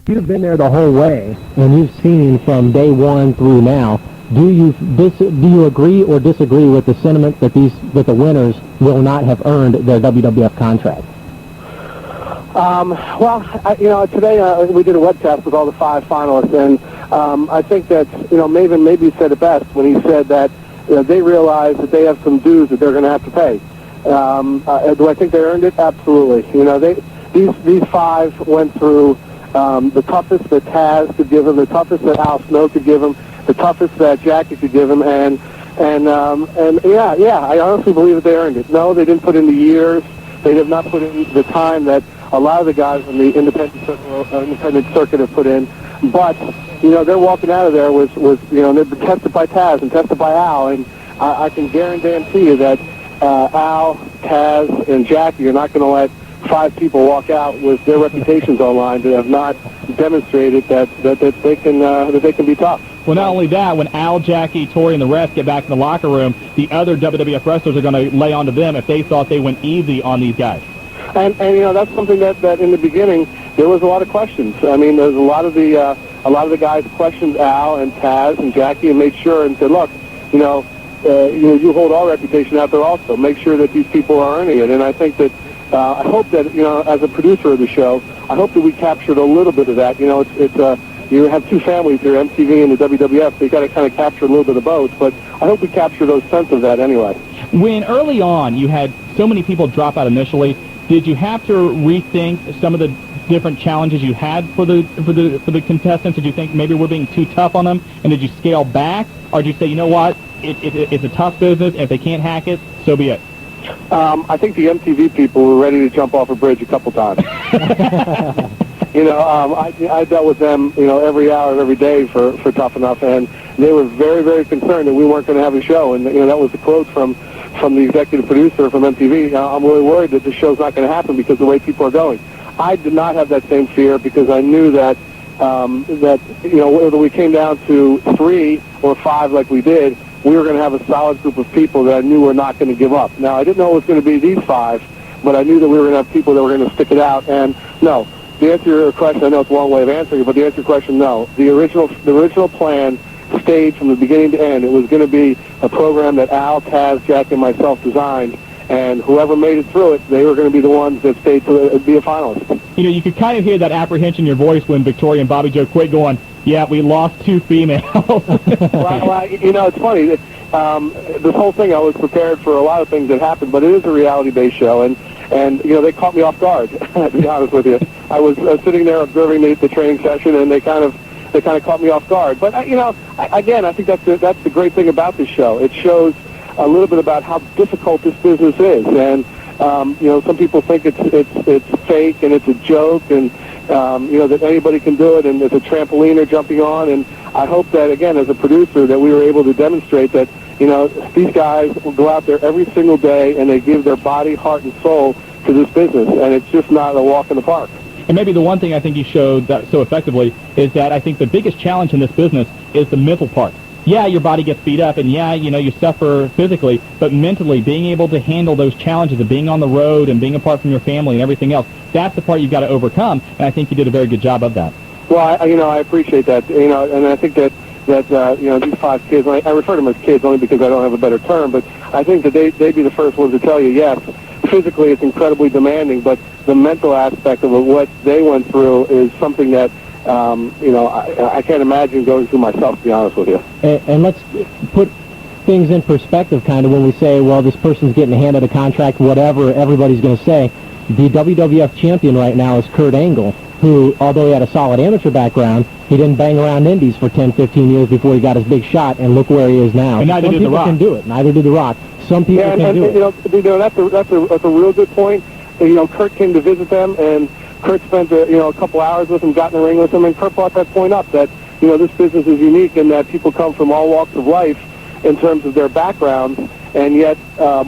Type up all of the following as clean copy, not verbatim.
You've been there the whole way, and you've seen from day one through now. Do you agree or disagree with the sentiment that the winners will not have earned their WWF contract? Today we did a webcast with all the 5 finalists, and I think that Maven maybe said it best when he said that they realize that they have some dues that they're going to have to pay. Do I think they earned it? Absolutely. These 5 went through the toughest that Taz could give them, the toughest that Al Snow could give them, the toughest that Jackie could give them, and I honestly believe that they earned it. No, they didn't put in the years. They have not put in the time that a lot of the guys in the independent circuit have put in. But they're walking out of there with they've been tested by Taz and tested by Al, and I can guarantee you that Al, Taz, and Jackie are not going to let 5 people walk out with their reputations online that have not demonstrated that they can be tough. Well, not only that, when Al, Jackie, Tori, and the rest get back in the locker room, the other WWF wrestlers are going to lay onto them if they thought they went easy on these guys. And that's something that in the beginning there was a lot of questions. I mean, there's a lot of the guys questioned Al and Taz and Jackie and made sure and said, look, you hold our reputation out there also. Make sure that these people are earning it. And I think that I hope that as a producer of the show, I hope that we captured a little bit of that. You have 2 families here, MTV and the WWF, so you got to kind of capture a little bit of both. But I hope we capture those sense of that anyway. When early on you had so many people drop out initially, did you have to rethink some of the different challenges you had for the contestants? Did you think maybe we're being too tough on them, and did you scale back, or did you say, you know what, it's a tough business, and if they can't hack it, so be it? I think the MTV people were ready to jump off a bridge a couple times. I dealt with them, every hour of every day for Tough Enough, and they were very, very concerned that we weren't going to have a show. And that was the quote from the executive producer from MTV. I'm really worried that the show's not going to happen because of the way people are going. I did not have that same fear because I knew that whether we came down to 3 or 5 like we did, we were going to have a solid group of people that I knew were not going to give up. Now, I didn't know it was going to be these 5, but I knew that we were going to have people that were going to stick it out. And no, the answer to your question, I know it's a long way of answering it, but the answer to your question, no. The original plan stayed from the beginning to end. It was going to be a program that Al, Taz, Jack, and myself designed, and whoever made it through it, they were going to be the ones that stayed to be a finalist. You could kind of hear that apprehension in your voice when Victoria and Bobby Joe quit, going, yeah, we lost 2 females. well, it's funny. This whole thing, I was prepared for a lot of things that happened, but it is a reality-based show, and they caught me off guard, to be honest with you. I was sitting there observing the training session, and they kind of caught me off guard. But, again, I think that's the great thing about this show. It shows a little bit about how difficult this business is, and some people think it's fake and it's a joke, and that anybody can do it, and it's a trampoline they're jumping on. And I hope that, again, as a producer, that we were able to demonstrate that these guys will go out there every single day and they give their body, heart, and soul to this business, and it's just not a walk in the park. And maybe the one thing I think you showed that so effectively is that I think the biggest challenge in this business is the mental part. Yeah, your body gets beat up, and yeah, you suffer physically, but mentally, being able to handle those challenges of being on the road and being apart from your family and everything else, that's the part you've got to overcome, and I think you did a very good job of that. Well, I appreciate that, and I think that these 5 kids, I refer to them as kids only because I don't have a better term, but I think that they'd be the first ones to tell you, yes, physically it's incredibly demanding, but the mental aspect of what they went through is something that I can't imagine going through myself, to be honest with you. And let's put things in perspective, kind of, when we say, well, this person's getting handed a contract, whatever everybody's going to say. The WWF champion right now is Kurt Angle, who, although he had a solid amateur background, he didn't bang around indies for 10, 15 years before he got his big shot, and look where he is now. And neither did The Rock. Some people can do it. Neither did The Rock. Some people can do it. That's a real good point. Kurt came to visit them, and Kurt spent a couple hours with him, got in the ring with him, and Kurt brought that point up that this business is unique and that people come from all walks of life in terms of their backgrounds, and yet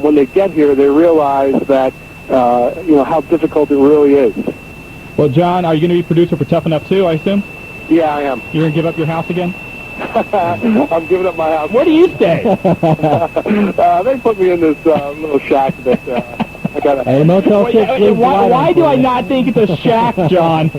when they get here, they realize that how difficult it really is. Well, John, are you going to be producer for Tough Enough too, I assume? Yeah, I am. You're going to give up your house again? I'm giving up my house. Where do you stay? They put me in this little shack that Hey, Motel 6 leaves the light Why on do for I you. not think it's a shack, John?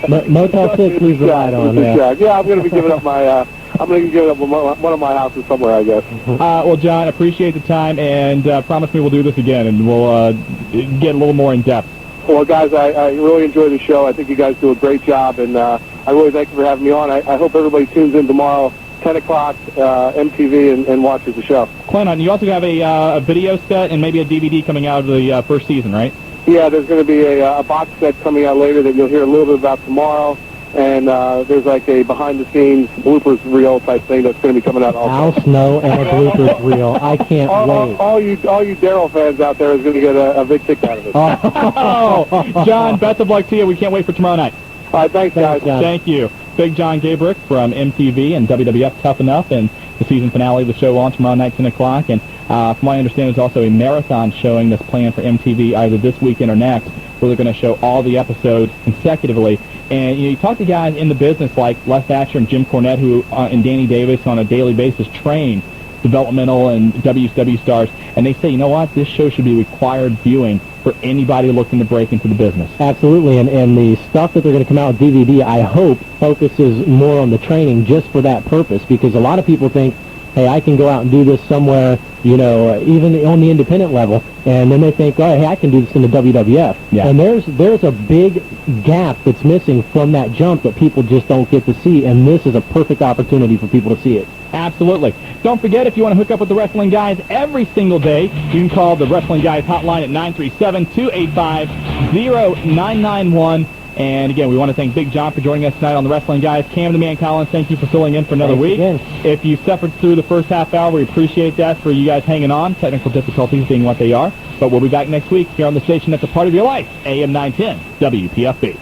Motel 6 leaves the light on, yeah. Yeah, I'm going to be giving up my... I'm going to give up one of my houses somewhere, I guess. Well, John, appreciate the time, and promise me we'll do this again, and we'll get a little more in depth. Well, guys, I really enjoy the show. I think you guys do a great job, and I really thank you for having me on. I hope everybody tunes in tomorrow, 10 o'clock, MTV, and watches the show. Plan on. You also have a video set and maybe a DVD coming out of the first season, right? Yeah, there's going to be a box set coming out later that you'll hear a little bit about tomorrow. And there's like a behind-the-scenes bloopers reel type thing that's going to be coming out also. Al Snow and a bloopers reel. I can't wait. All you Daryl fans out there is going to get a big kick out of it. Oh, John, best of luck to you. We can't wait for tomorrow night. All right, thanks, guys. John. Thank you. Big John Gabrick from MTV and WWF Tough Enough, and the season finale of the show on tomorrow night, 10 o'clock. And from what I understand, there's also a marathon showing that's planned for MTV either this weekend or next, where they're going to show all the episodes consecutively. And you talk to guys in the business like Les Thatcher and Jim Cornette, who and Danny Davis on a daily basis train developmental and WCW stars, and they say, you know what, this show should be required viewing for anybody looking to break into the business. Absolutely, and the stuff that they're going to come out with DVD, I hope, focuses more on the training just for that purpose, because a lot of people think, hey, I can go out and do this somewhere, even on the independent level, and then they think, oh, hey, I can do this in the WWF. Yeah. And there's a big gap that's missing from that jump that people just don't get to see, and this is a perfect opportunity for people to see it. Absolutely. Don't forget, if you want to hook up with the Wrestling Guys every single day, you can call the Wrestling Guys hotline at 937-285-0991. And again, we want to thank Big John for joining us tonight on the Wrestling Guys. Cam the Man Collins, thank you for filling in for another Thanks week. again. If you suffered through the first half hour, we appreciate that for you guys hanging on. Technical difficulties being what they are. But we'll be back next week here on the station that's a part of your life, AM 910 WPFB.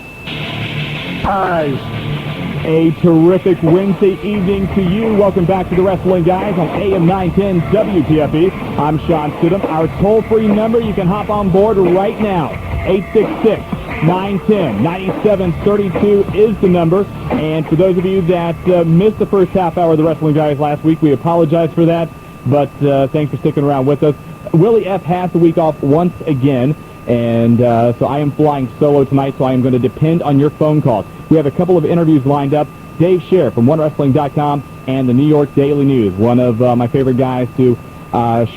A terrific Wednesday evening to you. Welcome back to the Wrestling Guys on AM 910 WPFB. I'm Shawn Stidham. Our toll-free number, you can hop on board right now. 866-910-9732 is the number. And for those of you that missed the first half hour of the Wrestling Guys last week, we apologize for that. But thanks for sticking around with us. Willie F. has the week off once again. And so I am flying solo tonight, so I am going to depend on your phone calls. We have a couple of interviews lined up. Dave Scher from OneWrestling.com and the New York Daily News, one of my favorite guys to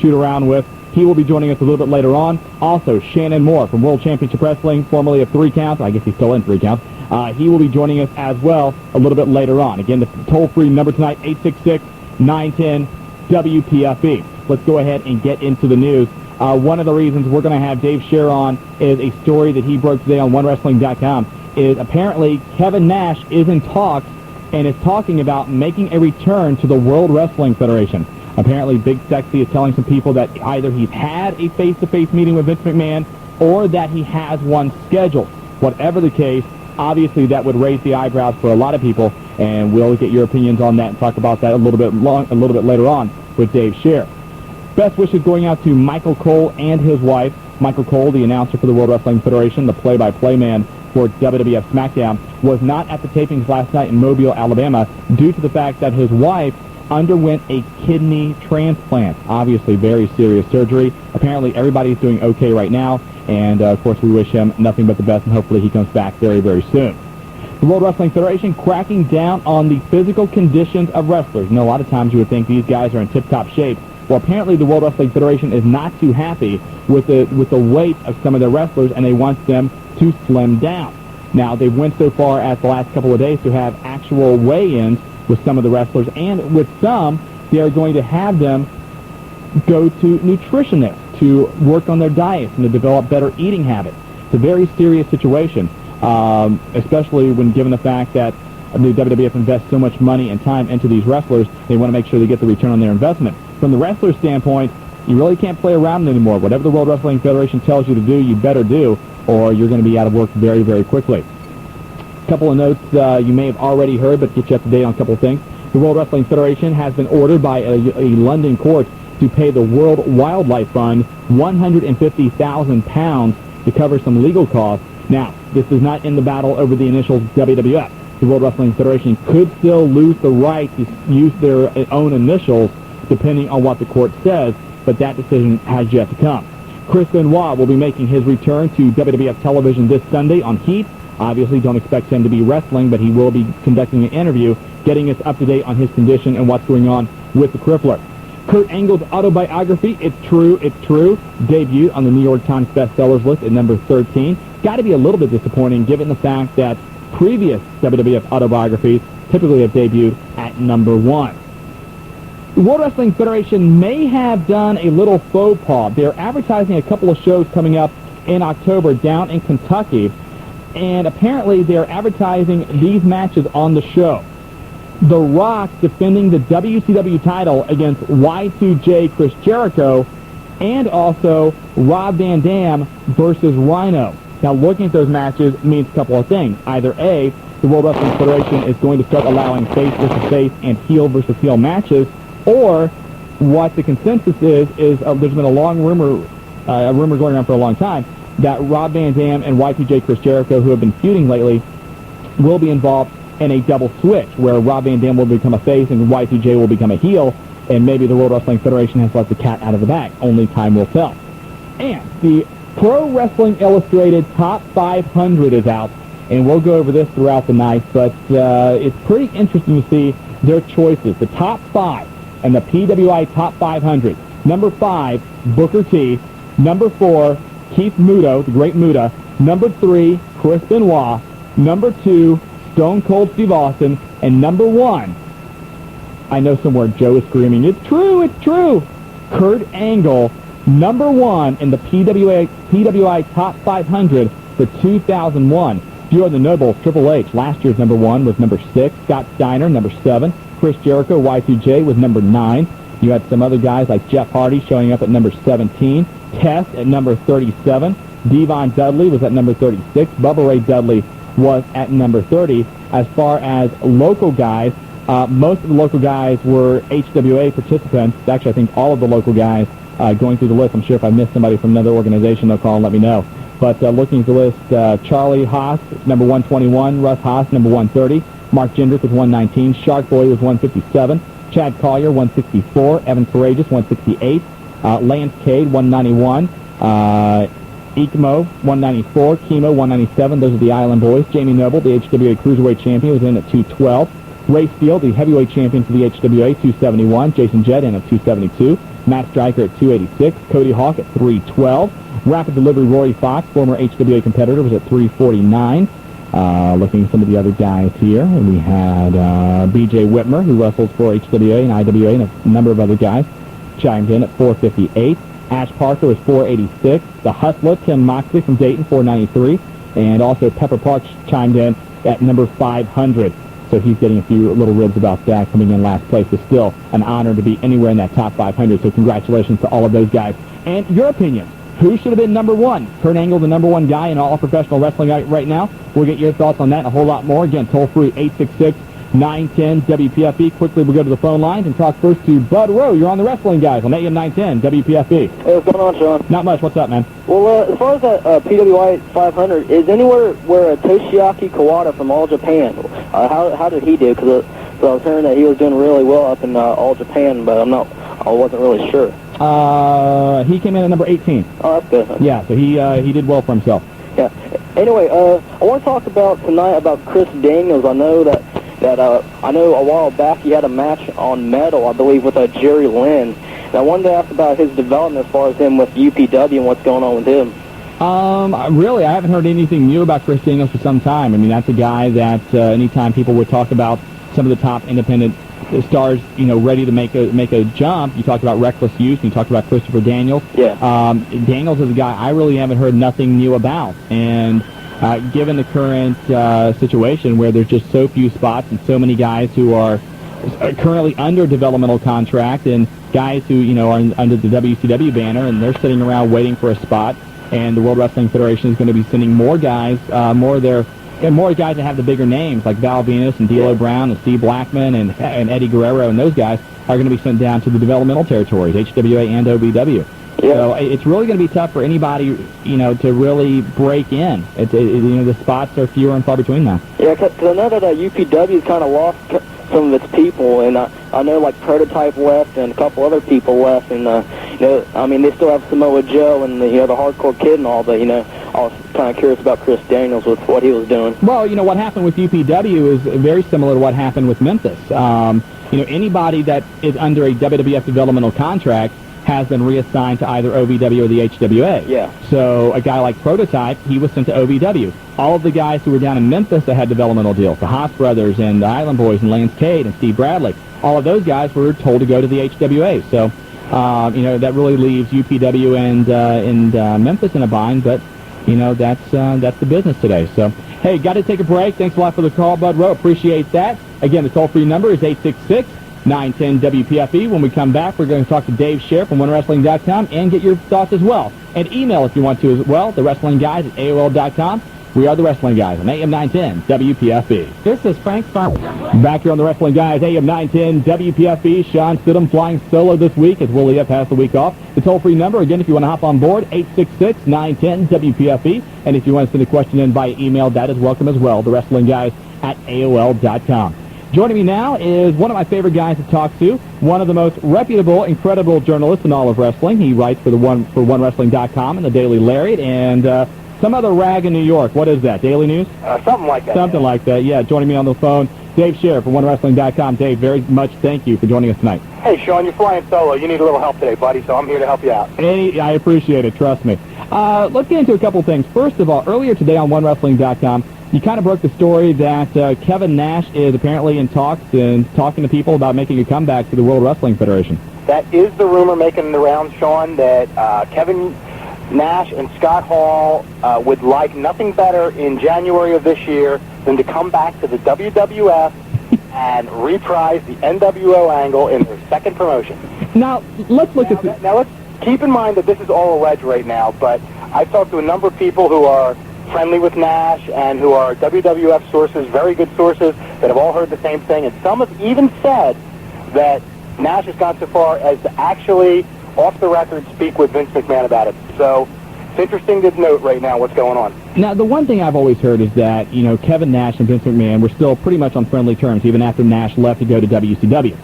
shoot around with. He will be joining us a little bit later on. Also, Shannon Moore from World Championship Wrestling, formerly of 3 Count. I guess he's still in 3 Count. He will be joining us as well a little bit later on. Again, the toll-free number tonight, 866-910-WPFB. Let's go ahead and get into the news. One of the reasons we're going to have Dave Scher on is a story that he broke today on OneWrestling.com. Is apparently Kevin Nash is in talks and is talking about making a return to the World Wrestling Federation. Apparently Big Sexy is telling some people that either he's had a face-to-face meeting with Vince McMahon or that he has one scheduled. Whatever the case, obviously that would raise the eyebrows for a lot of people, and we'll get your opinions on that and talk about that a little bit later on with Dave Scher. Best wishes going out to Michael Cole and his wife. Michael Cole, the announcer for the World Wrestling Federation, the play-by-play man for WWF SmackDown, was not at the tapings last night in Mobile, Alabama, due to the fact that his wife underwent a kidney transplant. Obviously, very serious surgery. Apparently, everybody's doing okay right now, and of course, we wish him nothing but the best, and hopefully he comes back very, very soon. The World Wrestling Federation cracking down on the physical conditions of wrestlers. You know, a lot of times you would think these guys are in tip-top shape. Well, apparently the World Wrestling Federation is not too happy with the weight of some of their wrestlers, and they want them to slim down. Now, they went so far as the last couple of days to have actual weigh-ins with some of the wrestlers, and with some, they are going to have them go to nutritionists to work on their diets and to develop better eating habits. It's a very serious situation, especially when given the fact that the WWF invests so much money and time into these wrestlers. They want to make sure they get the return on their investment. From the wrestler standpoint, you really can't play around anymore. Whatever the World Wrestling Federation tells you to do, you better do, or you're going to be out of work very, very quickly. A couple of notes you may have already heard, but get you up to date on a couple of things. The World Wrestling Federation has been ordered by a London court to pay the World Wildlife Fund £150,000 to cover some legal costs. Now, this is not in the battle over the initials WWF. The World Wrestling Federation could still lose the right to use their own initials depending on what the court says, but that decision has yet to come. Chris Benoit will be making his return to WWF television this Sunday on Heat. Obviously, don't expect him to be wrestling, but he will be conducting an interview, getting us up to date on his condition and what's going on with the crippler. Kurt Angle's autobiography, It's True, debuted on the New York Times bestsellers list at number 13. Got to be a little bit disappointing given the fact that previous WWF autobiographies typically have debuted at number 1. The World Wrestling Federation may have done a little faux pas. They're advertising a couple of shows coming up in October down in Kentucky, and apparently they're advertising these matches on the show. The Rock defending the WCW title against Y2J Chris Jericho, and also Rob Van Dam versus Rhino. Now, looking at those matches means a couple of things. Either A, the World Wrestling Federation is going to start allowing face versus face and heel versus heel matches, or what the consensus is there's been a long rumor going around for a long time, that Rob Van Dam and Y2J Chris Jericho, who have been feuding lately, will be involved in a double switch, where Rob Van Dam will become a face and Y2J will become a heel, and maybe the World Wrestling Federation has let the cat out of the bag. Only time will tell. And the Pro Wrestling Illustrated Top 500 is out, and we'll go over this throughout the night, but it's pretty interesting to see their choices. The top 5 and the PWI Top 500. Number 5, Booker T. Number 4, Keith Muto, the Great Muta. Number 3, Chris Benoit. Number 2, Stone Cold Steve Austin. And number 1, I know somewhere Joe is screaming, it's true, Kurt Angle, number 1 in the PWI Top 500 for 2001. Few of the nobles, Triple H, last year's number 1 was number 6. Scott Steiner, number 7. Chris Jericho, Y2J, was number 9. You had some other guys like Jeff Hardy showing up at number 17. Test at number 37. Devon Dudley was at number 36. Bubba Ray Dudley was at number 30. As far as local guys, most of the local guys were HWA participants. Actually, I think all of the local guys going through the list. I'm sure if I missed somebody from another organization, they'll call and let me know. But looking at the list, Charlie Haas, number 121. Russ Haas, number 130. Mark Jindrak was 119. Shark Boy was 157. Chad Collier, 164. Evan Courageous, 168. Lance Cade, 191. Ikmo, 194. Kimo, 197. Those are the Island Boys. Jamie Noble, the HWA Cruiserweight Champion, was in at 212. Ray Steele, the Heavyweight Champion for the HWA, 271. Jason Jett in at 272. Matt Stryker at 286. Cody Hawk at 312. Rapid Delivery Rory Fox, former HWA competitor, was at 349. Looking at some of the other guys here, and we had B.J. Whitmer, who wrestles for HWA and IWA, and a number of other guys, chimed in at 458. Ash Parker was 486. The Hustler, Tim Moxley from Dayton, 493. And also Pepper Parks chimed in at number 500. So he's getting a few little ribs about that, coming in last place. But still an honor to be anywhere in that top 500. So congratulations to all of those guys. And your opinion, who should have been number 1? Kurt Angle, the number 1 guy in all professional wrestling right now. We'll get your thoughts on that and a whole lot more. Again, toll-free 866-910-WPFB. Quickly, we'll go to the phone lines and talk first to Bud Rowe. You're on the Wrestling Guys on AM 910 WPFB. Hey, what's going on, Shawn? Not much. What's up, man? Well, as far as that PWI 500, is anywhere where Toshiaki Kawada from All Japan, how did he do? Because I was hearing that he was doing really well up in All Japan, but I wasn't really sure. He came in at number 18. Oh, that's good. Yeah, so he did well for himself. Yeah. Anyway, I want to talk about tonight about Chris Daniels. I know that I know a while back he had a match on Metal, I believe, with Jerry Lynn. And I wanted to ask about his development as far as him with UPW and what's going on with him. Really, I haven't heard anything new about Chris Daniels for some time. I mean, that's a guy that anytime people would talk about some of the top independent stars, ready to make a jump, you talked about Reckless Youth, and you talked about Christopher Daniels. Yeah. Daniels is a guy I really haven't heard nothing new about. And given the current situation where there's just so few spots and so many guys who are currently under developmental contract and guys who, are under the WCW banner and they're sitting around waiting for a spot, and the World Wrestling Federation is going to be sending more guys, more guys that have the bigger names like Val Venus and D'Lo Brown and Steve Blackman and Eddie Guerrero, and those guys are going to be sent down to the developmental territories, HWA and OVW. Yeah. So it's really going to be tough for anybody, to really break in. The spots are fewer and far between now. Yeah, because I know that UPW's kind of lost some of its people, and I know like Prototype left and a couple other people left, and I mean, they still have Samoa Joe and the Hardcore Kid and all, but I was kind of curious about Chris Daniels with what he was doing. Well, what happened with UPW is very similar to what happened with Memphis. Anybody that is under a WWF developmental contract has been reassigned to either OVW or the HWA. Yeah. So a guy like Prototype, he was sent to OVW. All of the guys who were down in Memphis that had developmental deals, the Haas brothers and the Island Boys and Lance Cade and Steve Bradley, all of those guys were told to go to the HWA. So, that really leaves UPW and Memphis in a bind, but, that's the business today. So, hey, got to take a break. Thanks a lot for the call, Bud Rowe. Appreciate that. Again, the toll-free number is 866-910-WPFB. When we come back, we're going to talk to Dave Scher from OneWrestling.com and get your thoughts as well. And email if you want to as well, the Wrestling Guys at AOL.com. We are the Wrestling Guys on AM 910 WPFB. This is Frank Farmer. Back here on the Wrestling Guys, AM 910 WPFB. Shawn Stidham flying solo this week as Willie F has the week off. The toll-free number, again, if you want to hop on board, 866-910-WPFB. And if you want to send a question in via email, that is welcome as well, the Wrestling Guys at AOL.com. Joining me now is one of my favorite guys to talk to, one of the most reputable, incredible journalists in all of wrestling. He writes for OneWrestling.com and the Daily Lariat, and some other rag in New York. What is that, Daily News? Something like that. Something like that, yeah. Joining me on the phone, Dave Scher from OneWrestling.com. Dave, very much thank you for joining us tonight. Hey, Shawn, you're flying solo. You need a little help today, buddy, so I'm here to help you out. Hey, I appreciate it, trust me. Let's get into a couple things. First of all, earlier today on OneWrestling.com, you kind of broke the story that Kevin Nash is apparently in talks and talking to people about making a comeback to the World Wrestling Federation. That is the rumor making the rounds, Shawn, that Kevin Nash and Scott Hall would like nothing better in January of this year than to come back to the WWF and reprise the NWO angle in their second promotion. Now, let's look at this. Now, let's keep in mind that this is all alleged right now, but I've talked to a number of people who are friendly with Nash and who are WWF sources, very good sources, that have all heard the same thing, and some have even said that Nash has gone so far as to actually, off the record, speak with Vince McMahon about it. So it's interesting to note right now what's going on. Now, the one thing I've always heard is that, Kevin Nash and Vince McMahon were still pretty much on friendly terms, even after Nash left to go to WCW.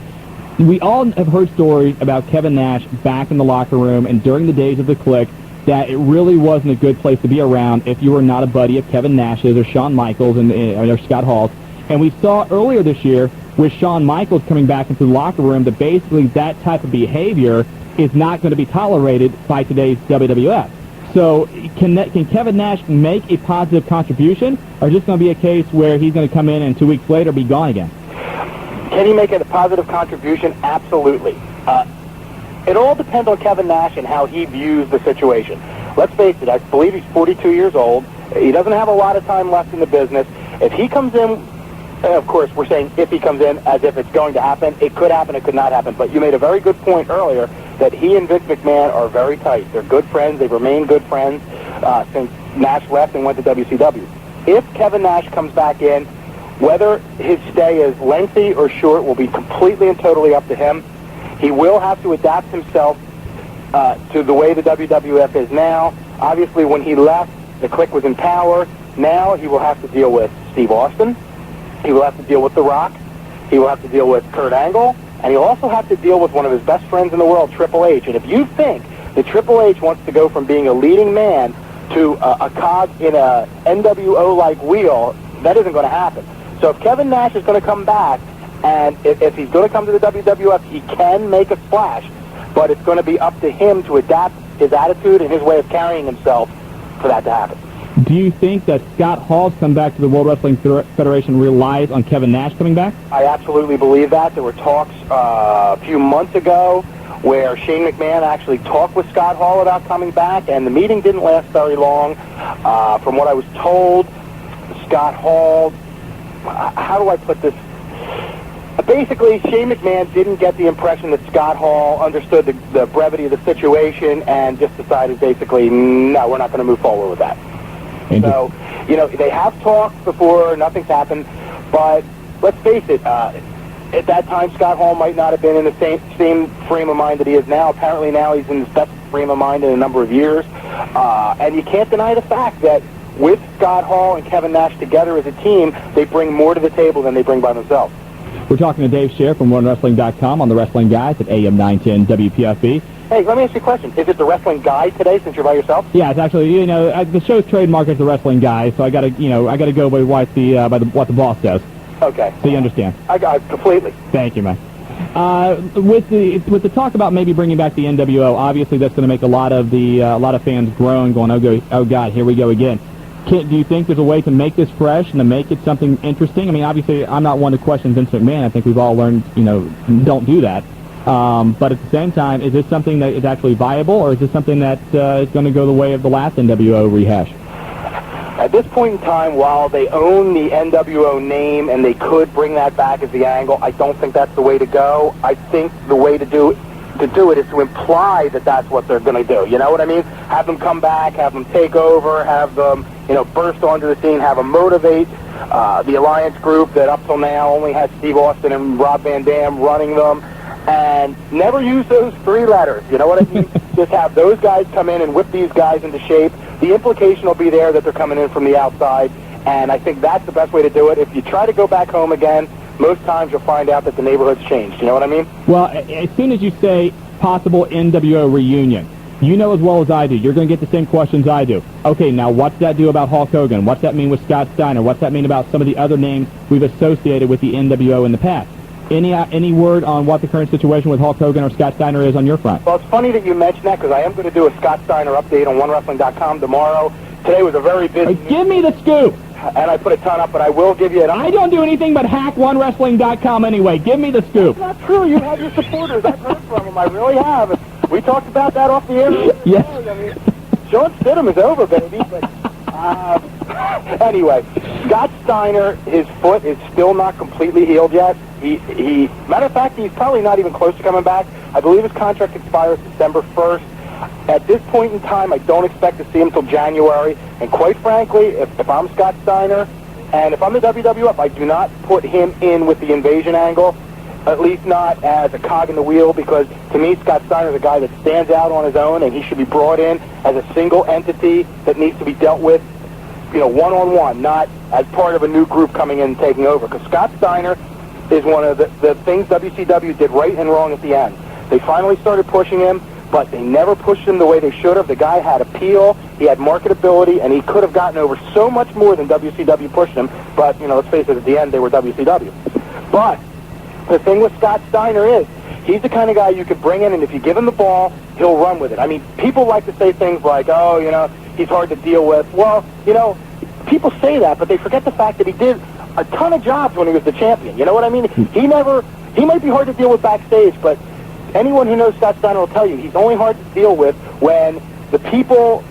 We all have heard stories about Kevin Nash back in the locker room and during the days of the Clique that it really wasn't a good place to be around if you were not a buddy of Kevin Nash's or Shawn Michaels or Scott Hall's. And we saw earlier this year with Shawn Michaels coming back into the locker room that basically that type of behavior is not going to be tolerated by today's WWF. So can Kevin Nash make a positive contribution, or is this going to be a case where he's going to come in and 2 weeks later be gone again? Can he make a positive contribution? Absolutely. It all depends on Kevin Nash and how he views the situation. Let's face it, I believe he's 42 years old. He doesn't have a lot of time left in the business. If he comes in, of course, we're saying if he comes in as if it's going to happen. It could happen, it could not happen. But you made a very good point earlier that he and Vince McMahon are very tight. They're good friends. They've remained good friends since Nash left and went to WCW. If Kevin Nash comes back in, whether his stay is lengthy or short will be completely and totally up to him. He will have to adapt himself to the way the WWF is now. Obviously, when he left, the Clique was in power. Now he will have to deal with Steve Austin. He will have to deal with The Rock. He will have to deal with Kurt Angle. And he'll also have to deal with one of his best friends in the world, Triple H. And if you think that Triple H wants to go from being a leading man to a cog in a NWO-like wheel, that isn't going to happen. So if Kevin Nash is going to come back, and if he's going to come to the WWF, he can make a splash, but it's going to be up to him to adapt his attitude and his way of carrying himself for that to happen. Do you think that Scott Hall's come back to the World Wrestling Federation relies on Kevin Nash coming back? I absolutely believe that. There were talks a few months ago where Shane McMahon actually talked with Scott Hall about coming back, and the meeting didn't last very long. From what I was told, Scott Hall, how do I put this? Basically, Shane McMahon didn't get the impression that Scott Hall understood the brevity of the situation and just decided basically, no, we're not going to move forward with that. So, they have talked before, nothing's happened, but let's face it, at that time, Scott Hall might not have been in the same frame of mind that he is now. Apparently now he's in his best frame of mind in a number of years, and you can't deny the fact that with Scott Hall and Kevin Nash together as a team, they bring more to the table than they bring by themselves. We're talking to Dave Scher from OneWrestling.com on the Wrestling Guys at AM 910 WPFB. Hey, let me ask you a question. Is it the wrestling guy today since you're by yourself? Yeah, it's actually, the show's trademark is the wrestling guy, so I gotta go by what the boss says. Okay. So you understand. I got it completely. Thank you, man. With the talk about maybe bringing back the NWO, obviously that's going to make a lot of fans groan, going, oh God, here we go again. Do you think there's a way to make this fresh and to make it something interesting? I mean, obviously, I'm not one to question Vince McMahon. I think we've all learned, don't do that. But at the same time, is this something that is actually viable, or is this something that is going to go the way of the last NWO rehash? At this point in time, while they own the NWO name and they could bring that back as the angle, I don't think that's the way to go. I think the way to do it is to imply that that's what they're going to do. You know what I mean? Have them come back, have them take over, have them, burst onto the scene, have them motivate the Alliance group that up till now only had Steve Austin and Rob Van Dam running them, and never use those 3 letters. You know what I mean? Just have those guys come in and whip these guys into shape. The implication will be there that they're coming in from the outside, and I think that's the best way to do it. If you try to go back home again, most times you'll find out that the neighborhood's changed. You know what I mean? Well, as soon as you say possible NWO reunion, you know as well as I do, you're going to get the same questions I do. Okay, now what's that do about Hulk Hogan? What's that mean with Scott Steiner? What's that mean about some of the other names we've associated with the NWO in the past? Any word on what the current situation with Hulk Hogan or Scott Steiner is on your front? Well, it's funny that you mentioned that, because I am going to do a Scott Steiner update on OneWrestling.com tomorrow. Today was a very busy... Give me the scoop! And I put a ton up, but I will give you an... I don't do anything but hack OneWrestling.com anyway. Give me the scoop. That's not true. You have your supporters. I've heard from them. I really have. We talked about that off the air. Yes. I mean, Shawn Stidham is over, baby. But anyway, Scott Steiner, his foot is still not completely healed yet. He matter of fact, he's probably not even close to coming back. I believe his contract expires December 1st. At this point in time, I don't expect to see him till January. And quite frankly, if I'm Scott Steiner, and if I'm the WWF, I do not put him in with the invasion angle, at least not as a cog in the wheel, because to me, Scott Steiner is a guy that stands out on his own, and he should be brought in as a single entity that needs to be dealt with, one-on-one, not as part of a new group coming in and taking over. Because Scott Steiner is one of the things WCW did right and wrong at the end. They finally started pushing him, but they never pushed him the way they should have. The guy had appeal, he had marketability, and he could have gotten over so much more than WCW pushed him. But, let's face it, at the end, they were WCW. But the thing with Scott Steiner is, he's the kind of guy you could bring in, and if you give him the ball, he'll run with it. I mean, people like to say things like, he's hard to deal with. Well, people say that, but they forget the fact that he did a ton of jobs when he was the champion. You know what I mean? He might be hard to deal with backstage, but anyone who knows Scott Steiner will tell you he's only hard to deal with when the people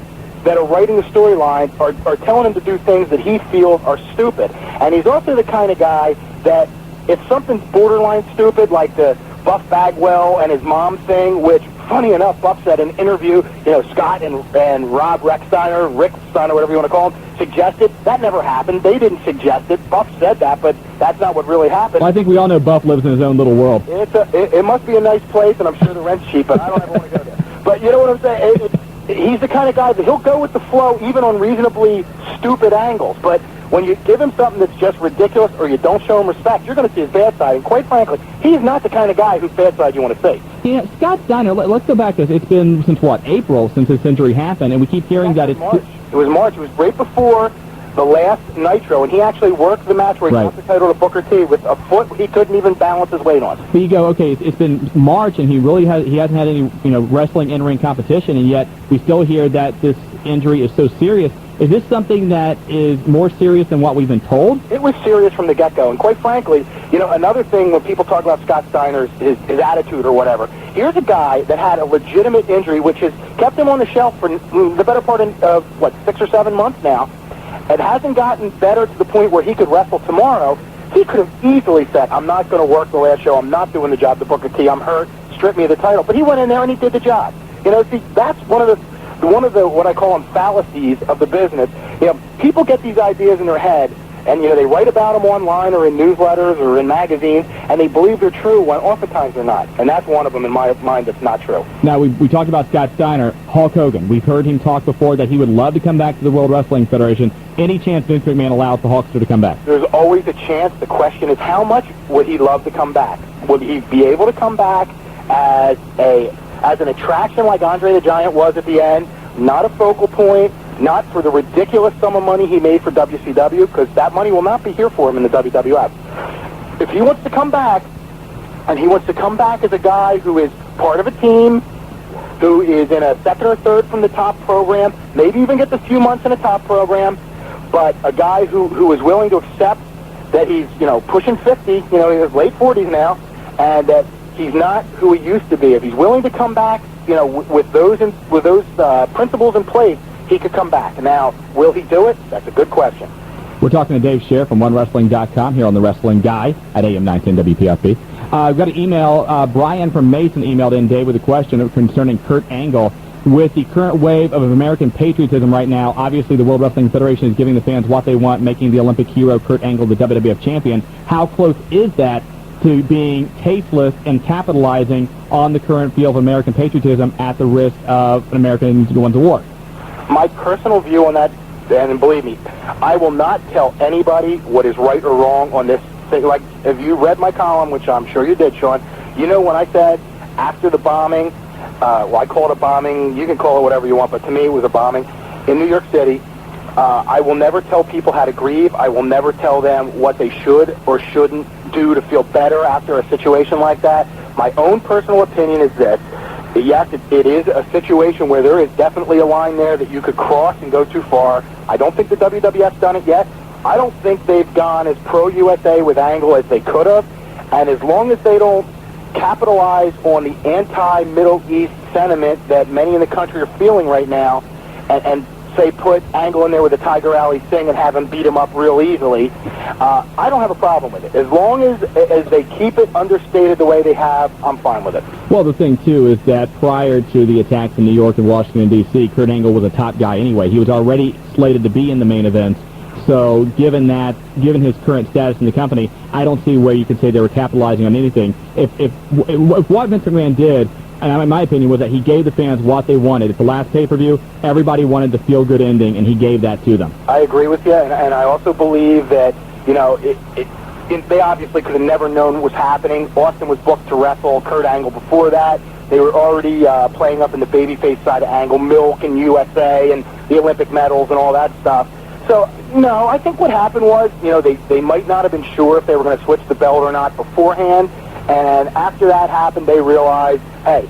that are writing the storylines are telling him to do things that he feels are stupid. And he's also the kind of guy that if something's borderline stupid, like the Buff Bagwell and his mom thing, which, funny enough, Buff said in an interview, Scott and Rob Rick Steiner, whatever you want to call him, suggested. That never happened. They didn't suggest it. Buff said that, but that's not what really happened. Well, I think we all know Buff lives in his own little world. It must be a nice place, and I'm sure the rent's cheap, but I don't ever want to go there. But you know what I'm saying? He's the kind of guy that he'll go with the flow even on reasonably stupid angles. But when you give him something that's just ridiculous or you don't show him respect, you're going to see his bad side. And quite frankly, he's not the kind of guy whose bad side you want to see. Yeah, Scott Steiner, let's go back to this. It's been since, April since this injury happened, and we keep hearing that it's... March. It was March. It was right before the last Nitro, and he actually worked the match where he got the title to Booker T with a foot he couldn't even balance his weight on. So you go, okay, it's been March, and he hasn't had any wrestling in-ring competition, and yet we still hear that this injury is so serious. Is this something that is more serious than what we've been told? It was serious from the get-go, and quite frankly, another thing when people talk about Scott Steiner's his attitude or whatever, here's a guy that had a legitimate injury which has kept him on the shelf for the better part of 6 or 7 months now. It hasn't gotten better to the point where he could wrestle tomorrow. He could have easily said, I'm not going to work the last show, I'm not doing the job to Booker T, I'm hurt, strip me of the title. But he went in there and he did the job. See, that's one of the what I call them fallacies of the business. People get these ideas in their head, and they write about them online or in newsletters or in magazines, and they believe they're true when oftentimes they're not. And that's one of them in my mind that's not true. Now, we talked about Scott Steiner, Hulk Hogan. We've heard him talk before that he would love to come back to the World Wrestling Federation. Any chance Vince McMahon allows the Hulkster to come back? There's always a chance. The question is, how much would he love to come back? Would he be able to come back as a as an attraction like Andre the Giant was at the end, not a focal point, not for the ridiculous sum of money he made for WCW, because that money will not be here for him in the WWF. If he wants to come back, and he wants to come back as a guy who is part of a team, who is in a second or third from the top program, maybe even gets a few months in a top program, but a guy who is willing to accept that he's, pushing 50, he's late 40s now, and that he's not who he used to be. If he's willing to come back, with those principles in place, he could come back. Now, will he do it? That's a good question. We're talking to Dave Scher from OneWrestling.com here on The Wrestling Guy at AM 910 WPFB. I've got an email. Brian from Mason emailed in, Dave, with a question concerning Kurt Angle. With the current wave of American patriotism right now, obviously the World Wrestling Federation is giving the fans what they want, making the Olympic hero Kurt Angle the WWF champion. How close is that to being tasteless and capitalizing on the current field of American patriotism at the risk of Americans going to war? My personal view on that, and believe me, I will not tell anybody what is right or wrong on this thing. Like, if you read my column, which I'm sure you did, Shawn, when I said after the bombing, I call it a bombing, you can call it whatever you want, but to me it was a bombing in New York City. I will never tell people how to grieve. I will never tell them what they should or shouldn't do to feel better after a situation like that. My own personal opinion is this. Yes, it is a situation where there is definitely a line there that you could cross and go too far. I don't think the WWF's done it yet. I don't think they've gone as pro-USA with Angle as they could have. And as long as they don't capitalize on the anti-Middle East sentiment that many in the country are feeling right now, and say put Angle in there with a Tiger Alley Singh and have him beat him up real easily, I don't have a problem with it. As long as they keep it understated the way they have, I'm fine with it. Well, the thing, too, is that prior to the attacks in New York and Washington, D.C., Kurt Angle was a top guy anyway. He was already slated to be in the main events. So given his current status in the company, I don't see where you could say they were capitalizing on anything. If what Vince McMahon did, and in my opinion, was that he gave the fans what they wanted. At the last pay-per-view, everybody wanted the feel-good ending, and he gave that to them. I agree with you, and I also believe that, they obviously could have never known what was happening. Austin was booked to wrestle Kurt Angle before that. They were already playing up in the babyface side of Angle, Milk and USA and the Olympic medals and all that stuff. So, no, I think what happened was, they might not have been sure if they were going to switch the belt or not beforehand. And after that happened, they realized, hey,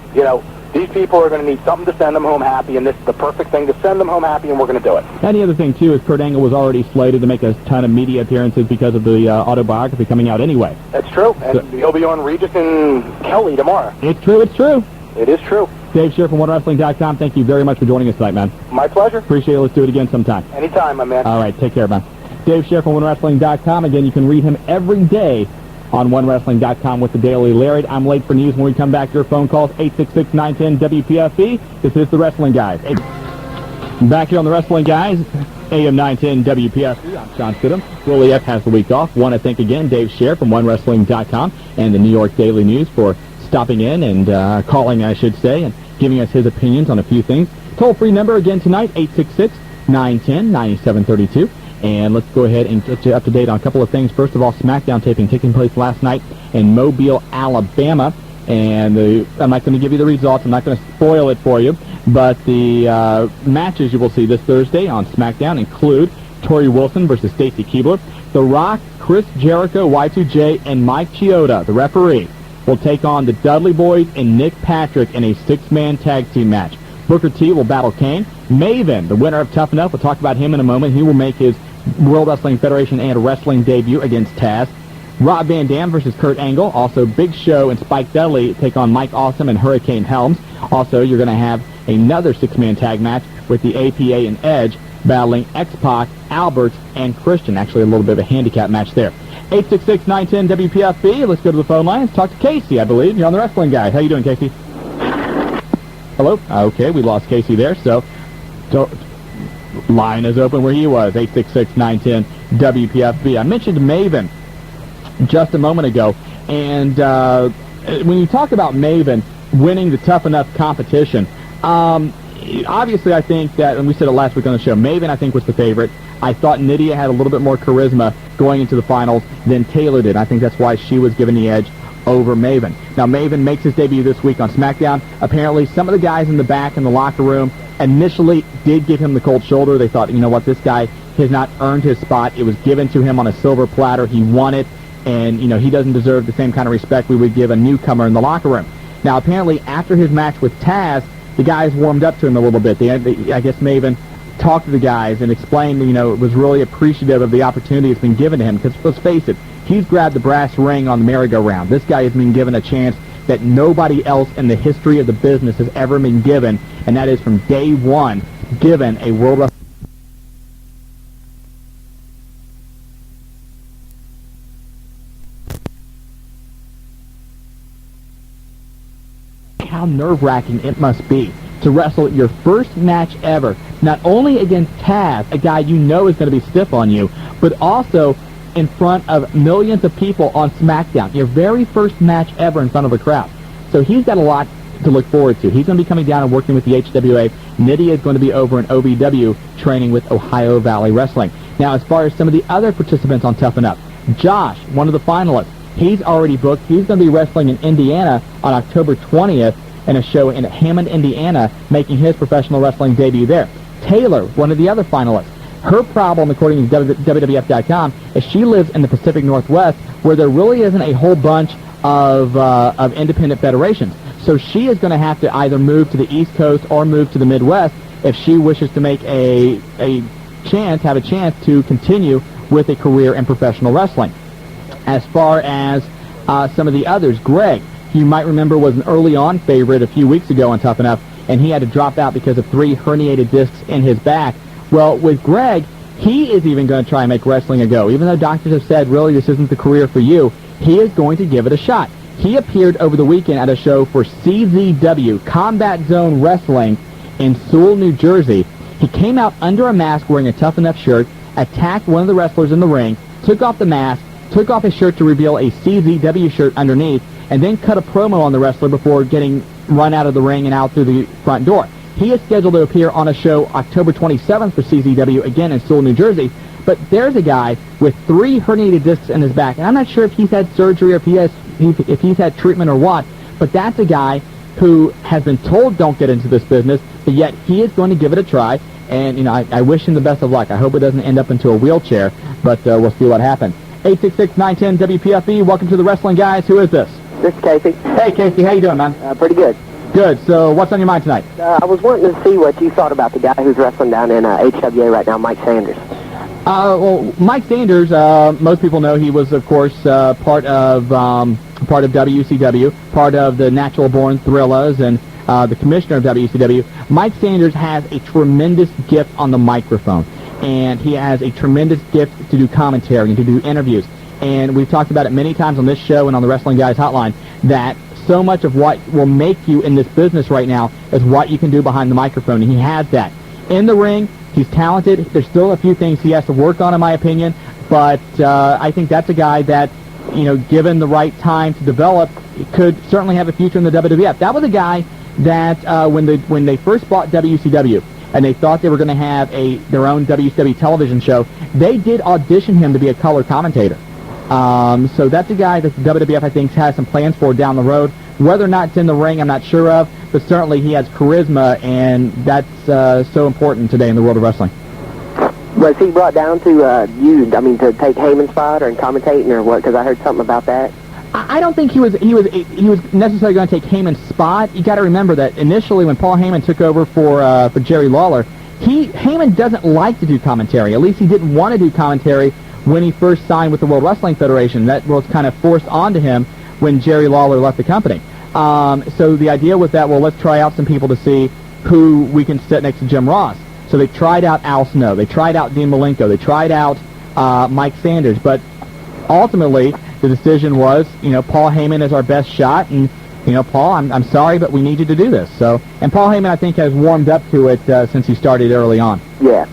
these people are going to need something to send them home happy, and this is the perfect thing to send them home happy, and we're going to do it. And the other thing, too, is Kurt Angle was already slated to make a ton of media appearances because of the autobiography coming out anyway. That's true, and he'll be on Regis and Kelly tomorrow. It's true, it's true. It is true. Dave Scher from OneWrestling.com, thank you very much for joining us tonight, man. My pleasure. Appreciate it. Let's do it again sometime. Anytime, my man. All right, take care, man. Dave Scher from OneWrestling.com. Again, you can read him every day on OneWrestling.com with the Daily Lariat. I'm late for news. When we come back, your phone calls, 866-910-WPFB. This is The Wrestling Guys. Back here on The Wrestling Guys, AM 910 WPFB. I'm Shawn Stidham. Willie F. has the week off. Want to thank again Dave Scher from OneWrestling.com and the New York Daily News for stopping in and calling, I should say, and giving us his opinions on a few things. Toll-free number again tonight, 866-910-9732. And let's go ahead and get you up to date on a couple of things. First of all, SmackDown taping taking place last night in Mobile, Alabama. And I'm not going to give you the results. I'm not going to spoil it for you. But the matches you will see this Thursday on SmackDown include Tori Wilson versus Stacy Keibler. The Rock, Chris Jericho, Y2J, and Mike Chioda, the referee, will take on the Dudley Boys and Nick Patrick in a six-man tag team match. Booker T will battle Kane. Maven, the winner of Tough Enough, we'll talk about him in a moment. He will make his World Wrestling Federation and wrestling debut against Taz. Rob Van Dam versus Kurt Angle. Also, Big Show and Spike Dudley take on Mike Awesome and Hurricane Helms. Also, you're going to have another six-man tag match with the APA and Edge battling X-Pac, Albert, and Christian. Actually, a little bit of a handicap match there. 866-910-WPFB. Let's go to the phone line. Let's talk to Casey, I believe. You're on The Wrestling Guy. How you doing, Casey? Hello? Okay, we lost Casey there, so line is open where he was, 866-910-WPFB. I mentioned Maven just a moment ago, and when you talk about Maven winning the Tough Enough competition, obviously I think that, and we said it last week on the show, Maven I think was the favorite. I thought Nydia had a little bit more charisma going into the finals than Taylor did. I think that's why she was given the edge over Maven. Now, Maven makes his debut this week on SmackDown. Apparently, some of the guys in the back in the locker room initially did give him the cold shoulder. They thought, you know what, this guy has not earned his spot. It was given to him on a silver platter. He won it, and, you know, he doesn't deserve the same kind of respect we would give a newcomer in the locker room. Now, apparently, after his match with Taz, the guys warmed up to him a little bit. I guess Maven talked to the guys and explained, you know, was really appreciative of the opportunity that's been given to him. Because let's face it, he's grabbed the brass ring on the merry-go-round. This guy has been given a chance that nobody else in the history of the business has ever been given, and that is from day one, given a World Wrestling. How nerve-wracking it must be to wrestle your first match ever, not only against Taz, a guy you know is going to be stiff on you, but also in front of millions of people on SmackDown. Your very first match ever in front of a crowd. So he's got a lot to look forward to. He's going to be coming down and working with the HWA. Nitty is going to be over in OVW training with Ohio Valley Wrestling. Now, as far as some of the other participants on Toughen Up, Josh, one of the finalists, he's already booked. He's going to be wrestling in Indiana on October 20th in a show in Hammond, Indiana, making his professional wrestling debut there. Taylor, one of the other finalists, her problem, according to WWF.com, is she lives in the Pacific Northwest, where there really isn't a whole bunch of independent federations. So she is going to have to either move to the East Coast or move to the Midwest if she wishes to make have a chance to continue with a career in professional wrestling. As far as some of the others, Greg, you might remember, was an early-on favorite a few weeks ago on Tough Enough, and he had to drop out because of 3 herniated discs in his back. Well, with Greg, he is even going to try and make wrestling a go. Even though doctors have said, really, this isn't the career for you, he is going to give it a shot. He appeared over the weekend at a show for CZW, Combat Zone Wrestling, in Sewell, New Jersey. He came out under a mask wearing a Tough Enough shirt, attacked one of the wrestlers in the ring, took off the mask, took off his shirt to reveal a CZW shirt underneath, and then cut a promo on the wrestler before getting run out of the ring and out through the front door. He is scheduled to appear on a show October 27th for CZW, again in Sewell, New Jersey. But there's a guy with 3 herniated discs in his back, and I'm not sure if he's had surgery or if he's had treatment or what, but that's a guy who has been told don't get into this business, but yet he is going to give it a try. And, you know, I wish him the best of luck. I hope it doesn't end up into a wheelchair, but we'll see what happens. 866-910-WPFB, welcome to the Wrestling Guys. Who is this? This is Casey. Hey, Casey, how you doing, man? Pretty good. Good. So what's on your mind tonight? I was wanting to see what you thought about the guy who's wrestling down in HWA right now, Mike Sanders. Well, Mike Sanders, most people know he was, of course, part of WCW, part of the Natural Born Thrillers, and the commissioner of WCW. Mike Sanders has a tremendous gift on the microphone, and he has a tremendous gift to do commentary and to do interviews. And we've talked about it many times on this show and on the Wrestling Guys Hotline, that so much of what will make you in this business right now is what you can do behind the microphone, and he has that. In the ring, he's talented. There's still a few things he has to work on, in my opinion, but I think that's a guy that, you know, given the right time to develop, could certainly have a future in the WWF. That was a guy that when they first bought WCW and they thought they were going to have their own WCW television show, they did audition him to be a color commentator. So that's a guy that the WWF, I think, has some plans for down the road. Whether or not it's in the ring, I'm not sure of, but certainly he has charisma, and that's so important today in the world of wrestling. Was he brought down to to take Heyman's spot or in commentating or what? Because I heard something about that. I don't think he was necessarily going to take Heyman's spot. You got to remember that initially when Paul Heyman took over for Jerry Lawler, Heyman doesn't like to do commentary. At least he didn't want to do commentary when he first signed with the World Wrestling Federation. That was kind of forced onto him when Jerry Lawler left the company. So the idea was that, well, let's try out some people to see who we can sit next to Jim Ross. So they tried out Al Snow, they tried out Dean Malenko, they tried out Mike Sanders, but ultimately the decision was, Paul Heyman is our best shot, and Paul, I'm sorry, but we need you to do this. So, and Paul Heyman, I think, has warmed up to it since he started early on. Yeah.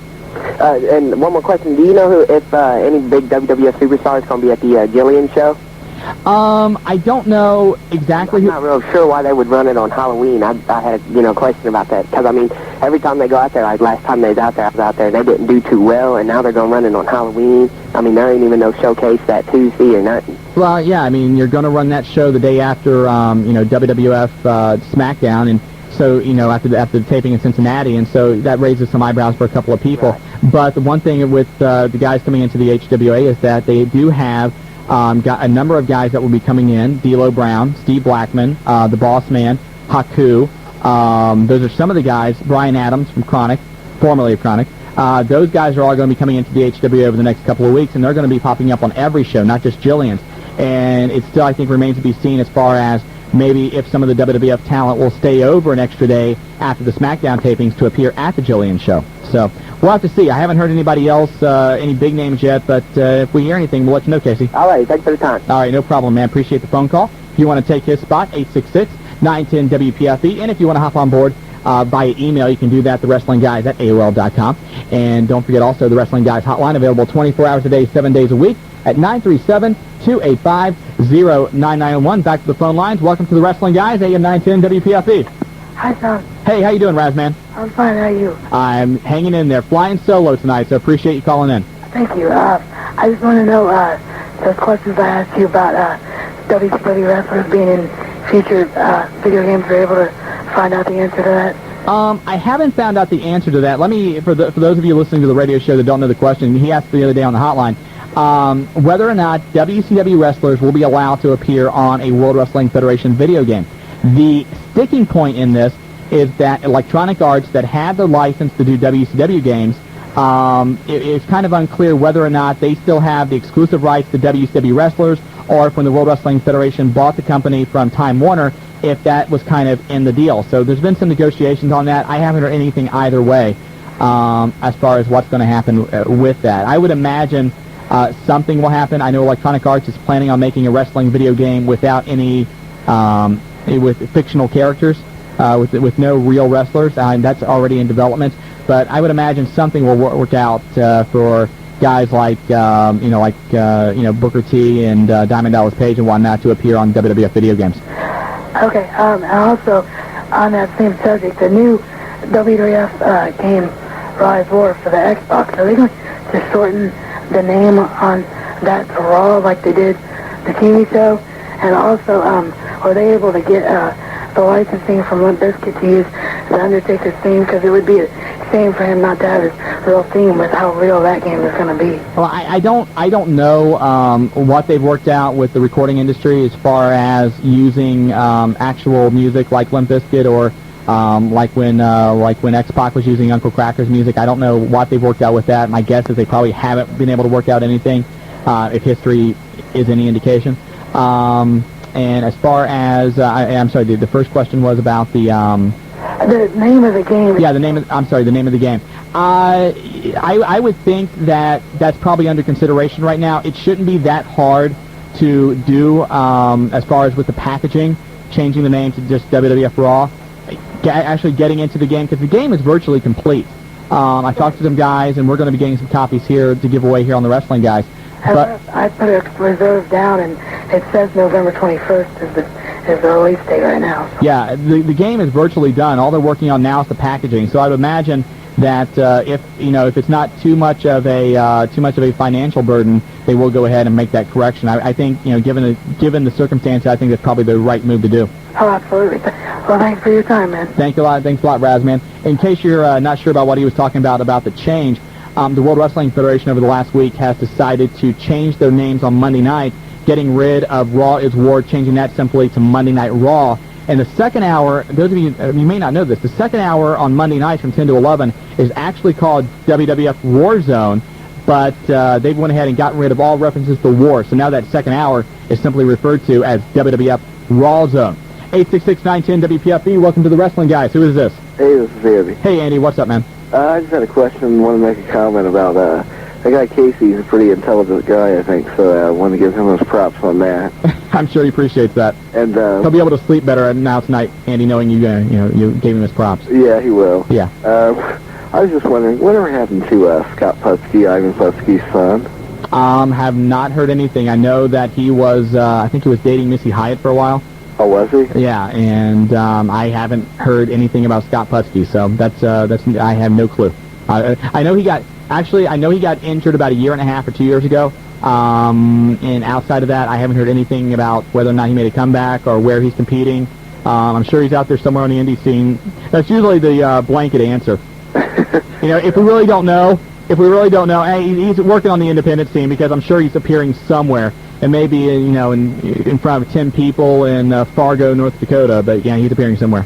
And one more question: do you know if any big WWF superstar is going to be at the Jillian show? I don't know exactly. I'm not real sure why they would run it on Halloween. I had a question about that because every time they go out there, like last time they was out there, I was out there, they didn't do too well, and now they're going to run it on Halloween. There ain't even no showcase that Tuesday or nothing. Well, yeah, you're going to run that show the day after WWF SmackDown, and so after the taping in Cincinnati, and so that raises some eyebrows for a couple of people. Right. But the one thing with the guys coming into the HWA is that they do have got a number of guys that will be coming in: D'Lo Brown, Steve Blackman, the Boss Man, Haku. Those are some of the guys. Brian Adams from Chronic, formerly of Chronic. Those guys are all going to be coming into the HWA over the next couple of weeks, and they're going to be popping up on every show, not just Jillian's. And it still, I think, remains to be seen as far as maybe if some of the WWF talent will stay over an extra day after the SmackDown tapings to appear at the Jillian show. So we'll have to see. I haven't heard anybody else, any big names yet, but if we hear anything, we'll let you know, Casey. All right, thanks for the time. All right, no problem, man. Appreciate the phone call. If you want to take his spot, 866-910-WPFB. And if you want to hop on board via email, you can do that, thewrestlingguys@AOL.com. And don't forget also the Wrestling Guys hotline, available 24 hours a day, 7 days a week at 937-285-0991. Back to the phone lines. Welcome to the Wrestling Guys, AM 910 WPFB. Hi, Shawn. Hey, how you doing, Razman? I'm fine. How are you? I'm hanging in there, flying solo tonight, so appreciate you calling in. Thank you. I just want to know those questions I asked you about WCW wrestlers being in future video games. Were you able to find out the answer to that? I haven't found out the answer to that. Let me, for those of you listening to the radio show that don't know the question, he asked the other day on the hotline, whether or not WCW wrestlers will be allowed to appear on a World Wrestling Federation video game. The sticking point in this is that Electronic Arts that had the license to do WCW games, it's kind of unclear whether or not they still have the exclusive rights to WCW wrestlers, or if when the World Wrestling Federation bought the company from Time Warner, if that was kind of in the deal. So there's been some negotiations on that. I haven't heard anything either way as far as what's going to happen with that. I would imagine something will happen. I know Electronic Arts is planning on making a wrestling video game without any, with fictional characters, with no real wrestlers, and that's already in development. But I would imagine something will work out for guys like Booker T and Diamond Dallas Page and whatnot to appear on WWF video games. Okay. And also, on that same subject, the new WWF game, Rise War for the Xbox, are they going to shorten the name on that to Raw like they did the TV show? And also, were they able to get the licensing from Limp Bizkit to use the Undertaker's theme? Because it would be a shame for him not to have his real theme with how real that game is going to be. Well, I don't know what they've worked out with the recording industry as far as using actual music like Limp Bizkit or like when X-Pac was using Uncle Kracker's music. I don't know what they've worked out with that. My guess is they probably haven't been able to work out anything, if history is any indication. And as far as I'm sorry, the first question was about the name of the game. Yeah, the name of the game. I would think that that's probably under consideration right now. It shouldn't be that hard to do as far as with the packaging, changing the name to just WWF Raw, actually getting into the game, because the game is virtually complete. I talked to some guys, and we're going to be getting some copies here to give away here on the Wrestling Guys. But I put a reserve down, and it says November 21st is the release date right now. So. Yeah, the game is virtually done. All they're working on now is the packaging. So I would imagine that if it's not too much of a financial burden, they will go ahead and make that correction. I think given the circumstances, I think that's probably the right move to do. Oh, absolutely. Well, thanks for your time, man. Thanks a lot, Razman. In case you're not sure about what he was talking about the change, the World Wrestling Federation over the last week has decided to change their names on Monday night, getting rid of Raw is War, changing that simply to Monday Night Raw. And the second hour, those of you may not know this, the second hour on Monday nights from 10 to 11 is actually called WWF Warzone, but they went ahead and got rid of all references to war. So now that second hour is simply referred to as WWF Raw Zone. 866-910-WPFB, welcome to the Wrestling Guys. Who is this? Hey, this is Andy. Hey, Andy, what's up, man? I just had a question, wanted to make a comment about, that guy Casey is a pretty intelligent guy, I think, so I wanted to give him his props on that. I'm sure he appreciates that. And he'll be able to sleep better now tonight, Andy, knowing you gave him his props. Yeah, he will. Yeah. I was just wondering, whatever happened to Scott Putski, Ivan Putski's son? Have not heard anything. I know that he was, I think he was dating Missy Hyatt for a while. Oh, was he? Yeah, and I haven't heard anything about Scott Putski, so that's I have no clue. I know he got injured about a year and a half or 2 years ago. And outside of that, I haven't heard anything about whether or not he made a comeback or where he's competing. I'm sure he's out there somewhere on the indie scene. That's usually the blanket answer. If we really don't know, hey, he's working on the independent scene because I'm sure he's appearing somewhere. And maybe, in front of 10 people in Fargo, North Dakota. But, yeah, he's appearing somewhere.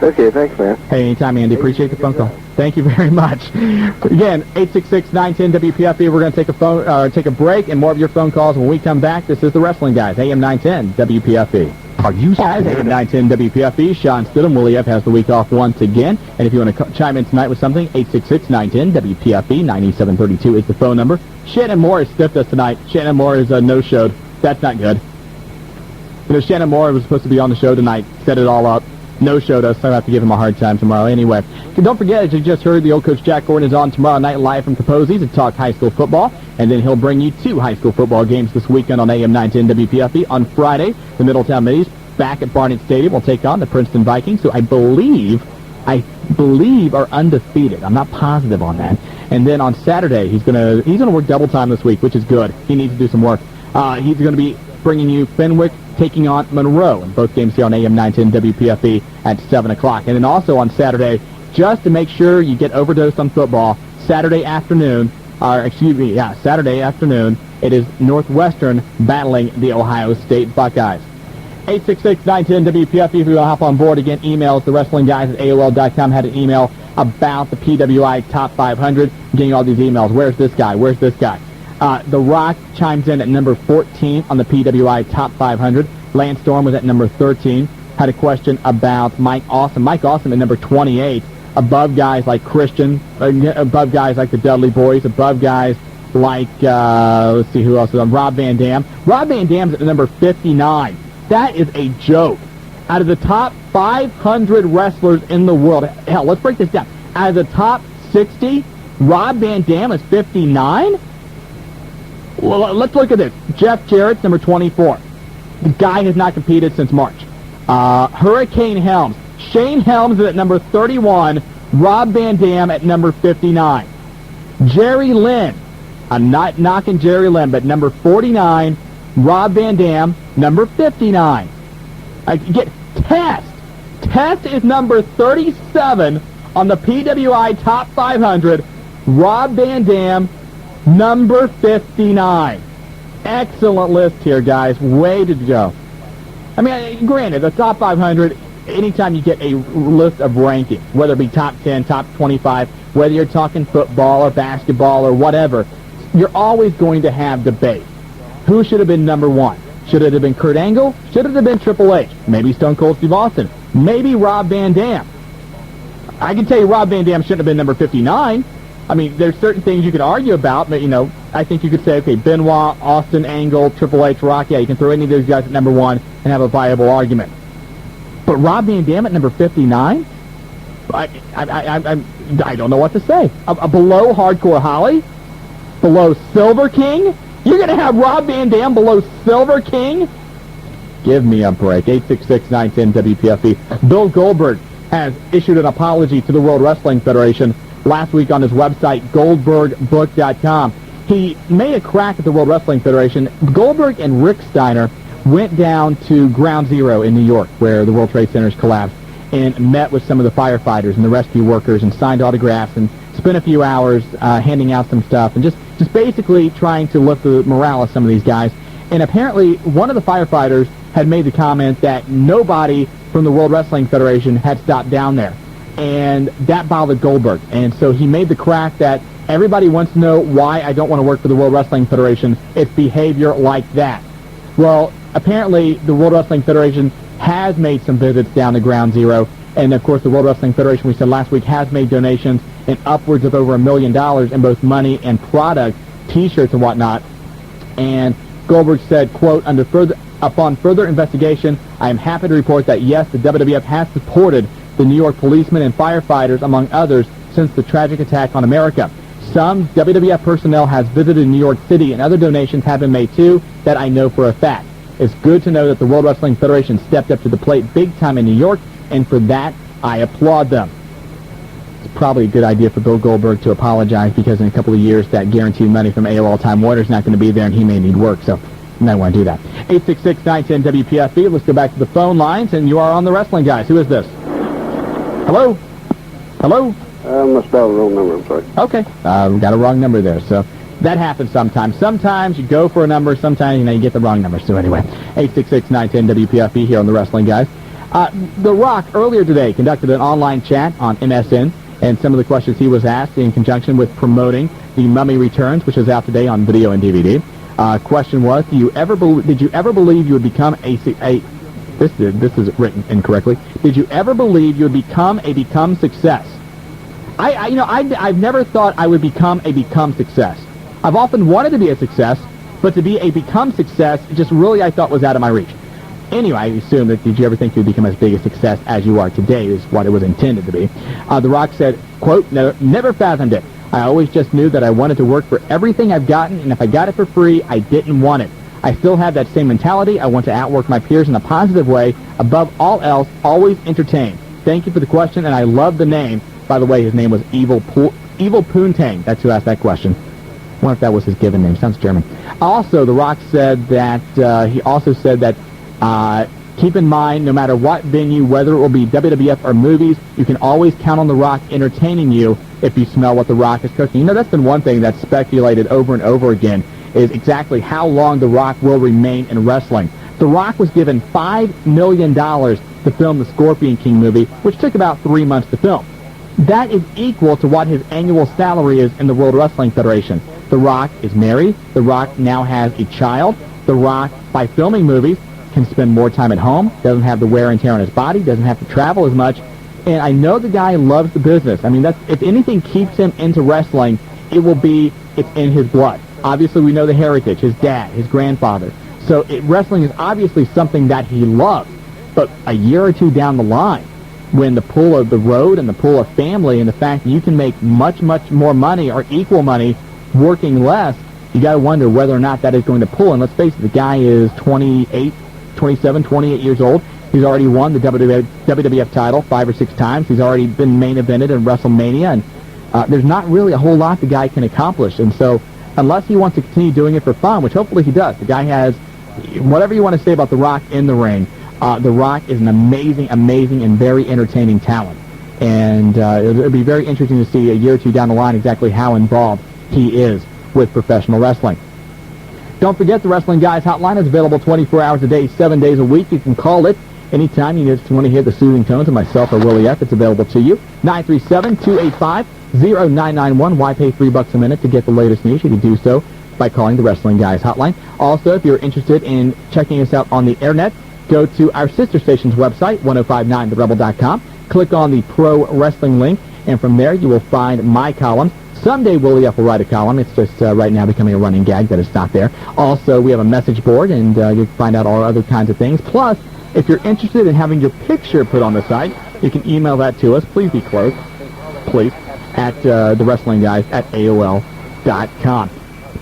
Okay, thanks, man. Hey, anytime, Andy. Appreciate the phone call. Thank you very much. Again, 866-910-WPFB. We're going to take a break and more of your phone calls when we come back. This is the Wrestling Guys, AM 910 WPFB. Are you guys AM 910 WPFB? Shawn Stidham, Willie F. has the week off once again. And if you want to chime in tonight with something, 866-910-WPFB. 9732 is the phone number. Shannon Moore has stiffed us tonight. Shannon Moore is no-showed. That's not good. Shannon Moore was supposed to be on the show tonight, set it all up. No-showed us, so I have to give him a hard time tomorrow. Anyway, don't forget, as you just heard, the old Coach Jack Gordon is on tomorrow night live from Capozzi to talk high school football, and then he'll bring you 2 high school football games this weekend on AM 910 WPFB. On Friday, the Middletown Middies back at Barnett Stadium will take on the Princeton Vikings, who I believe are undefeated. I'm not positive on that. And then on Saturday, he's gonna work double time this week, which is good. He needs to do some work. He's going to be bringing you Fenwick taking on Monroe, and both games here on AM 910 WPFB at 7 o'clock. And then also on Saturday, just to make sure you get overdosed on football, Saturday afternoon, it is Northwestern battling the Ohio State Buckeyes. 866-910-WPFB if you want to hop on board. Again, emails thewrestlingguys@AOL.com. Had an email about the PWI Top 500. Getting all these emails. Where's this guy? Where's this guy? The Rock chimes in at number 14 on the PWI Top 500. Lance Storm was at number 13. Had a question about Mike Awesome. Mike Awesome at number 28. Above guys like Christian, above guys like the Dudley Boys, above guys like, let's see who else is on, Rob Van Dam. Rob Van Dam's at number 59. That is a joke. Out of the top 500 wrestlers in the world, hell, let's break this down. Out of the top 60, Rob Van Dam is 59? Well, let's look at this. Jeff Jarrett's number 24. The guy has not competed since March. Hurricane Helms. Shane Helms is at number 31. Rob Van Dam at number 59. Jerry Lynn. I'm not knocking Jerry Lynn, but number 49. Rob Van Dam, number 59. Test. Test is number 37 on the PWI Top 500. Rob Van Dam, number 59. Excellent list here, guys. Way to go. I mean, granted, the top 500, anytime you get a list of rankings, whether it be top 10, top 25, whether you're talking football or basketball or whatever, you're always going to have debate. Who should have been number 1? Should it have been Kurt Angle? Should it have been Triple H? Maybe Stone Cold Steve Austin? Maybe Rob Van Dam? I can tell you Rob Van Dam shouldn't have been number 59. I mean, there's certain things you could argue about, but, I think you could say, okay, Benoit, Austin, Angle, Triple H, Rock, yeah, you can throw any of those guys at number 1 and have a viable argument. But Rob Van Dam at number 59? I don't know what to say. Below Hardcore Holly? Below Silver King? You're going to have Rob Van Dam below Silver King? Give me a break. 866-910-WPFB. Bill Goldberg has issued an apology to the World Wrestling Federation last week on his website, goldbergbook.com. He made a crack at the World Wrestling Federation. Goldberg and Rick Steiner went down to Ground Zero in New York, where the World Trade Centers collapsed, and met with some of the firefighters and the rescue workers and signed autographs and spent a few hours handing out some stuff and just basically trying to lift the morale of some of these guys. And apparently one of the firefighters had made the comment that nobody from the World Wrestling Federation had stopped down there. And that bothered Goldberg. And so he made the crack that everybody wants to know why I don't want to work for the World Wrestling Federation. It's behavior like that. Well, apparently the World Wrestling Federation has made some visits down to Ground Zero. And, of course, the World Wrestling Federation, we said last week, has made donations in upwards of over $1 million in both money and product, T-shirts and whatnot. And Goldberg said, quote, upon further investigation, I am happy to report that, yes, the WWF has supported the New York policemen and firefighters, among others, since the tragic attack on America. Some WWF personnel has visited New York City, and other donations have been made too that I know for a fact. It's good to know that the World Wrestling Federation stepped up to the plate big time in New York, and for that, I applaud them. It's probably a good idea for Bill Goldberg to apologize, because in a couple of years, that guaranteed money from AOL Time Warner is not going to be there, and he may need work, so you might want to do that. 866-910-WPFB. Let's go back to the phone lines, and you are on the Wrestling Guys. Who is this? Hello? Hello? I must dial the wrong number, I'm sorry. Okay. We got a wrong number there, so that happens sometimes. Sometimes you go for a number, sometimes you get the wrong number. So anyway, 866-910-WPFB here on the Wrestling Guys. The Rock earlier today conducted an online chat on MSN, and some of the questions he was asked in conjunction with promoting The Mummy Returns, which is out today on video and DVD. Question was, did you ever believe you would become this is written incorrectly. Did you ever believe you would become success? I've never thought I would become success. I've often wanted to be a success, but to be a become success, just really I thought was out of my reach. Anyway, I assume that did you ever think you would become as big a success as you are today is what it was intended to be. The Rock said, quote, never fathomed it. I always just knew that I wanted to work for everything I've gotten, and if I got it for free, I didn't want it. I still have that same mentality. I want to outwork my peers in a positive way. Above all else, always entertain. Thank you for the question, and I love the name. By the way, his name was Evil Poontang. That's who asked that question. I wonder if that was his given name. Sounds German. Also, The Rock said that, keep in mind, no matter what venue, whether it will be WWF or movies, you can always count on The Rock entertaining you if you smell what The Rock is cooking. That's been one thing that's speculated over and over again, is exactly how long The Rock will remain in wrestling. The Rock was given $5 million to film the Scorpion King movie, which took about 3 months to film. That is equal to what his annual salary is in the World Wrestling Federation. The Rock is married. The Rock now has a child. The Rock, by filming movies, can spend more time at home, doesn't have the wear and tear on his body, doesn't have to travel as much. And I know the guy loves the business. I mean, if anything keeps him into wrestling, it's in his blood. Obviously, we know the heritage, his dad, his grandfather. So wrestling is obviously something that he loves. But a year or two down the line, when the pull of the road and the pull of family and the fact that you can make much, much more money or equal money working less, you got to wonder whether or not that is going to pull. And let's face it, the guy is 28 years old. He's already won the WWF title 5 or 6 times. He's already been main evented in WrestleMania. And there's not really a whole lot the guy can accomplish. And so unless he wants to continue doing it for fun, which hopefully he does, the guy has, whatever you want to say about The Rock in the ring, The Rock is an amazing, amazing, and very entertaining talent. And it'll be very interesting to see a year or two down the line exactly how involved he is with professional wrestling. Don't forget the Wrestling Guys hotline is available 24 hours a day, 7 days a week. You can call it anytime you just want to hear the soothing tones of myself or Willie F. It's available to you. 937-285-0991. Why pay $3 a minute to get the latest news? You can do so by calling the Wrestling Guys hotline. Also, if you're interested in checking us out on the internet, go to our sister station's website, 1059therebel.com. Click on the Pro Wrestling link, and from there you will find my column. Someday Willie F will write a column. It's just right now becoming a running gag that it's not there. Also, we have a message board, and you can find out all other kinds of things. Plus, if you're interested in having your picture put on the site, you can email that to us. Please be close, please, at thewrestlingguys@AOL.com.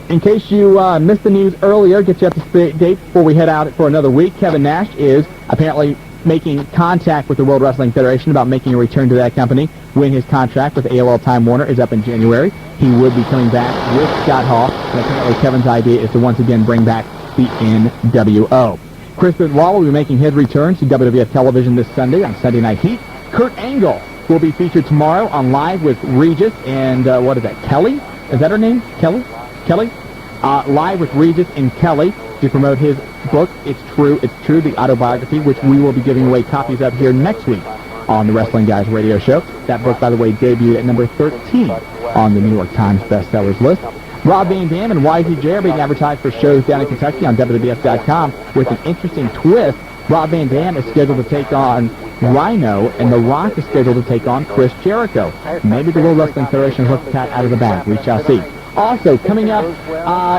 In case you missed the news earlier, get you up to date before we head out for another week. Kevin Nash is apparently making contact with the World Wrestling Federation about making a return to that company when his contract with AOL Time Warner is up in January. He would be coming back with Scott Hall, and apparently Kevin's idea is to once again bring back the NWO. Chris Benoit will be making his return to WWF television this Sunday on Sunday Night Heat. Kurt Angle will be featured tomorrow on Live with Regis and, Kelly? Is that her name? Kelly? Live with Regis and Kelly to promote his book, It's True, the autobiography, which we will be giving away copies of here next week on the Wrestling Guys radio show. That book, by the way, debuted at number 13 on the New York Times bestsellers list. Rob Van Dam and YZJ are being advertised for shows down in Kentucky on WWF.com with an interesting twist. Rob Van Dam is scheduled to take on Rhino, and The Rock is scheduled to take on Chris Jericho. Maybe the World Wrestling Federation has looked the cat out of the bag. We shall see. Also, coming up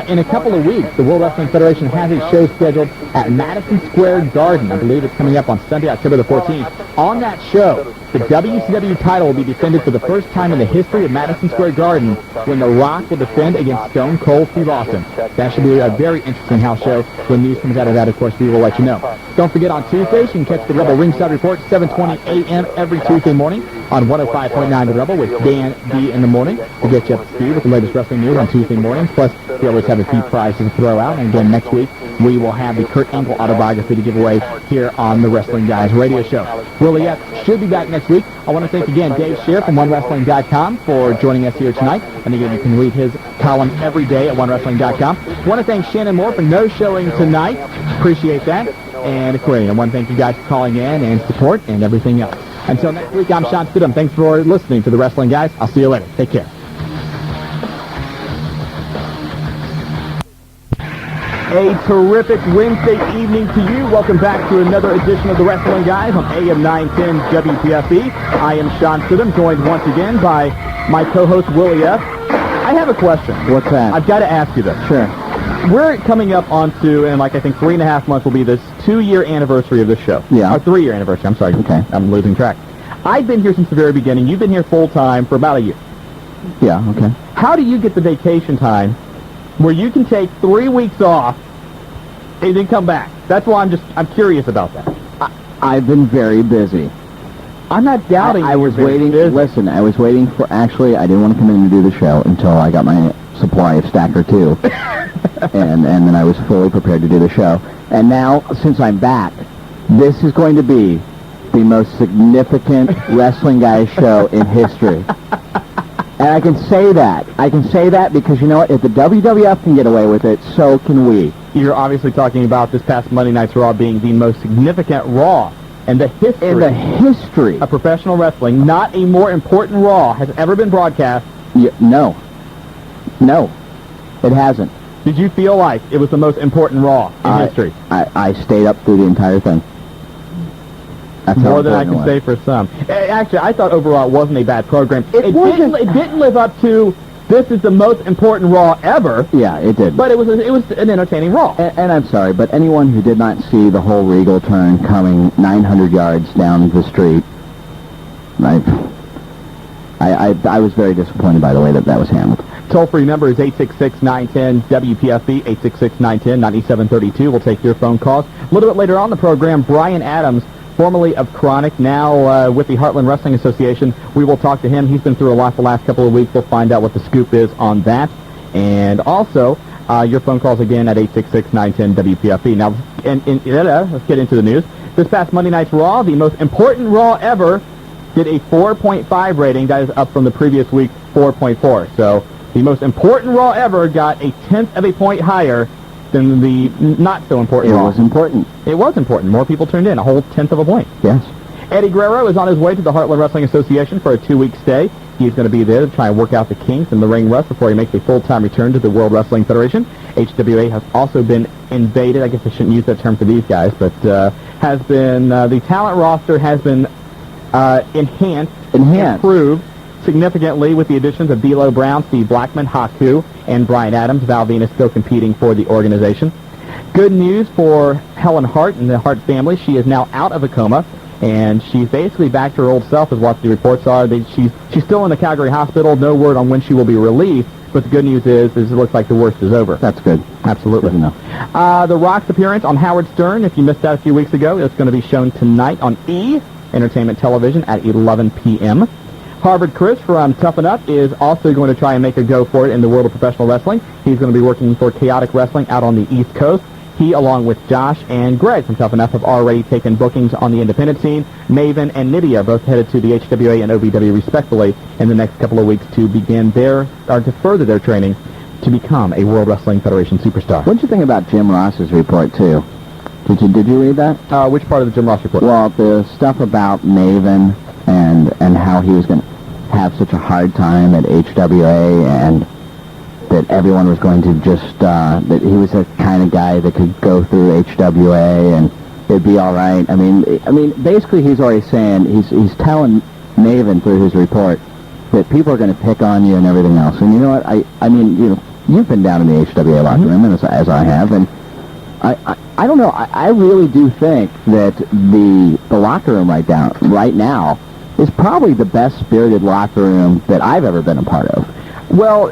in a couple of weeks, the World Wrestling Federation has a show scheduled at Madison Square Garden. I believe it's coming up on Sunday, October the 14th. On that show, the WCW title will be defended for the first time in the history of Madison Square Garden when The Rock will defend against Stone Cold Steve Austin. That should be a very interesting house show. When news comes out of that, of course, we will let you know. Don't forget, on Tuesdays, you can catch the Rebel Ringside Report, 7:20 a.m. every Tuesday morning on 105.9 The Rebel with Dan D in the morning to get you up to speed with the latest wrestling news on Tuesday mornings. Plus, we always have a few prizes to throw out. And again, next week, we will have the Kurt Angle autobiography to give away here on the Wrestling Guys radio show. Willie F. should be back next week. I want to thank again Dave Scheer from OneWrestling.com for joining us here tonight. And again, you can read his column every day at OneWrestling.com. I want to thank Shannon Moore for no-showing tonight. Appreciate that. And I want to thank you guys for calling in and support and everything else. Until next week, I'm Shawn Stidham. Thanks for listening to the Wrestling Guys. I'll see you later. Take care. A terrific Wednesday evening to you. Welcome back to another edition of the Wrestling Guys on AM 910 WPFB. I am Shawn Stidham, joined once again by my co-host Willie F. I have a question. What's that? I've got to ask you this. Sure. We're coming up onto, and like I think 3.5 months will be this 2-year anniversary of this show. Yeah. Or 3-year anniversary, I'm sorry. Okay. I'm losing track. I've been here since the very beginning. You've been here full-time for about a year. Yeah, okay. How do you get the vacation time where you can take 3 weeks off and then come back? That's why I'm curious about that. I've been very busy. I'm not doubting I was waiting. Listen, I was waiting for. Actually, I didn't want to come in and do the show until I got my supply of Stacker 2, and then I was fully prepared to do the show. And now, since I'm back, this is going to be the most significant Wrestling Guys show in history. And I can say that. I can say that because, you know what? If the WWF can get away with it, so can we. You're obviously talking about this past Monday Night's Raw being the most significant Raw in the history of professional wrestling. Not a more important Raw has ever been broadcast. No, it hasn't. Did you feel like it was the most important Raw in history? I stayed up through the entire thing. That's more than I can say for some. Actually, I thought overall it wasn't a bad program. It didn't live up to this is the most important Raw ever. Yeah, it did. But it was an entertaining Raw. And I'm sorry, but anyone who did not see the whole Regal turn coming 900 yards down the street, I was very disappointed by the way that was handled. Toll-free number is 866-910-WPFB, 866-910-9732. We'll take your phone calls. A little bit later on the program, Brian Adams, formerly of Chronic, now with the Heartland Wrestling Association. We will talk to him. He's been through a lot the last couple of weeks. We'll find out what the scoop is on that. And also, your phone calls again at 866-910-WPFB. Now, let's get into the news. This past Monday Night's Raw, the most important Raw ever, did a 4.5 rating. That is up from the previous week's 4.4. So the most important Raw ever got a 1/10 of a point higher than the not-so-important Raw. It was important. It was important. More people turned in, a whole 1/10 of a point. Yes. Eddie Guerrero is on his way to the Heartland Wrestling Association for a 2-week stay. He's going to be there to try and work out the kinks in the ring rust before he makes a full-time return to the World Wrestling Federation. HWA has also been invaded. I guess I shouldn't use that term for these guys, but has been the talent roster has been enhanced, improved significantly with the additions of D'Lo Brown, Steve Blackman, Haku, and Brian Adams. Val Venus still competing for the organization. Good news for Helen Hart and the Hart family. She is now out of a coma, and she's basically back to her old self, is what the reports are. She's still in the Calgary hospital. No word on when she will be released, but the good news is it looks like the worst is over. That's good. Absolutely. Good enough. The Rock's appearance on Howard Stern, if you missed that a few weeks ago, it's going to be shown tonight on E! Entertainment Television at 11 p.m. Harvard Chris from Tough Enough is also going to try and make a go for it in the world of professional wrestling. He's going to be working for Chaotic Wrestling out on the East Coast. He, along with Josh and Greg from Tough Enough, have already taken bookings on the independent scene. Maven and Nydia are both headed to the HWA and OVW respectively in the next couple of weeks to begin to further their training to become a World Wrestling Federation superstar. What did you think about Jim Ross's report, too? Did you read that? Which part of the Jim Ross report? Well, the stuff about Maven and how he was going to have such a hard time at HWA and that everyone was going to just, that he was the kind of guy that could go through HWA and it'd be all right. I mean, basically he's already saying, he's telling Maven through his report that people are going to pick on you and everything else. And you know what? I mean, you've been down in the HWA locker room, and as I have, and I don't know. I really do think that the locker room right now is probably the best spirited locker room that I've ever been a part of. Well,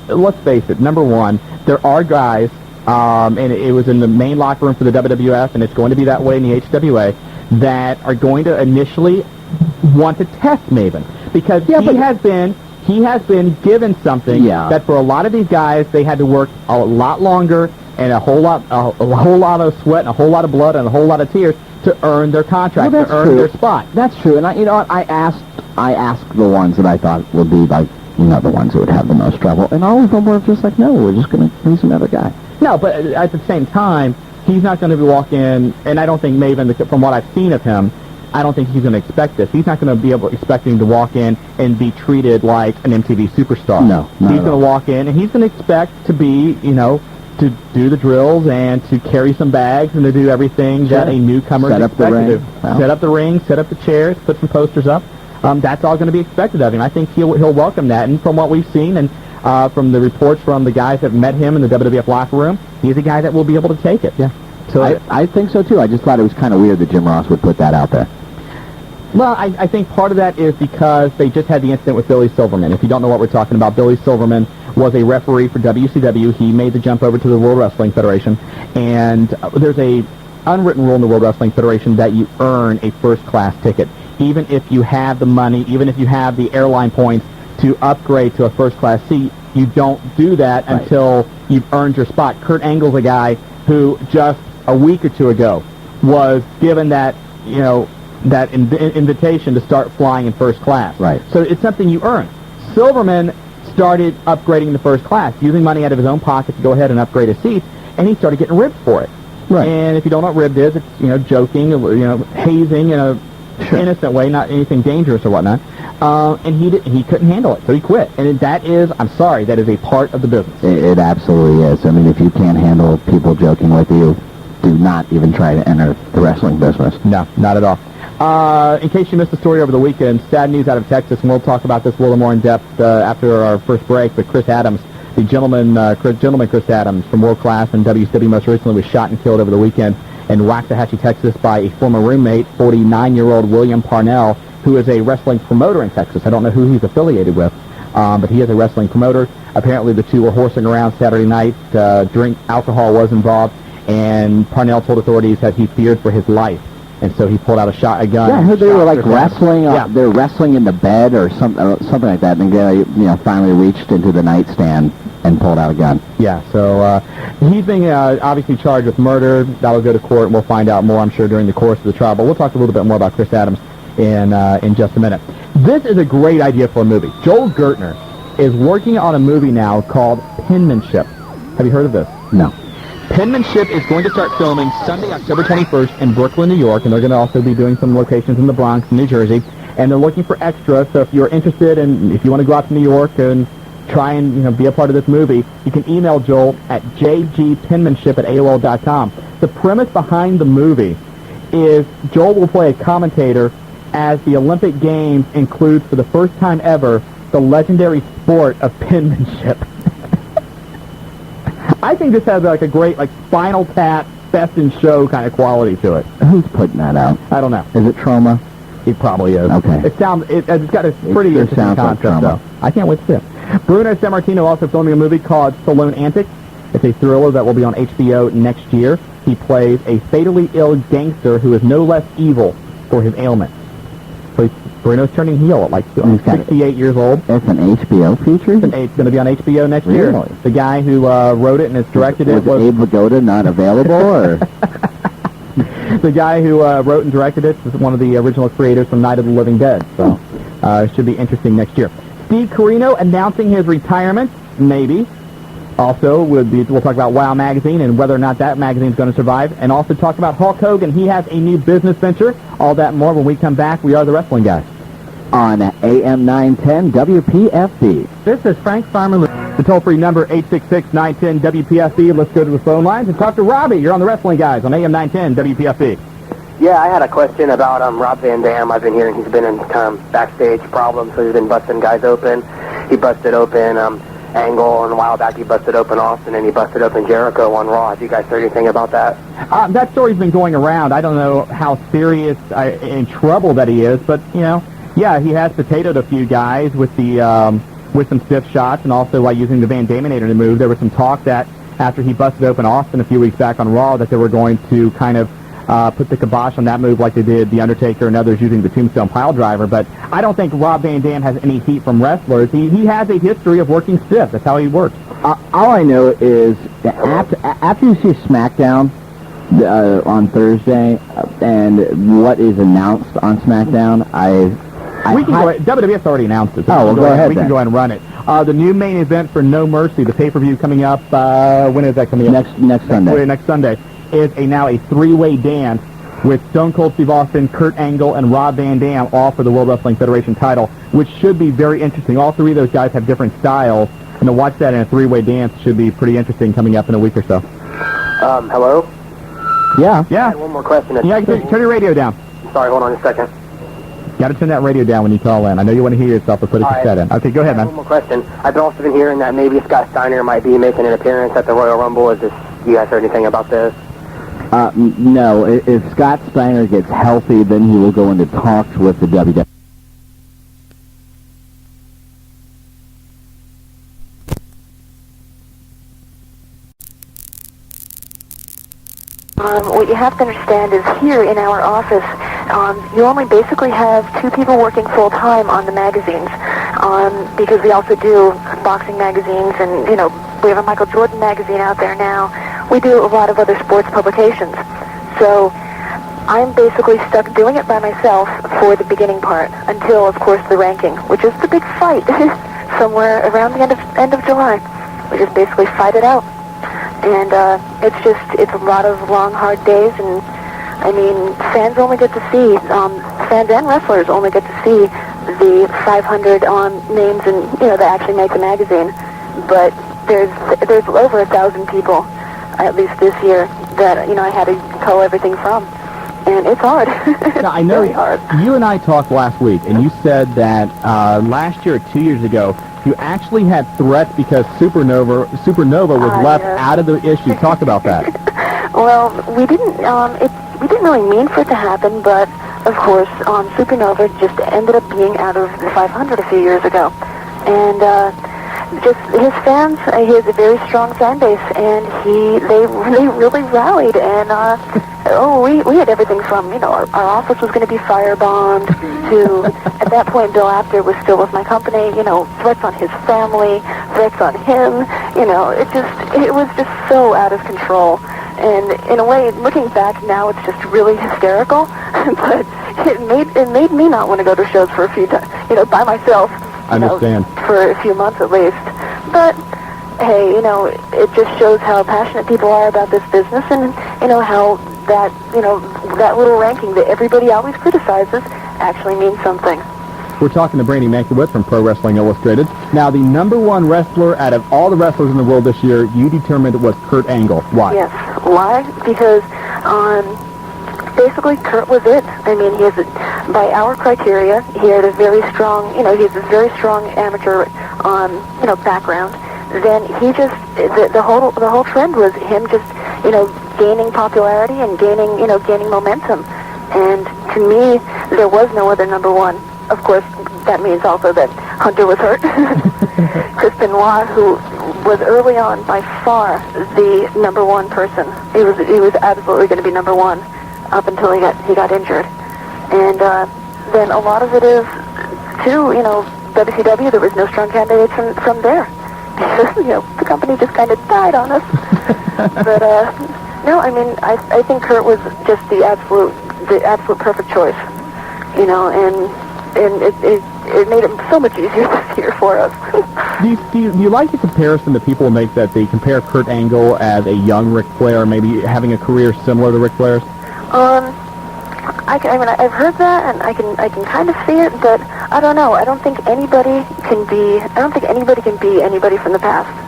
let's face it, number one, there are guys, and it was in the main locker room for the WWF, and it's going to be that way in the HWA, that are going to initially want to test Maven, because he has been given something that for a lot of these guys, they had to work a lot longer and a whole lot of sweat and a whole lot of blood and a whole lot of tears to earn their contract, to earn their spot. That's true, and I asked the ones that I thought would be like, the ones that would have the most trouble, and all of them were just like, no, we're just going to use another guy. No, but at the same time, he's not going to be walking in, and I don't think Maven, from what I've seen of him, I don't think he's going to expect this. He's not going to be expecting to walk in and be treated like an MTV superstar. No, he's going to walk in, and he's going to expect to be, to do the drills and to carry some bags and to do everything that a newcomer is expected to do. Set up the ring, set up the chairs, put some posters up. That's all going to be expected of him. I think he'll welcome that. And from what we've seen and from the reports from the guys that met him in the WWF locker room, he's a guy that will be able to take it. Yeah. So I think so, too. I just thought it was kind of weird that Jim Ross would put that out there. Well, I think part of that is because they just had the incident with Billy Silverman. If you don't know what we're talking about, Billy Silverman was a referee for WCW. He made the jump over to the World Wrestling Federation, and there's a unwritten rule in the World Wrestling Federation that you earn a first-class ticket. Even if you have the money, even if you have the airline points to upgrade to a first-class seat, you don't do that until you've earned your spot. Kurt Angle's a guy who just a week or two ago was given that, that invitation to start flying in first class. Right. So it's something you earn. Silverman started upgrading the first class, using money out of his own pocket to go ahead and upgrade his seat, and he started getting ribbed for it. Right. And if you don't know what ribbed is, it's, joking, hazing in a innocent way, not anything dangerous or whatnot. And he couldn't handle it, so he quit. And that is a part of the business. It absolutely is. I mean, if you can't handle people joking with you, do not even try to enter the wrestling business. No, not at all. In case you missed the story over the weekend, sad news out of Texas, and we'll talk about this a little more in depth after our first break, but Chris Adams, the gentleman Chris Adams from World Class and WCW most recently, was shot and killed over the weekend in Waxahachie, Texas by a former roommate, 49-year-old William Parnell, who is a wrestling promoter in Texas. I don't know who he's affiliated with, but he is a wrestling promoter. Apparently the two were horsing around Saturday night. Alcohol was involved, and Parnell told authorities that he feared for his life. And so he pulled out a gun. Yeah, I heard they were like wrestling. They're wrestling in the bed or something like that. And the guy, finally reached into the nightstand and pulled out a gun. Yeah. So he's being obviously charged with murder. That'll go to court, and we'll find out more, I'm sure, during the course of the trial. But we'll talk a little bit more about Chris Adams in just a minute. This is a great idea for a movie. Joel Gertner is working on a movie now called Penmanship. Have you heard of this? No. Penmanship is going to start filming Sunday, October 21st in Brooklyn, New York, and they're going to also be doing some locations in the Bronx, New Jersey, and they're looking for extras. So if you're interested and if you want to go out to New York and try and be a part of this movie, you can email Joel at jgpenmanship@AOL.com. The premise behind the movie is Joel will play a commentator as the Olympic Games includes, for the first time ever, the legendary sport of penmanship. I think this has a great Spinal Tap, Best in Show kind of quality to it. Who's putting that out? I don't know. Is it Trauma? It probably is. Okay. It's got a pretty interesting concept, though. I can't wait to see it. Bruno Sammartino also filming a movie called Stallone Antics. It's a thriller that will be on HBO next year. He plays a fatally ill gangster who is no less evil for his ailment. So Bruno's turning heel at 68 years old. It's an HBO feature? It's going to be on HBO next year. The guy who wrote it and has directed it was... Abe Vigoda not available, or...? The guy who wrote and directed it is one of the original creators from Night of the Living Dead. So it should be interesting next year. Steve Corino announcing his retirement, maybe. Also, we'll talk about WOW Magazine and whether or not that magazine is going to survive, and also talk about Hulk Hogan. He has a new business venture. All that and more when we come back. We are the Wrestling Guys. On AM 910 WPFB. This is Frank Farmer. The toll-free number, 866-910-WPFB. Let's go to the phone lines and talk to Robbie. You're on the Wrestling Guys on AM 910 WPFB. Yeah, I had a question about Rob Van Dam. I've been hearing he's been in backstage problems, so he's been busting guys open. He busted open Angle, and a while back he busted open Austin, and he busted open Jericho on Raw. Have you guys heard anything about that? That story's been going around. I don't know how serious in trouble that he is, but, he has potatoed a few guys with the with some stiff shots, and also by using the Van Daminator to move. There was some talk that after he busted open Austin a few weeks back on Raw that they were going to kind of put the kibosh on that move like they did The Undertaker and others using the Tombstone Piledriver. But I don't think Rob Van Dam has any heat from wrestlers. He has a history of working stiff. That's how he works. All I know is that after you see SmackDown on Thursday and what is announced on SmackDown, WWF's already announced it. So go ahead. We can go ahead and run it. The new main event for No Mercy, the pay-per-view coming up, when is that coming up? Next Sunday. Next Sunday. Is now a three-way dance with Stone Cold Steve Austin, Kurt Angle, and Rob Van Dam, all for the World Wrestling Federation title, which should be very interesting. All three of those guys have different styles, and to watch that in a three-way dance should be pretty interesting coming up in a week or so. Hello? Yeah. I had one more question. Yeah, turn your radio down. Sorry, hold on a second. Got to turn that radio down when you call in. I know you want to hear yourself, but put a cassette in. Okay, go ahead, man. One more question. I've also been hearing that maybe Scott Steiner might be making an appearance at the Royal Rumble. You guys heard anything about this? No. If Scott Steiner gets healthy, then he will go into talks with the WWE. What you have to understand is here in our office, you only basically have two people working full-time on the magazines, because we also do boxing magazines, and, we have a Michael Jordan magazine out there now. We do a lot of other sports publications. So I'm basically stuck doing it by myself for the beginning part until, of course, the ranking, which is the big fight somewhere around the end of July. We just basically fight it out. And it's a lot of long, hard days, and I mean, fans only get to see, fans and wrestlers only get to see the 500 names and that actually make the magazine. But there's over 1,000 people, at least this year, that I had to cull everything from, and it's hard. Now, I know very hard. You and I talked last week, and you said that last year or 2 years ago, you actually had threats because Supernova was left out of the issue. Talk about that. Well, we didn't really mean for it to happen, but of course, Supernova just ended up being out of the 500 a few years ago, and just his fans, he has a very strong fan base, and they really rallied, and we had everything from, our office was going to be firebombed to, at that point, Bill Apter was still with my company, threats on his family, threats on him, it was just so out of control. And in a way, looking back now, it's just really hysterical, but it made me not want to go to shows for a few times, by myself. I understand. For a few months at least. But, hey, it just shows how passionate people are about this business, and, how that little ranking that everybody always criticizes actually means something. We're talking to Brandy Mankiewicz from Pro Wrestling Illustrated. Now, the number one wrestler out of all the wrestlers in the world this year, you determined it was Kurt Angle. Why? Yes. Why? Because, basically, Kurt was it. I mean, by our criteria, he had a very strong, he has a very strong amateur, background. Then he just, the whole trend was him just, gaining popularity and gaining momentum. And to me, there was no other number one. Of course, that means also that Hunter was hurt. Chris Benoit, who was early on by far the number one person. He was absolutely going to be number one up until he got injured. And then a lot of it is, too, WCW, there was no strong candidates from there. The company just kind of died on us. But, no, I mean, I think Kurt was just the absolute perfect choice, and it made it so much easier this year for us. Do you like the comparison that people make, that they compare Kurt Angle as a young Ric Flair, maybe having a career similar to Ric Flair's? I've heard that, and I can kind of see it, but I don't know. I don't think anybody can be anybody from the past.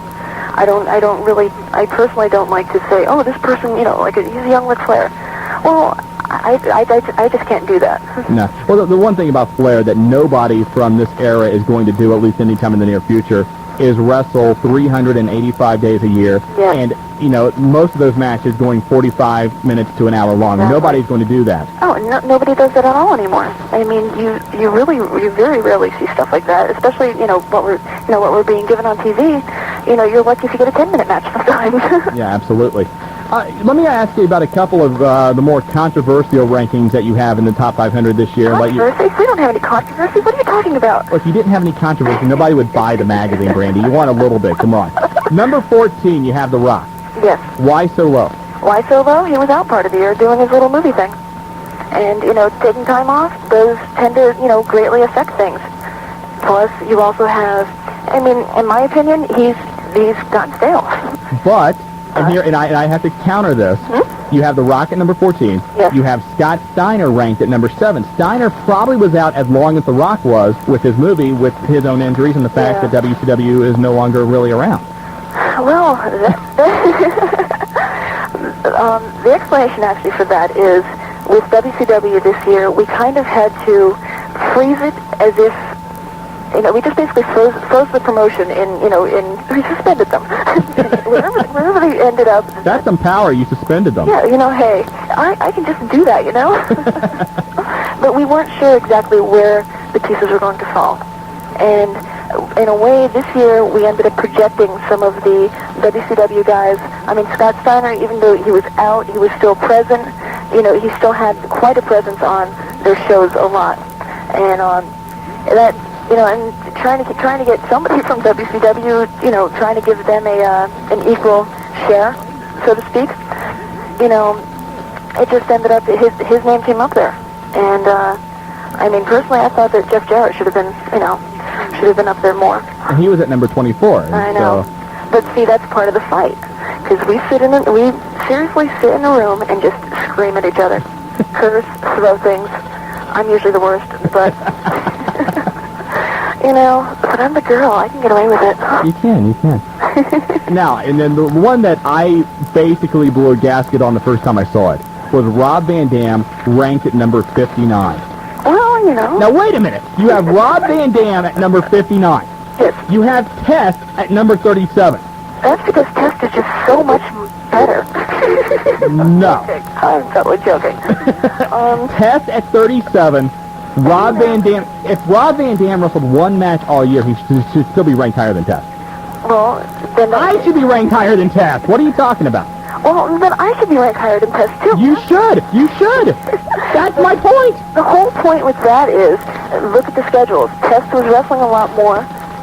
I personally don't like to say, oh, this person, he's a young Ric Flair. Well, I just can't do that. No. Well, the one thing about Flair that nobody from this era is going to do, at least anytime in the near future, is wrestle 385 days a year. Yeah. And, you know, most of those matches going 45 minutes to an hour long. Exactly. Nobody's going to do that. Oh, nobody does that at all anymore. I mean, you very rarely see stuff like that, especially, what we're being given on TV. You're lucky if you get a 10-minute match sometimes. Yeah, absolutely. Let me ask you about a couple of the more controversial rankings that you have in the top 500 this year. Controversy? We don't have any controversy. What are you talking about? Well, if you didn't have any controversy, nobody would buy the magazine, Brandy. You want a little bit. Come on. Number 14, you have The Rock. Yes. Why so low? Why so low? He was out part of the year doing his little movie thing. And, taking time off does tend to, greatly affect things. Plus, you also have, I mean, in my opinion, he's gotten stale. But... And I have to counter this. You have The Rock at number 14. Yes. You have Scott Steiner ranked at number 7. Steiner probably was out as long as The Rock was with his movie, with his own injuries and the fact that WCW is no longer really around. Well, the explanation actually for that is with WCW this year, we kind of had to freeze it as if we just basically froze the promotion we suspended them. wherever they ended up. That's some power. You suspended them. Yeah, hey, I can just do that, But we weren't sure exactly where the pieces were going to fall. And in a way, this year, we ended up projecting some of the WCW guys. I mean, Scott Steiner, even though he was out, he was still present. He still had quite a presence on their shows a lot. And that... and trying to get somebody from WCW, trying to give them an equal share, so to speak. It just ended up his name came up there, and I mean personally, I thought that Jeff Jarrett should have been up there more. And he was at number 24. I know, but see, that's part of the fight, because we seriously sit in a room and just scream at each other, curse, throw things. I'm usually the worst, but. But I'm the girl. I can get away with it. You can. Now, and then the one that I basically blew a gasket on the first time I saw it was Rob Van Dam, ranked at number 59. Well, Now, wait a minute. You have Rob Van Dam at number 59. Yes. You have Test at number 37. That's because Test is just so much better. No. I'm totally joking. Test at 37. Rob Van Dam, if Rob Van Dam wrestled one match all year, he should still be ranked higher than Test. Well, then... I should be ranked higher than Test. What are you talking about? Well, then I should be ranked higher than Test, too. You should. That's my point. The whole point with that is, look at the schedules. Test was wrestling a lot more,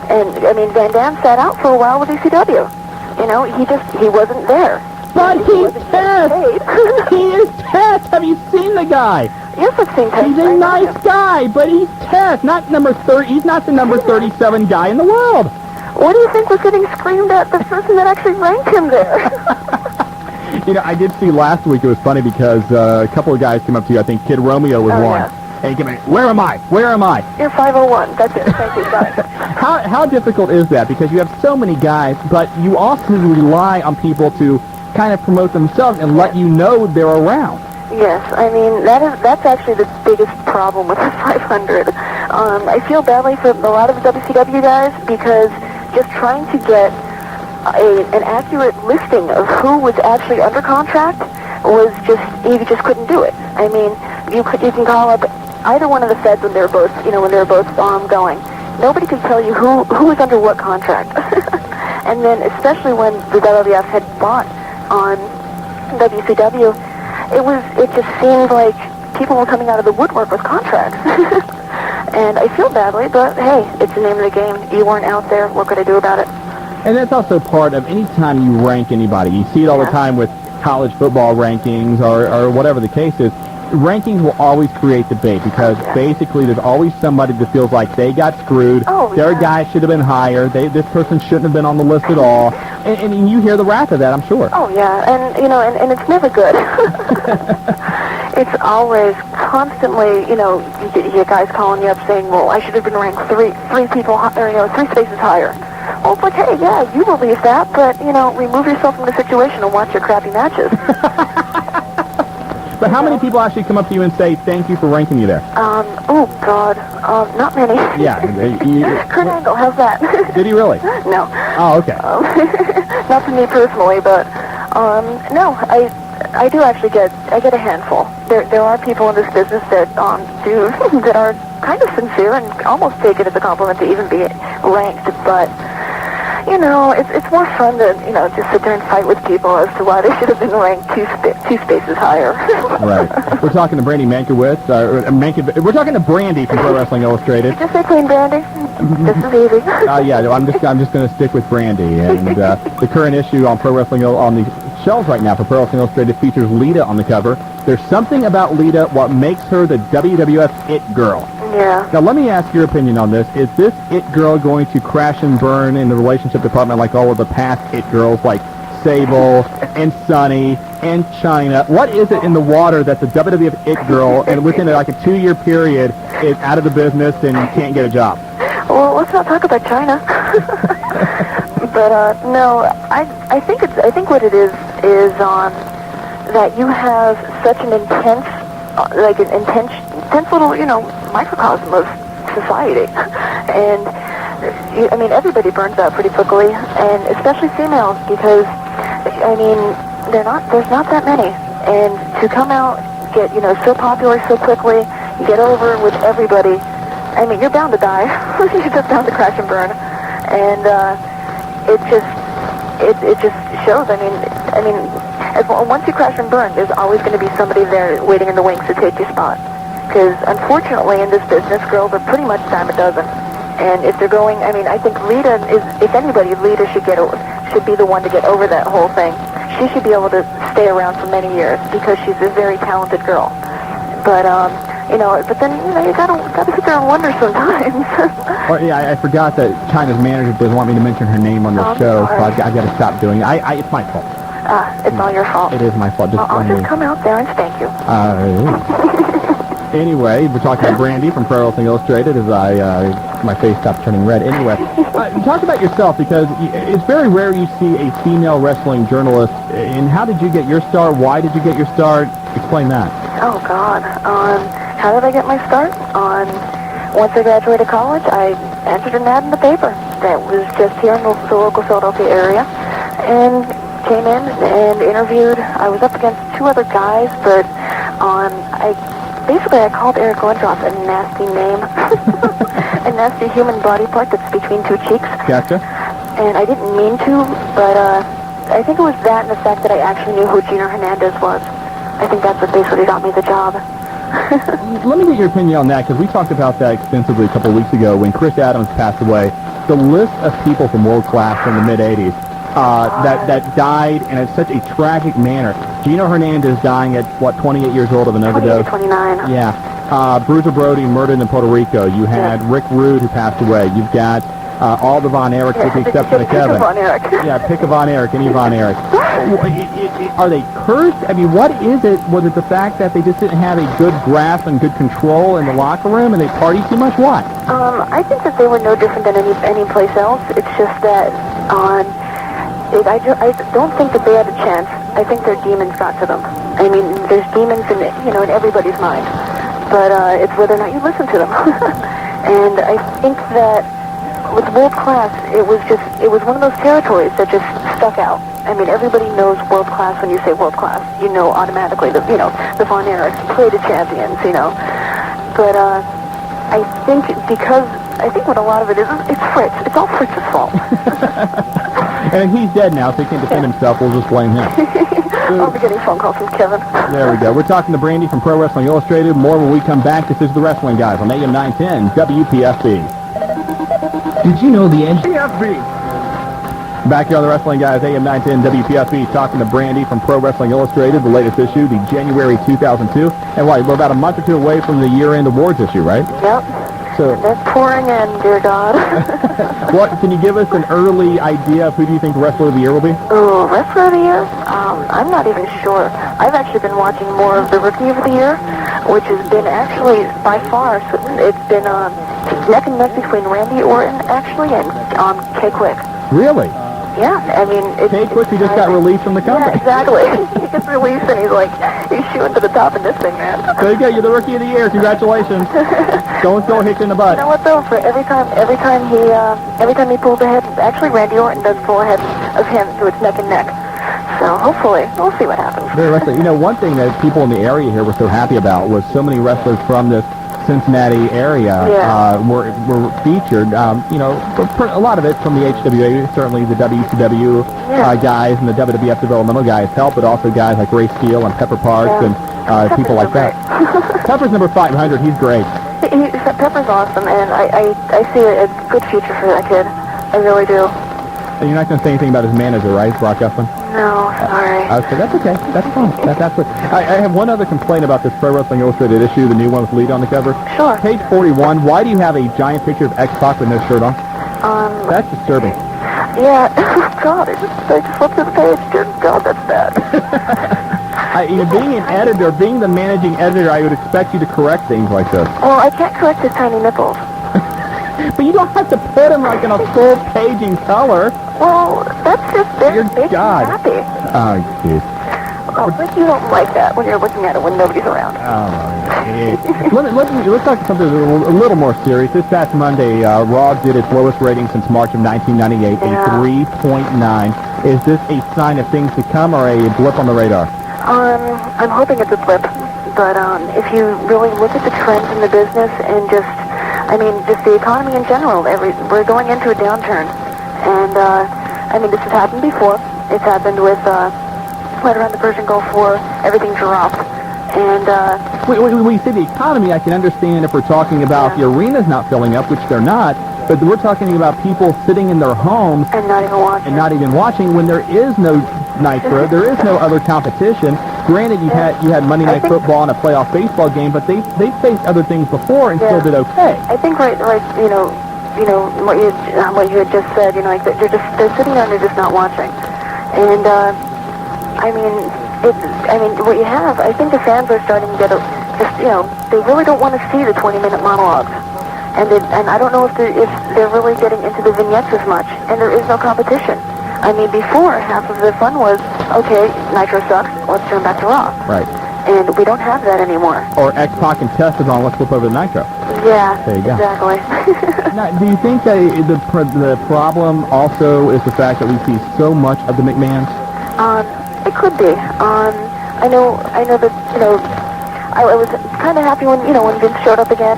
and, I mean, Van Dam sat out for a while with ECW. He wasn't there. But he's Test. He is Test. Have you seen the guy? Yes, I've seen Test. He's a nice guy, but he's Test, not number 30. He's not the number 37 guy in the world. What do you think was getting screamed at the person that actually ranked him there? I did see last week, it was funny because a couple of guys came up to you. I think Kid Romeo was one. Yeah. And he came in, where am I? You're 501. That's it. Thank you. Bye. How difficult is that? Because you have so many guys, but you also rely on people to kind of promote themselves and let you know they're around. Yes, I mean, that's actually the biggest problem with the 500. I feel badly for a lot of the WCW guys because just trying to get an accurate listing of who was actually under contract was you just couldn't do it. I mean, you can call up either one of the feds when they're both going. Nobody could tell you who was under what contract. And then especially when the WWF had bought on WCW, it just seemed like people were coming out of the woodwork with contracts. And I feel badly, but hey, it's the name of the game. You weren't out there. What could I do about it? And that's also part of any time you rank anybody. You see it all the time with college football rankings or whatever the case is. Rankings will always create debate because basically there's always somebody that feels like they got screwed. Their guy should have been higher. This person shouldn't have been on the list at all. And you hear the wrath of that, I'm sure. Oh yeah, and it's never good. It's always constantly, you get guys calling you up saying, well, I should have been ranked three spaces higher. Well, it's like, hey, yeah, you believe that, but remove yourself from the situation and watch your crappy matches. But how many people actually come up to you and say thank you for ranking you there? Oh, God. Not many. Yeah. Kurt Angle, how's that? Did he really? No. Oh, okay. Not for me personally, but no, I do actually get a handful. There are people in this business that that are kind of sincere and almost take it as a compliment to even be ranked, but you know, it's more fun to, you know, just sit there and fight with people as to why they should have been ranked two spaces higher. Right. We're talking to Brandy Mankiewicz. We're talking to Brandy from Pro Wrestling Illustrated. Did you say Queen Brandy? This is easy. Yeah, I'm just going to stick with Brandy. And the current issue on Pro Wrestling on the shelves right now for Pro Wrestling Illustrated features Lita on the cover. There's something about Lita what makes her the WWF It Girl. Yeah. Now, let me ask your opinion on this. Is this It Girl going to crash and burn in the relationship department like all of the past It Girls, like Sable and Sunny and China? What is it in the water that the WWF It Girl, and within like a 2-year period, is out of the business and can't get a job? Well, let's not talk about China. But no, I think what it is that you have such an intense little, you know, microcosm of society, and I mean everybody burns out pretty quickly, and especially females, because I mean there's not that many, and to come out, get, you know, so popular so quickly, you get over with everybody. I mean, you're bound to die. You're just bound to crash and burn, and it just shows. I mean, once you crash and burn, there's always going to be somebody there waiting in the wings to take your spot. Because unfortunately, in this business, girls are pretty much dime a dozen. And if they're going, I mean, I think Lita is, if anybody, Lita should be the one to get over that whole thing. She should be able to stay around for many years because she's a very talented girl. But you know, but then, you know, you gotta sit there and wonder sometimes. Well, yeah, I forgot that China's manager doesn't want me to mention her name on the show, so I got to stop doing it. It's my fault. It's all your fault. It is my fault. I'll just come out there and spank you. Anyway, we're talking to Brandy from Pro Wrestling Illustrated as my face stopped turning red. Anyway, talk about yourself, because it's very rare you see a female wrestling journalist. And how did you get your start? Why did you get your start? Explain that. Oh, God. How did I get my start? Once I graduated college, I entered an ad in the paper that was just here in the local Philadelphia area, and came in and interviewed. I was up against 2 other guys, but I called Eric Lindros a nasty name, a nasty human body part that's between 2 cheeks. Gotcha. And I didn't mean to, but I think it was that and the fact that I actually knew who Gina Hernandez was. I think that's what basically got me the job. Let me get your opinion on that, because we talked about that extensively a couple of weeks ago when Chris Adams passed away. The list of people from World Class from the mid-'80s that died in such a tragic manner. Gino Hernandez dying at, 28 years old of an overdose? 29. Yeah. Bruiser Brody murdered in Puerto Rico. You had Rick Rude, who passed away. You've got all the Von Erichs with the exception of Kevin. Von Erich. Yeah, pick a Von Erich, any Von Erich. Are they cursed? I mean, what is it? Was it the fact that they just didn't have a good grasp and good control in the locker room and they partied too much? What? I think that they were no different than any place else. It's just that I don't think that they had a chance. I think their demons got to them. I mean, there's demons in everybody's mind, but it's whether or not you listen to them. And I think that with World Class, it was one of those territories that just stuck out. I mean, everybody knows World Class when you say World Class. You know automatically the Von Erichs, play the champions, But I think what a lot of it is, it's Fritz. It's all Fritz's fault. And he's dead now, so he can't defend himself. We'll just blame him. I'll be getting phone calls from Kevin. There we go. We're talking to Brandy from Pro Wrestling Illustrated. More when we come back. This is The Wrestling Guys on AM 910 WPFB. Did you know the engine? Back here on The Wrestling Guys, AM 910 WPFB, talking to Brandy from Pro Wrestling Illustrated, the latest issue, the January 2002. And we're about a month or 2 away from the year-end awards issue, right? Yep. So they're pouring in, dear God. What, can you give us an early idea of who do you think Wrestler of the Year will be? Oh, Wrestler of the Year? I'm not even sure. I've actually been watching more of the Rookie of the Year, which has been actually, by far, it's been neck and neck between Randy Orton, actually, and K-Quick. Really? Yeah, I mean, Cage Quickly just got released from the company. Yeah, exactly. He gets released and he's shooting to the top of this thing, man. There you go. You're the Rookie of the Year. Congratulations. Don't throw a hitch in the butt. You know what though? For every time he pulls ahead, actually Randy Orton does pull ahead of him, so it's neck and neck. So hopefully, we'll see what happens. Very wrestling. You know, one thing that people in the area here were so happy about was so many wrestlers from this Cincinnati area were featured. You know, a lot of it from the HWA, certainly the WCW guys and the WWF developmental guys help, but also guys like Ray Steele and Pepper Parks and people like that. Pepper's number 500. He's great. Pepper's awesome, and I see a good future for that kid. I really do. And you're not going to say anything about his manager, right, Brock Eflin? No, sorry. Okay, that's okay. That's fine. That's absolutely. I have one other complaint about this Pro Wrestling Illustrated issue, the new one with Lead on the cover. Sure. Page 41. Why do you have a giant picture of X-Pac with no shirt on? That's disturbing. Yeah. God, I just flipped the page. Dear God, that's bad. Being an editor, being the managing editor, I would expect you to correct things like this. Well, I can't correct his tiny nipples. But you don't have to put him like in a full page in color. Well, that's just there. Makes me happy. Oh, jeez. Oh, but you don't like that when you're looking at it when nobody's around. Let's talk about something a little more serious. This past Monday, Raw did its lowest rating since March of 1998, a 3.9. Is this a sign of things to come or a blip on the radar? I'm hoping it's a blip. But if you really look at the trends in the business and just the economy in general, we're going into a downturn. And, this has happened before. It's happened with, right around the Persian Gulf War, everything dropped. And, when you say the economy, I can understand if we're talking about the arenas not filling up, which they're not, but we're talking about people sitting in their homes and not even watching when there is no Nitro, there is no other competition. Granted, you had Monday Night Football and a playoff baseball game, but they faced other things before and still did okay. I think what you had just said, like they're sitting there and they're just not watching. And what you have, I think the fans are starting to get they really don't want to see the 20-minute monologues. And I don't know if they're really getting into the vignettes as much, and there is no competition. Before, half of the fun was, okay, Nitro sucks, let's turn back to Raw. Right. And we don't have that anymore. Or X-Pac and Test is on, let's flip over to Nitro. Yeah, there you go. Exactly. Now, do you think that the problem also is the fact that we see so much of the McMahons? It could be. I know that, I was kind of happy when Vince showed up again,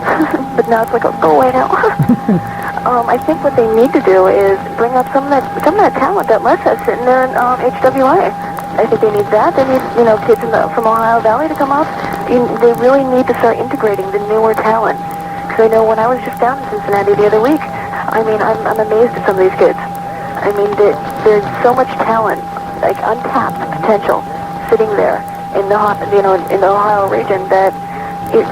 but now it's like, oh, go away now. I think what they need to do is bring up some of that talent that Les has sitting there in HWA. I think they need that. They need kids from Ohio Valley to come up. They really need to start integrating the newer talent. Because I know when I was just down in Cincinnati the other week, I'm amazed at some of these kids. There's so much talent, like untapped potential, sitting there in the Ohio region that it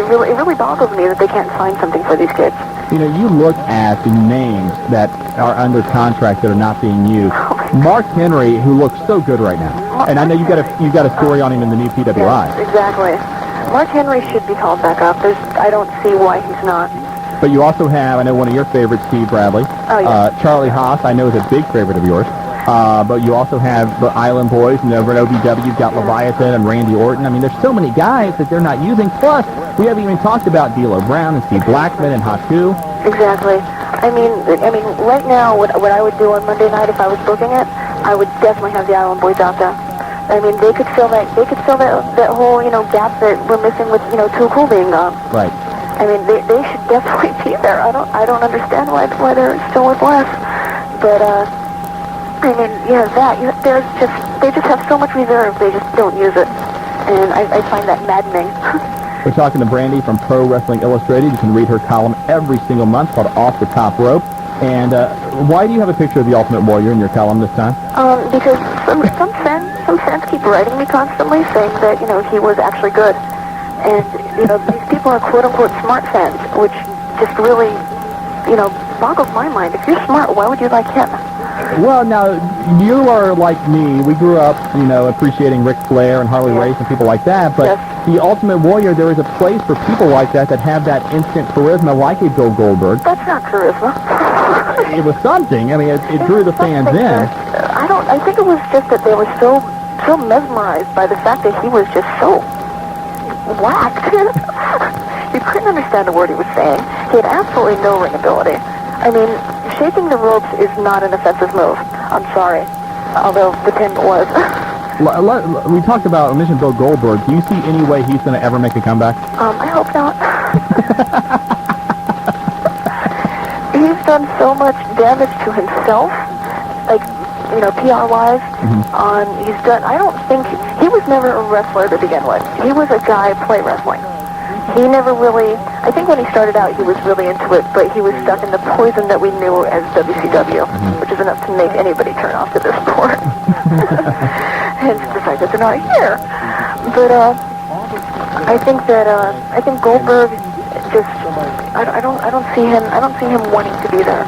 really boggles me that they can't find something for these kids. You look at the names that are under contract that are not being used. Mark Henry, who looks so good right now, and I know you got a story on him in the new PWI. Yes, exactly. Mark Henry should be called back up. I don't see why he's not. But you also have, I know one of your favorites, Steve Bradley. Oh, yeah. Charlie Haas, I know, is a big favorite of yours. But you also have the Island Boys, and over at OVW, you've got Leviathan and Randy Orton. There's so many guys that they're not using. Plus, we haven't even talked about D'Lo Brown and Steve Blackman and Haku. Exactly. Right now, what I would do on Monday night if I was booking it, I would definitely have the Island Boys out there. They could fill that. They could fill that whole gap that we're missing with Too Cool being gone. Right. They should definitely be there. I don't understand why they're still with Les. But they just have so much reserve. They just don't use it, and I find that maddening. We're talking to Brandy from Pro Wrestling Illustrated. You can read her column every single month called Off the Top Rope. And why do you have a picture of the Ultimate Warrior in your column this time? Because some fans keep writing me constantly saying that he was actually good, and these people are quote unquote smart fans, which just really boggles my mind. If you're smart, why would you like him? Well, now, you are like me. We grew up, appreciating Ric Flair and Harley Race and people like that, but the Ultimate Warrior, there is a place for people like that have that instant charisma like a Bill Goldberg. That's not charisma. It was something. I mean, it drew the fans in. I think it was just that they were so mesmerized by the fact that he was just so whacked. You couldn't understand a word he was saying. He had absolutely no ring ability. I mean, shaking the ropes is not an offensive move. I'm sorry. Although the pin was. We talked about, mentioned Bill Goldberg. Do you see any way he's going to ever make a comeback? I hope not. He's done so much damage to himself, like, PR-wise. He's done, I don't think, he was never a wrestler to begin with. He was a guy play wrestling. He never really, I think when he started out he was really into it, but he was stuck in the poison that we knew as WCW, which is enough to make anybody turn off to this sport. Hence the fact that they're not here. But I think Goldberg just, I don't see him wanting to be there.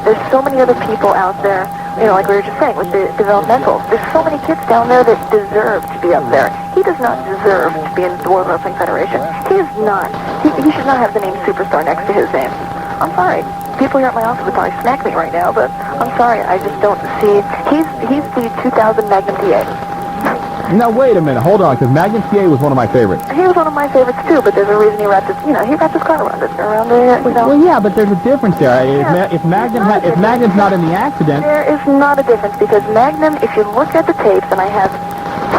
There's so many other people out there, like we were just saying, with the developmental. There's so many kids down there that deserve to be up there. He does not deserve to be in the World Wrestling Federation. He is not. He should not have the name Superstar next to his name. I'm sorry. People here at my office would probably smack me right now, but I'm sorry. I just don't see. He's the 2000 Magnum TA. Now, wait a minute. Hold on, because Magnum TA was one of my favorites. He was one of my favorites, too, but there's a reason he wrapped his car around the, Well, yeah, but there's a difference there. If Magnum's not in the accident... There is not a difference, because Magnum, if you look at the tapes, and I have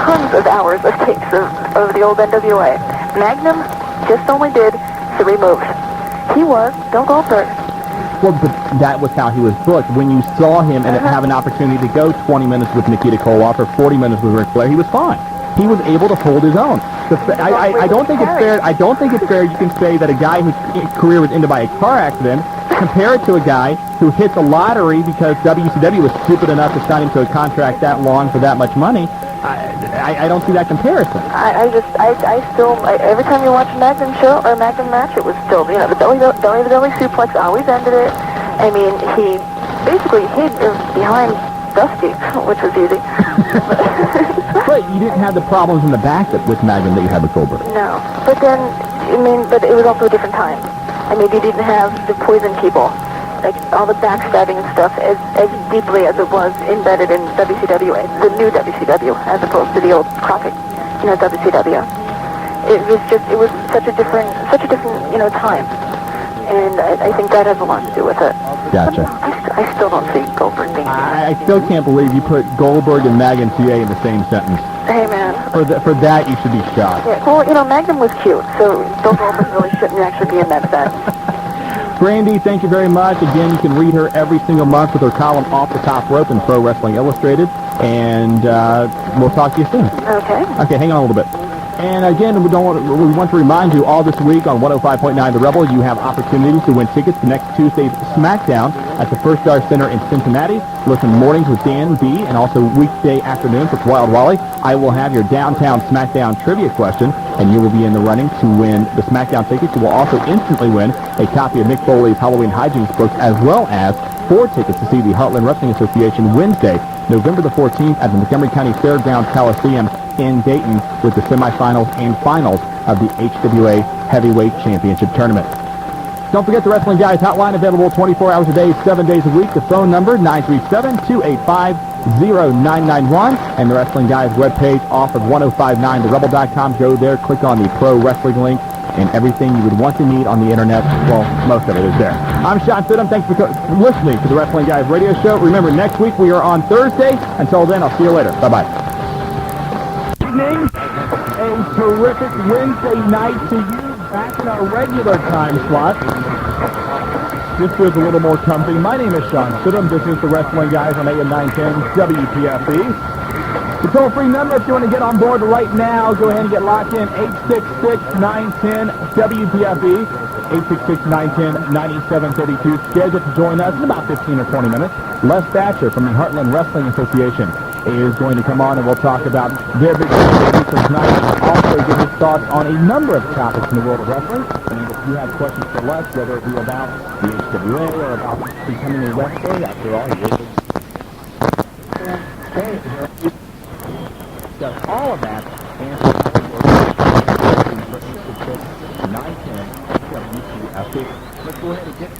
tons of hours of tapes of the old NWA, Magnum just only did 3 moves. He was Bill Goldberg. Well, but that was how he was booked. When you saw him and have an opportunity to go 20 minutes with Nikita Koloff or 40 minutes with Ric Flair, he was fine. He was able to hold his own. I don't think it's fair. I don't think it's fair. You can say that a guy whose career was ended by a car accident, compare it to a guy who hit the lottery because WCW was stupid enough to sign him to a contract that long for that much money. I don't see that comparison. I still, every time you watch a Magnum show or a Magnum match, it was still, the belly suplex always ended it. I mean, he basically hid behind Dusty, which was easy. But you didn't have the problems in the back with Magnum that you had with Goldberg. No, but then, but it was also a different time. I mean, you didn't have the poison people. Like, all the backstabbing and stuff as deeply as it was embedded in WCW, the new WCW, as opposed to the old Crockett, WCW. It was such a different, time. And I think that has a lot to do with it. Gotcha. I still don't see Goldberg being I still can't believe you put Goldberg and Magnum TA in the same sentence. Hey, man. For that, you should be shocked. Yeah, well, Magnum was cute, so Bill Goldberg really shouldn't actually be in that set. Brandy, thank you very much. Again, you can read her every single month with her column Off the Top Rope in Pro Wrestling Illustrated. And we'll talk to you soon. Okay. Okay, hang on a little bit. And again, we want to remind you all this week on 105.9 The Rebel, you have opportunities to win tickets to next Tuesday's SmackDown at the First Star Center in Cincinnati. Listen mornings with Dan B, and also weekday afternoons with Wild Wally. I will have your downtown SmackDown trivia question, and you will be in the running to win the SmackDown tickets. You will also instantly win a copy of Mick Foley's Halloween Hijinks book, as well as 4 tickets to see the Heartland Wrestling Association Wednesday, November the 14th at the Montgomery County Fairgrounds Coliseum in Dayton with the semifinals and finals of the HWA Heavyweight Championship Tournament. Don't forget the Wrestling Guys hotline, available 24 hours a day, 7 days a week. The phone number, 937-285-0991. And the Wrestling Guys webpage off of 1059therebel.com. Go there, click on the Pro Wrestling link, and everything you would want to need on the internet, well, most of it is there. I'm Shawn Stidham. Thanks for listening to the Wrestling Guys radio show. Remember, next week we are on Thursday. Until then, I'll see you later. Bye-bye. Evening. A terrific Wednesday night to you. Back in our regular time slot. This was a little more comfy. My name is Shawn Stidham. This is the Wrestling Guys on AM 910 WPFB. The toll-free number, if you want to get on board right now, go ahead and get locked in, 866-910-WPFB, 866-910-9732. Scheduled to join us in about 15 or 20 minutes. Les Thatcher from the Heartland Wrestling Association is going to come on, and we'll talk about their big from tonight. Also give his thoughts on a number of topics in the world of wrestling. And if you have questions for Les, whether it be about the HWA or about becoming a wrestler, after all, he is does all of that, and 910 WPFB. Let's go ahead and get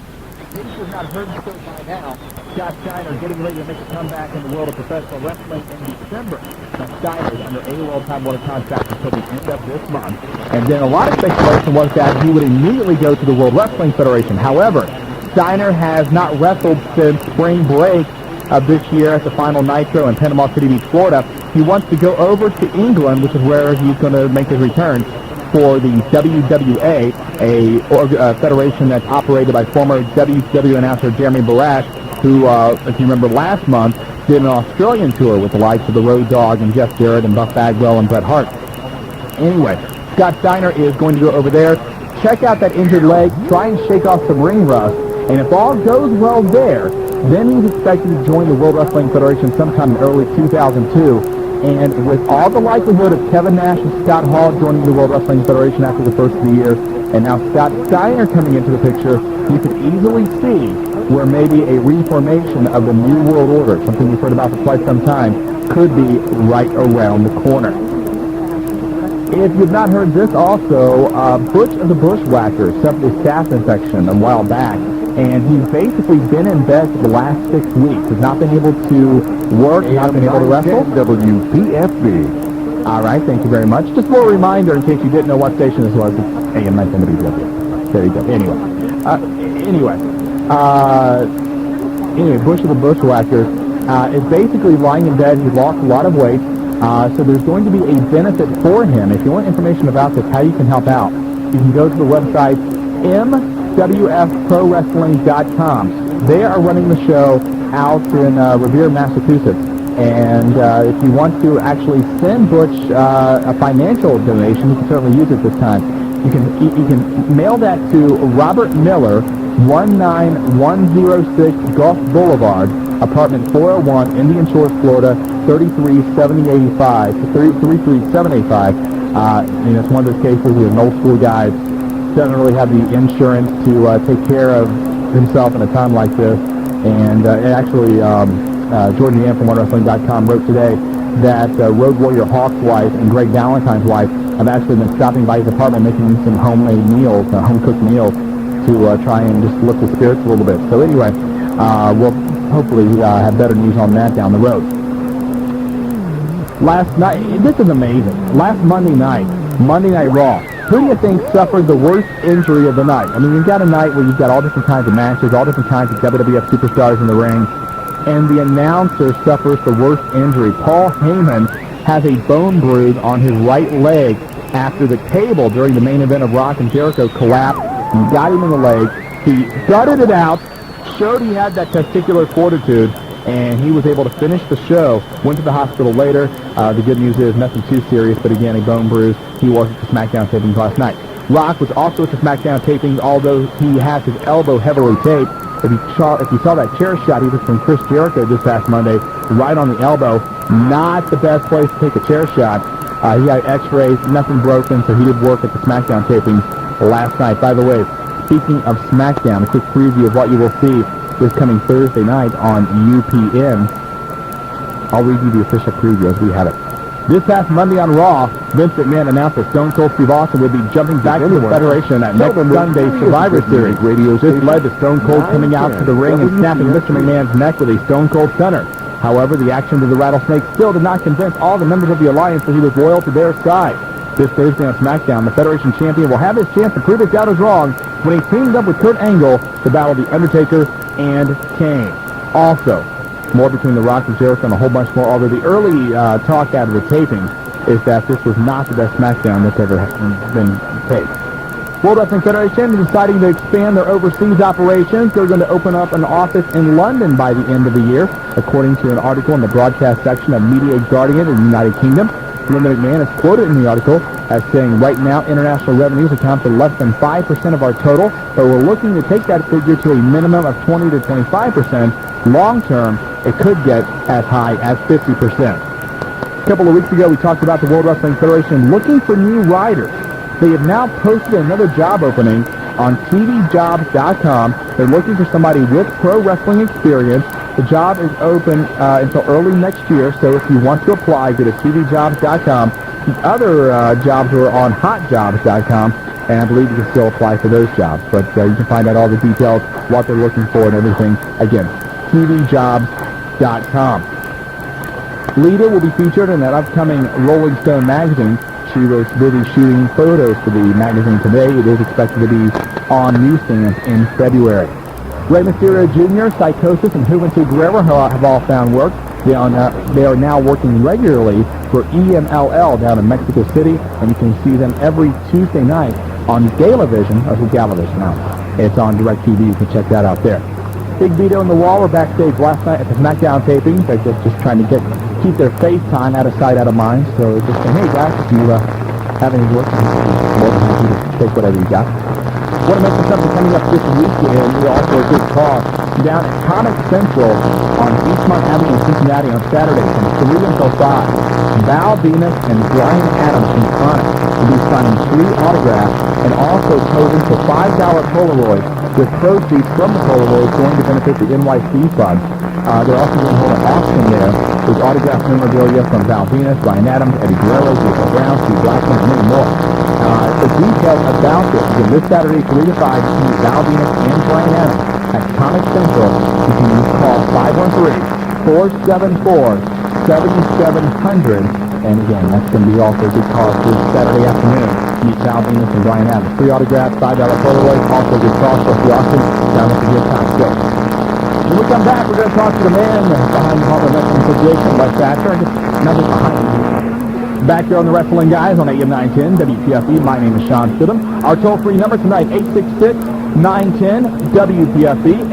this is not heard the story by now, Scott Steiner getting ready to make a comeback in the world of professional wrestling in December. Now, Steiner is under a world-time water contract until the end of this month. And then a lot of speculation was that he would immediately go to the World Wrestling Federation. However, Steiner has not wrestled since spring break of this year at the final Nitro in Panama City Beach, Florida. He wants to go over to England, which is where he's going to make his return, for the WWA, a federation that's operated by former WCW announcer Jeremy Barash, who, if you remember last month, did an Australian tour with the likes of the Road Dogg and Jeff Jarrett and Buff Bagwell and Bret Hart. Anyway, Scott Steiner is going to go over there, check out that injured leg, try and shake off some ring rust, and if all goes well there, then he's expected to join the World Wrestling Federation sometime in early 2002. And with all the likelihood of Kevin Nash and Scott Hall joining the World Wrestling Federation after the first of the year, and now Scott Steiner coming into the picture, you could easily see where maybe a reformation of the New World Order, something we've heard about for quite some time, could be right around the corner. If you've not heard this also, Butch of the Bushwhackers suffered a staph infection a while back, and he's basically been in bed for the last 6 weeks. He's not been able to work, not been able to wrestle. WPFB. All right, thank you very much. Just a little reminder in case you didn't know what station this was. It's AM 910 WPFB. There you go. Anyway, Bush of the Bushwhackers is basically lying in bed. He's lost a lot of weight, so there's going to be a benefit for him. If you want information about this, how you can help out, you can go to the website MWFProWrestling.com. They are running the show out in Revere, Massachusetts. And if you want to actually send Butch a financial donation, you can certainly use it this time. You can mail that to Robert Miller, 19106 Gulf Boulevard, apartment 401, Indian Shores, Florida, 33785. And it's one of those cases where an old school guy doesn't really have the insurance to take care of himself in a time like this. And actually, Jordan Yan from OneWrestling.com wrote today that Road Warrior Hawk's wife and Greg Valentine's wife have actually been stopping by his apartment making some homemade meals, home-cooked meals, to try and just lift the spirits a little bit. So anyway, we'll hopefully have better news on that down the road. Last night, this is amazing. Last Monday Night Raw. Who do you think suffered the worst injury of the night? I mean, you've got a night where you've got all different kinds of matches, all different kinds of WWF superstars in the ring, and the announcer suffers the worst injury. Paul Heyman has a bone bruise on his right leg after the table during the main event of Rock and Jericho collapsed and got him in the leg. He gutted it out, showed he had that testicular fortitude, and he was able to finish the show. Went to the hospital later. The good news is nothing too serious, but again, a bone bruise. He was at the SmackDown tapings last night. Rock was also at the SmackDown tapings, although he has his elbow heavily taped. If you saw that chair shot he took from Chris Jericho this past Monday, right on the elbow, not the best place to take a chair shot. He had x-rays, nothing broken, so he did work at the SmackDown tapings last night. By the way, speaking of SmackDown, a quick preview of what you will see this coming Thursday night on UPN. I'll read you the official preview as we have it. This past Monday on Raw, Vince McMahon announced that Stone Cold Steve Austin would be jumping back to the Federation at next Sunday's Survivor Series. This led to Stone Cold coming out to the ring and snapping Mr. McMahon's neck with a Stone Cold Stunner. However, the action to the Rattlesnake still did not convince all the members of the Alliance that he was loyal to their side. This Thursday on SmackDown, the Federation Champion will have his chance to prove his doubters wrong when he teamed up with Kurt Angle to battle The Undertaker and Kane. Also, more between The Rock and Jericho and a whole bunch more, although the early talk out of the taping is that this was not the best SmackDown that's ever been taped. World Wrestling Federation is deciding to expand their overseas operations. They're going to open up an office in London by the end of the year, according to an article in the broadcast section of Media Guardian in the United Kingdom. Linda McMahon is quoted in the article as saying, right now, international revenues account for less than 5% of our total, but we're looking to take that figure to a minimum of 20 to 25%. Long term, it could get as high as 50%. A couple of weeks ago, we talked about the World Wrestling Federation looking for new writers. They have now posted another job opening on TWGWS.com. They're looking for somebody with pro wrestling experience. The job is open until early next year, so if you want to apply, go to TWGWS.com. other jobs were on hotjobs.com, and I believe you can still apply for those jobs. But you can find out all the details, what they're looking for, and everything. Again, tvjobs.com. Lita will be featured in that upcoming Rolling Stone magazine. She was busy shooting photos for the magazine today. It is expected to be on newsstands in February. Rey Mysterio Jr., Psychosis, and Juventud Guerrero have all found work. They are now working regularly for EMLL down in Mexico City, and you can see them every Tuesday night on Galavision, or Galavision now. It's on DirecTV. You can check that out there. Big Vito and the Wall were backstage last night at the SmackDown taping. They're just trying to keep their FaceTime out of sight, out of mind. So just saying, hey guys, if you have any work, I'm more than happy to take whatever you got. Want to mention something coming up this weekend. We also a good call down at Comic Central on Eastmont Avenue in Cincinnati on Saturday from 3 until 5. Val Venus and Brian Adams from Sonic will be signing 3 autographs and also posing for $5 Polaroids, with proceeds from the Polaroids going to benefit the NYC Fund. They're also going to hold an auction there with autographed memorabilia from Val Venus, Brian Adams, Eddie Guerrero, Jason Brown, Steve Blackman, and many more. The details about this, again, this Saturday, 3 to 5, to meet Val Venus and Brian Adams at Comic Central. You can call 513-474-7700. And again, that's going to be also a good cause this Saturday afternoon. Meet Val Venus and Brian Adams. 3 autographs, $5 Polaroid, also a good cause for the auction down at the Good Times Show. When we come back, we're going to talk to the man behind the Heartland Wrestling Association, Les Thatcher. Not just behind him. Back here on the Wrestling Guys on AM 910 WPFB. My name is Shawn Stidham. Our toll-free number tonight, 866-910-WPFB,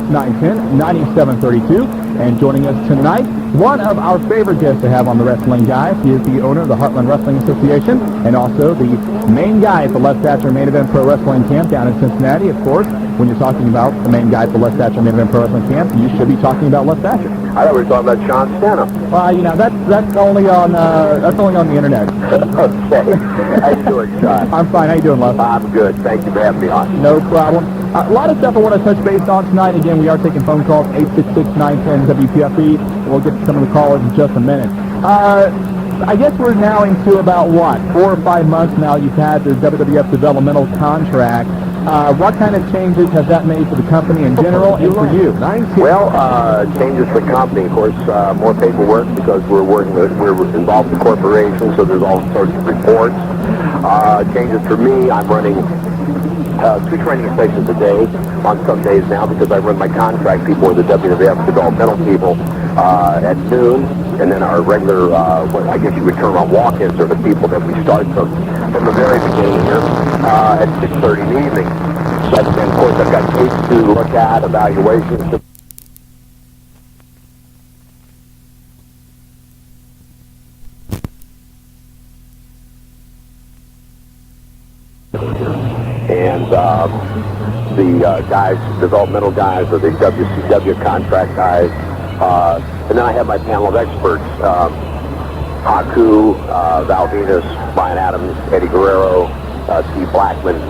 866-910-9732. And joining us tonight, one of our favorite guests to have on the Wrestling Guys. He is the owner of the Heartland Wrestling Association and also the main guy at the Les Thatcher Main Event Pro Wrestling Camp down in Cincinnati. Of course, when you're talking about the main guy at the Les Thatcher Main Event Pro Wrestling Camp, you should be talking about Les Thatcher. I thought we were talking about Shawn Stidham. Well, you know, that's only on the internet. Okay. How you doing, Shawn? I'm fine. How you doing, Les? I'm good. Thank you for having me on. No problem. A lot of stuff I want to touch base on tonight. Again, we are taking phone calls, 866-910-WPFB. We'll get to some of the callers in just a minute. I guess we're now into about, 4 or 5 months now you've had the WWF developmental contract. What kind of changes has that made for the company in general and for you? Well, changes for the company, of course, more paperwork because we're involved in corporations, so there's all sorts of reports. Changes for me, I'm running 2 training sessions a day on some days now because I run my contract people or the WWF developmental people at noon, and then our regular, what I guess you would term our walk-ins are the people that we start from the very beginning here at 6:30 in the evening. And of course I've got tapes to look at, evaluations. And the guys, developmental guys, or the WCW contract guys, and then I have my panel of experts, Haku, Val Venus, Brian Adams, Eddie Guerrero, Steve Blackman,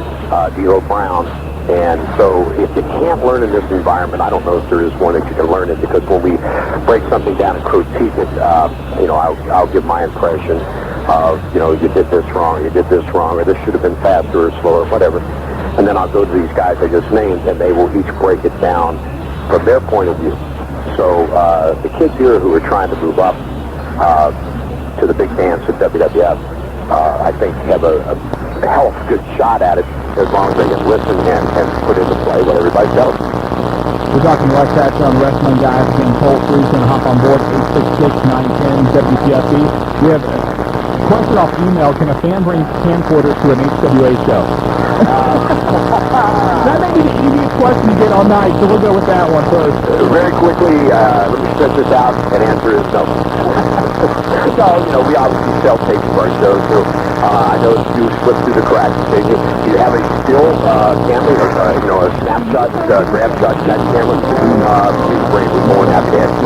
D'Lo Brown. And so if you can't learn in this environment, I don't know if there is one that you can learn in, because when we break something down and critique it, I'll give my impression of, you did this wrong, or this should have been faster or slower, whatever. And then I'll go to these guys I just named, and they will each break it down from their point of view. So the kids here who are trying to move up to the big dance at WWF, I think have a hell of a good shot at it, as long as they can listen and put into play what everybody tells them. We're talking to Les Thatcher on Wrestling Guys. Again, toll free, so hop on board, 866-910-WPFB. We have a question off email: can a fan bring camcorders to an HWA show? That may be the easiest question to get all night, so we'll go with that one first. Very quickly, let me stretch this out, and answer is no. So, we obviously sell tapes for our shows, so I know you slip through the cracks. Do you have a still camera, or a snapshot, grab shot, that camera? Please bring it. We're more than happy to have it.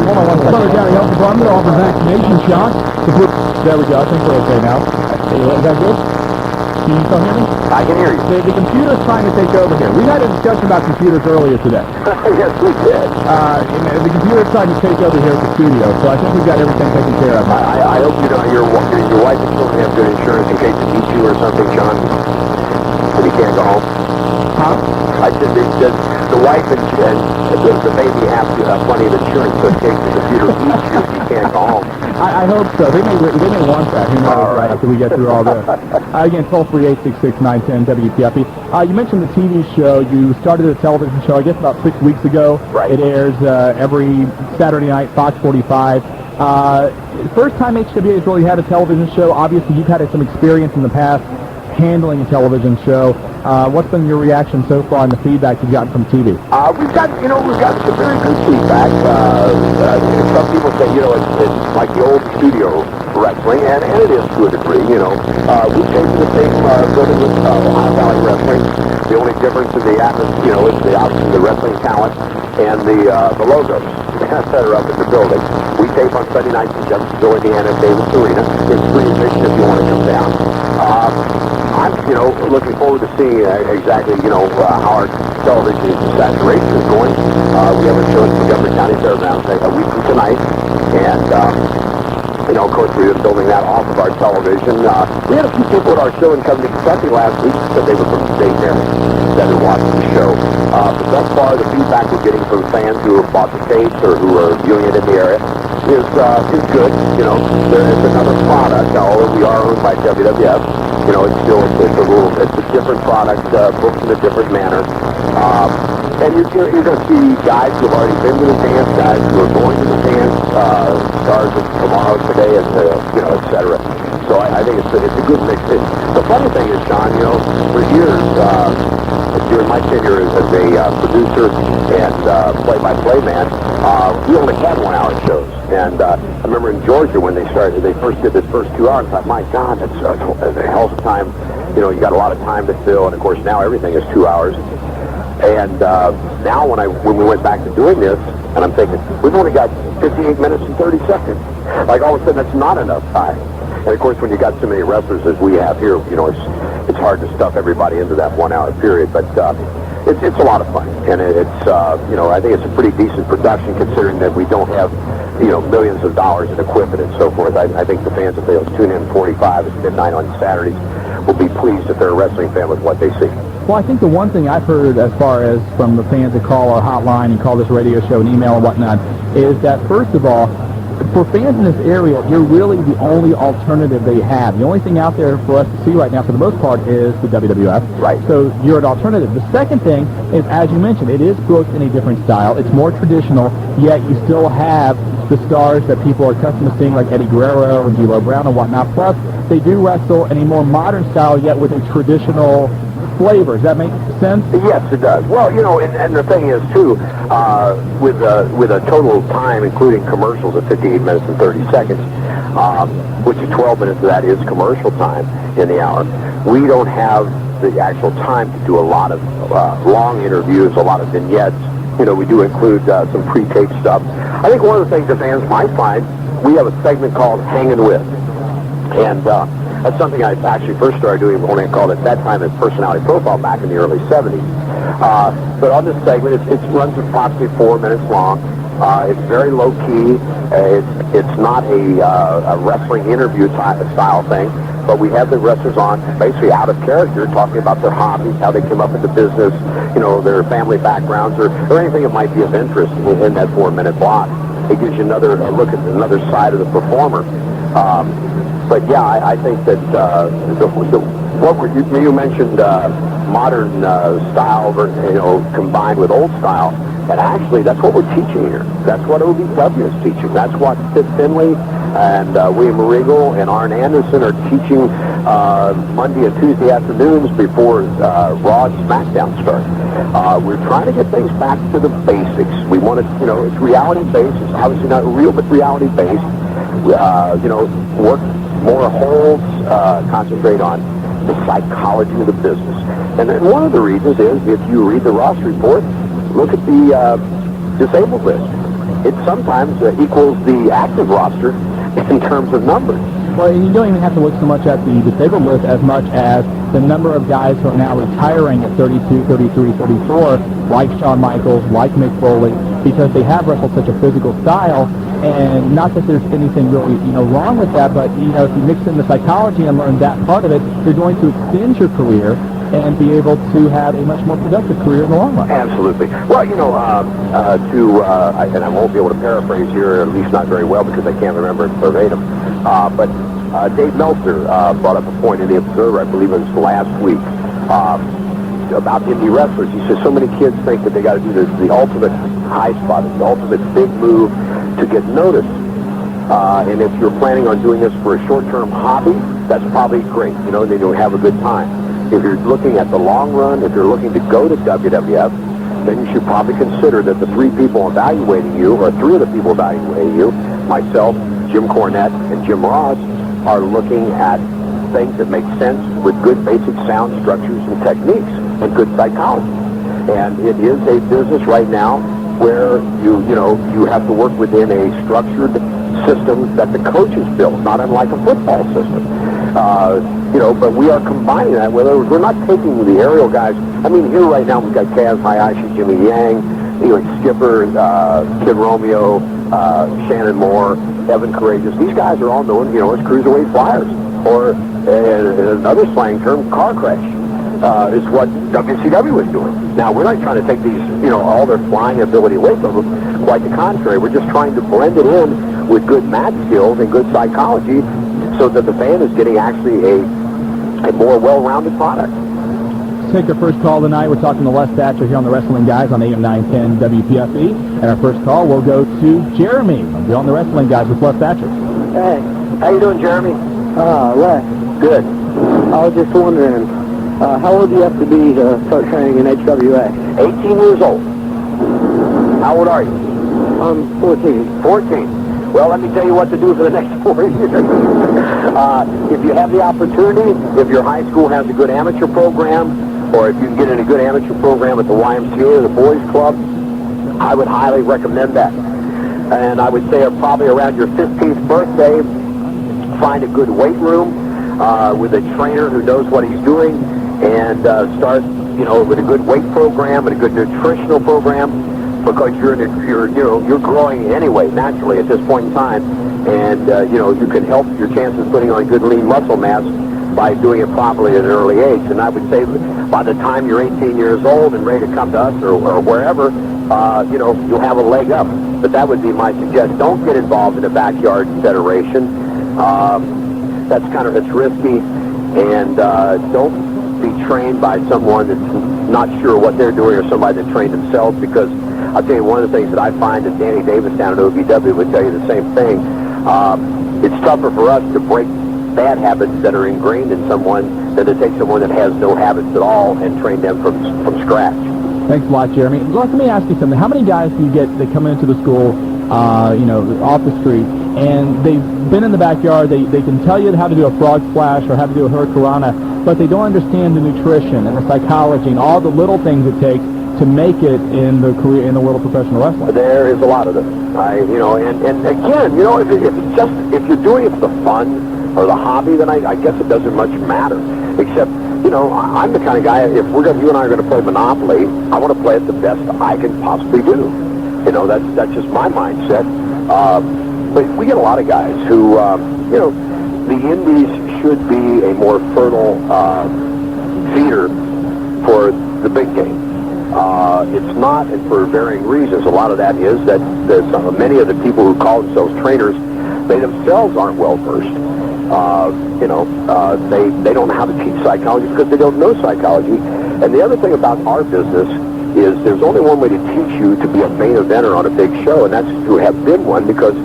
Hold on one second. Brother Gary, I'm going to offer vaccination shots. There we go. I think we're okay now. Is that good? Can you still hear me? I can hear you. The computer's trying to take over here. We had a discussion about computers earlier today. Yes, we did. The computer's trying to take over here at the studio, so I think we've got everything taken care of. I hope you know your wife and children have good insurance in case it meets you or something, Shawn, when you can't go home. Huh? I said the wife and the baby have plenty of insurance so in case the computer meets you if you can't go home. I hope so. They may want that. Who knows? After we get through all this. Again, 1238-669-10 WPFB. You mentioned the TV show. You started a television show, I guess, about 6 weeks ago. Right. It airs every Saturday night, Fox 45. First time HWA has really had a television show. Obviously, you've had some experience in the past handling a television show. What's been your reaction so far and the feedback you've gotten from TV? We've got some very good feedback. Some people say, it's like the old studio wrestling, and it is to a degree, We came to the same building with Ohio Valley Wrestling. The only difference in the atmosphere, is obviously the wrestling talent and the logos that are up in the building. We tape on Sunday nights in Jeffersonville, Indiana, Davis Arena. It's free admission if you want to come down. I'm, looking forward to seeing exactly, how our television saturation is going. We have a show in Montgomery County Fairgrounds a week from tonight, and, of course, we've been building that off of our television. We had a few people at our show in Covington, Kentucky last week that said they were from the Dayton area that had watched the show. But thus far, the feedback we're getting from fans who have bought the tapes or who are viewing it in the area is good. There is another product, although we are owned by WWF. It's a different product, booked in a different manner. And you're going to see guys who have already been to the dance, guys who are going to the dance, stars of tomorrow, today, and et cetera. So I think it's a good mix. The funny thing is, Shawn, for years, during my tenure as a producer and play-by-play man, we only had 1 hour shows. And I remember in Georgia when they first did this first 2 hours, I thought, my God, that's a hell of a time. You got a lot of time to fill, and of course now everything is 2 hours. And now when we went back to doing this, and I'm thinking, we've only got 58 minutes and 30 seconds. Like all of a sudden that's not enough time. And of course when you got so many wrestlers as we have here, it's hard to stuff everybody into that 1 hour period. But it's a lot of fun, and it's I think it's a pretty decent production considering that we don't have millions of dollars in equipment and so forth. I think the fans, if they'll tune in 45 at midnight on Saturdays, will be pleased if they're a wrestling fan with what they see. Well, I think the one thing I've heard as far as from the fans that call our hotline and call this radio show and email and whatnot is that, first of all, for fans in this area, you're really the only alternative they have. The only thing out there for us to see right now, for the most part, is the WWF. Right. So you're an alternative. The second thing is, as you mentioned, it is booked in a different style. It's more traditional, yet you still have the stars that people are accustomed to seeing, like Eddie Guerrero and D'Lo Brown and whatnot. Plus, they do wrestle in a more modern style, yet with a traditional flavor. Does that make sense? Yes, it does. Well, and the thing is, too, with a total time, including commercials, of 58 minutes and 30 seconds, which is 12 minutes of that is commercial time in the hour, we don't have the actual time to do a lot of long interviews, a lot of vignettes. We do include some pre-taped stuff. I think one of the things the fans might find, we have a segment called Hangin' With. And that's something I actually first started doing when I called it at that time as Personality Profile back in the early 70s. But on this segment, it runs approximately 4 minutes long. It's very low-key. It's not a wrestling interview style thing, but we have the wrestlers on basically out of character, talking about their hobbies, how they came up into business, their family backgrounds, or anything that might be of interest in that 4 minute block. It gives you another look at another side of the performer. But yeah, I think that you mentioned modern style, combined with old style, and actually that's what we're teaching here. That's what OVW is teaching. That's what Sid Finley and William Regal and Arn Anderson are teaching Monday and Tuesday afternoons before Raw and SmackDown start. We're trying to get things back to the basics. We want to, it's reality-based. It's obviously not real, but reality-based. Work more holds, concentrate on the psychology of the business. And then one of the reasons is, if you read the roster report, look at the disabled list. It sometimes equals the active roster in terms of numbers. Well, you don't even have to look so much at the disabled list as much as the number of guys who are now retiring at 32, 33, 34, like Shawn Michaels, like Mick Foley, because they have wrestled such a physical style. And not that there's anything really, wrong with that, but, if you mix in the psychology and learn that part of it, you're going to extend your career and be able to have a much more productive career in the long run. Absolutely. Well, and I won't be able to paraphrase here, at least not very well, because I can't remember it verbatim, but Dave Meltzer brought up a point in the Observer, I believe it was last week, about indie wrestlers. He says so many kids think that they got to do the ultimate high spot, the ultimate big move to get noticed. And if you're planning on doing this for a short-term hobby, that's probably great. Then you'll have a good time. If you're looking at the long run, if you're looking to go to WWF, then you should probably consider that the three people evaluating you, or three of the people evaluating you, myself, Jim Cornette, and Jim Ross, are looking at things that make sense with good basic sound structures and techniques and good psychology. And it is a business right now where you have to work within a structured system that the coaches build, not unlike a football system. But we are combining that. We're not taking the aerial guys. I mean, here right now we've got Kaz Hayashi, Jimmy Yang, Skipper, Kid Romeo, Shannon Moore, Evan Courageous. These guys are all known, as cruiserweight flyers, or another slang term, car crash. Is what WCW was doing. Now, we're not trying to take these, all their flying ability away from them. Quite the contrary. We're just trying to blend it in with good mat skills and good psychology so that the fan is getting actually a more well-rounded product. Take our first call tonight. We're talking to Les Thatcher here on the Wrestling Guys on AM 910 WPFB. And our first call will go to Jeremy. We're on the Wrestling Guys with Les Thatcher. Hey, how you doing, Jeremy? Les. Good. I was just wondering, how old do you have to be to start training in HWA? 18 years old. How old are you? I'm 14. 14. Well, let me tell you what to do for the next 4 years. If you have the opportunity, if your high school has a good amateur program, or if you can get in a good amateur program at the YMCA or the Boys Club, I would highly recommend that. And I would say probably around your 15th birthday, find a good weight room with a trainer who knows what he's doing, and start, with a good weight program and a good nutritional program, because you're growing anyway naturally at this point in time, and you can help your chances of putting on good lean muscle mass by doing it properly at an early age. And I would say by the time you're 18 years old and ready to come to us or wherever, you'll have a leg up. But that would be my suggestion. Don't get involved in a backyard federation. It's risky, and don't be trained by someone that's not sure what they're doing, or somebody that trained themselves, because I'll tell you one of the things that I find that Danny Davis down at OVW would tell you the same thing. It's tougher for us to break bad habits that are ingrained in someone than to take someone that has no habits at all and train them from scratch. Thanks a lot, Jeremy. Let me ask you something. How many guys do you get that come into the school, off the street, and they've been in the backyard, they can tell you how to do a frog splash or how to do a hurricanrana, but they don't understand the nutrition and the psychology and all the little things it takes to make it in the career in the world of professional wrestling? There is a lot of them. And again, if you're doing it for the fun or the hobby, then I guess it doesn't much matter. Except, I'm the kind of guy, if you and I are going to play Monopoly, I want to play it the best I can possibly do. That's just my mindset. But we get a lot of guys who, the indies should be a more fertile feeder for the big game. It's not, and for varying reasons. A lot of that is that many of the people who call themselves trainers, they themselves aren't well versed. They don't know how to teach psychology because they don't know psychology. And the other thing about our business is there's only one way to teach you to be a main eventer on a big show, and that's to have been one, because,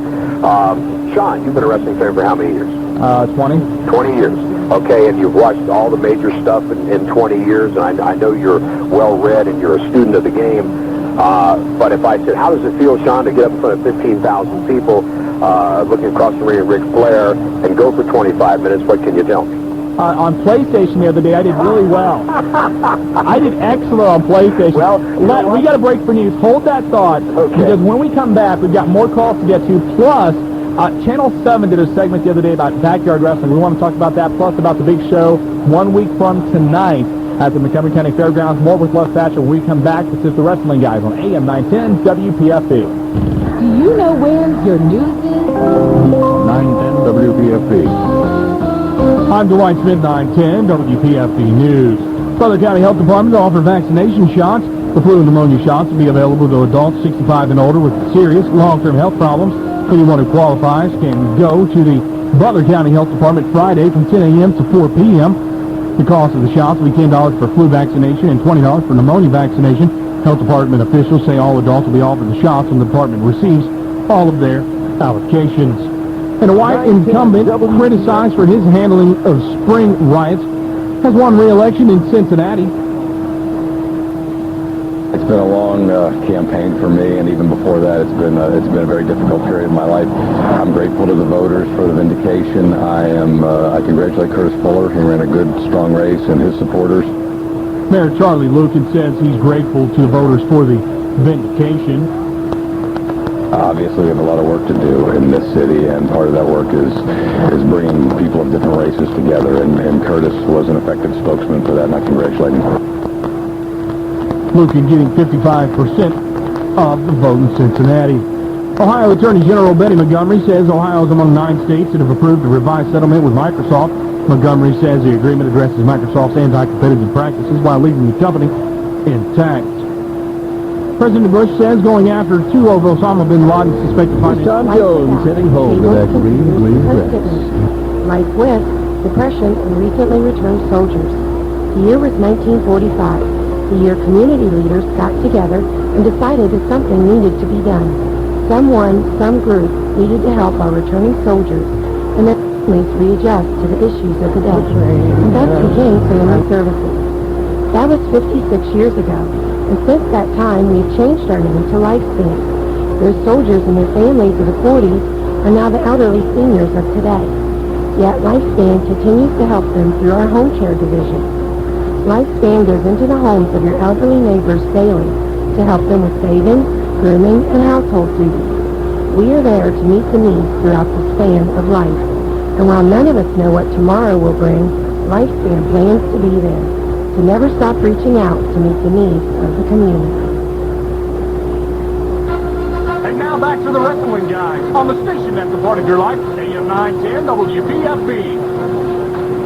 Shawn, you've been a wrestling fan for how many years? 20. 20 years. Okay, and you've watched all the major stuff in 20 years, and I know you're well-read and you're a student of the game. But if I said, how does it feel, Shawn, to get up in front of 15,000 people looking across the ring at Ric Flair and go for 25 minutes, what can you tell me? On PlayStation the other day, I did really well. I did excellent on PlayStation. Well, we got a break for news. Hold that thought, because when we come back, we've got more calls to get to. Plus, Channel 7 did a segment the other day about backyard wrestling. We want to talk about that, plus about the big show 1 week from tonight at the Montgomery County Fairgrounds. More with Les Thatcher when we come back. This is the Wrestling Guys on AM 910 WPFB. Do you know where your news is? 910 WPFB. I'm Dwight Smith, 910 WPFB News. Butler County Health Department to offer vaccination shots. The flu and pneumonia shots will be available to adults 65 and older with serious long-term health problems. Anyone who qualifies can go to the Butler County Health Department Friday from 10 a.m. to 4 p.m. The cost of the shots will be $10 for flu vaccination and $20 for pneumonia vaccination. Health Department officials say all adults will be offered the shots when the department receives all of their allocations. And a white incumbent criticized for his handling of spring riots has won re-election in Cincinnati. It's been a long campaign for me, and even before that, it's been a very difficult period in my life. I'm grateful to the voters for the vindication. I congratulate Curtis Fuller. He ran a good, strong race, and his supporters. Mayor Charlie Lucan says he's grateful to the voters for the vindication. Obviously, we have a lot of work to do in this city, and part of that work is bringing people of different races together, and Curtis was an effective spokesman for that, and I congratulate him. Lucan getting 55% of the vote in Cincinnati. Ohio Attorney General Betty Montgomery says Ohio is among 9 states that have approved a revised settlement with Microsoft. Montgomery says the agreement addresses Microsoft's anti-competitive practices while leaving the company intact. President Bush says going after 2 of Osama bin Laden's suspected financial... Tom Jones heading home to that green dress. Life with, depression, and recently returned soldiers. The year was 1945. The year community leaders got together and decided that something needed to be done. Someone, some group, needed to help our returning soldiers and their families readjust to the issues of the day. And thus became Family Services. That was 56 years ago, and since that time we've changed our name to Lifespan. Those soldiers and their families of the 40s are now the elderly seniors of today. Yet Lifespan continues to help them through our home care division. Lifespan goes into the homes of your elderly neighbors daily to help them with saving, grooming, and household duties. We are there to meet the needs throughout the span of life. And while none of us know what tomorrow will bring, Lifespan plans to be there, to never stop reaching out to meet the needs of the community. And now back to the Wrestling Guys on the station that's a part of your life, AM 910 WPFB.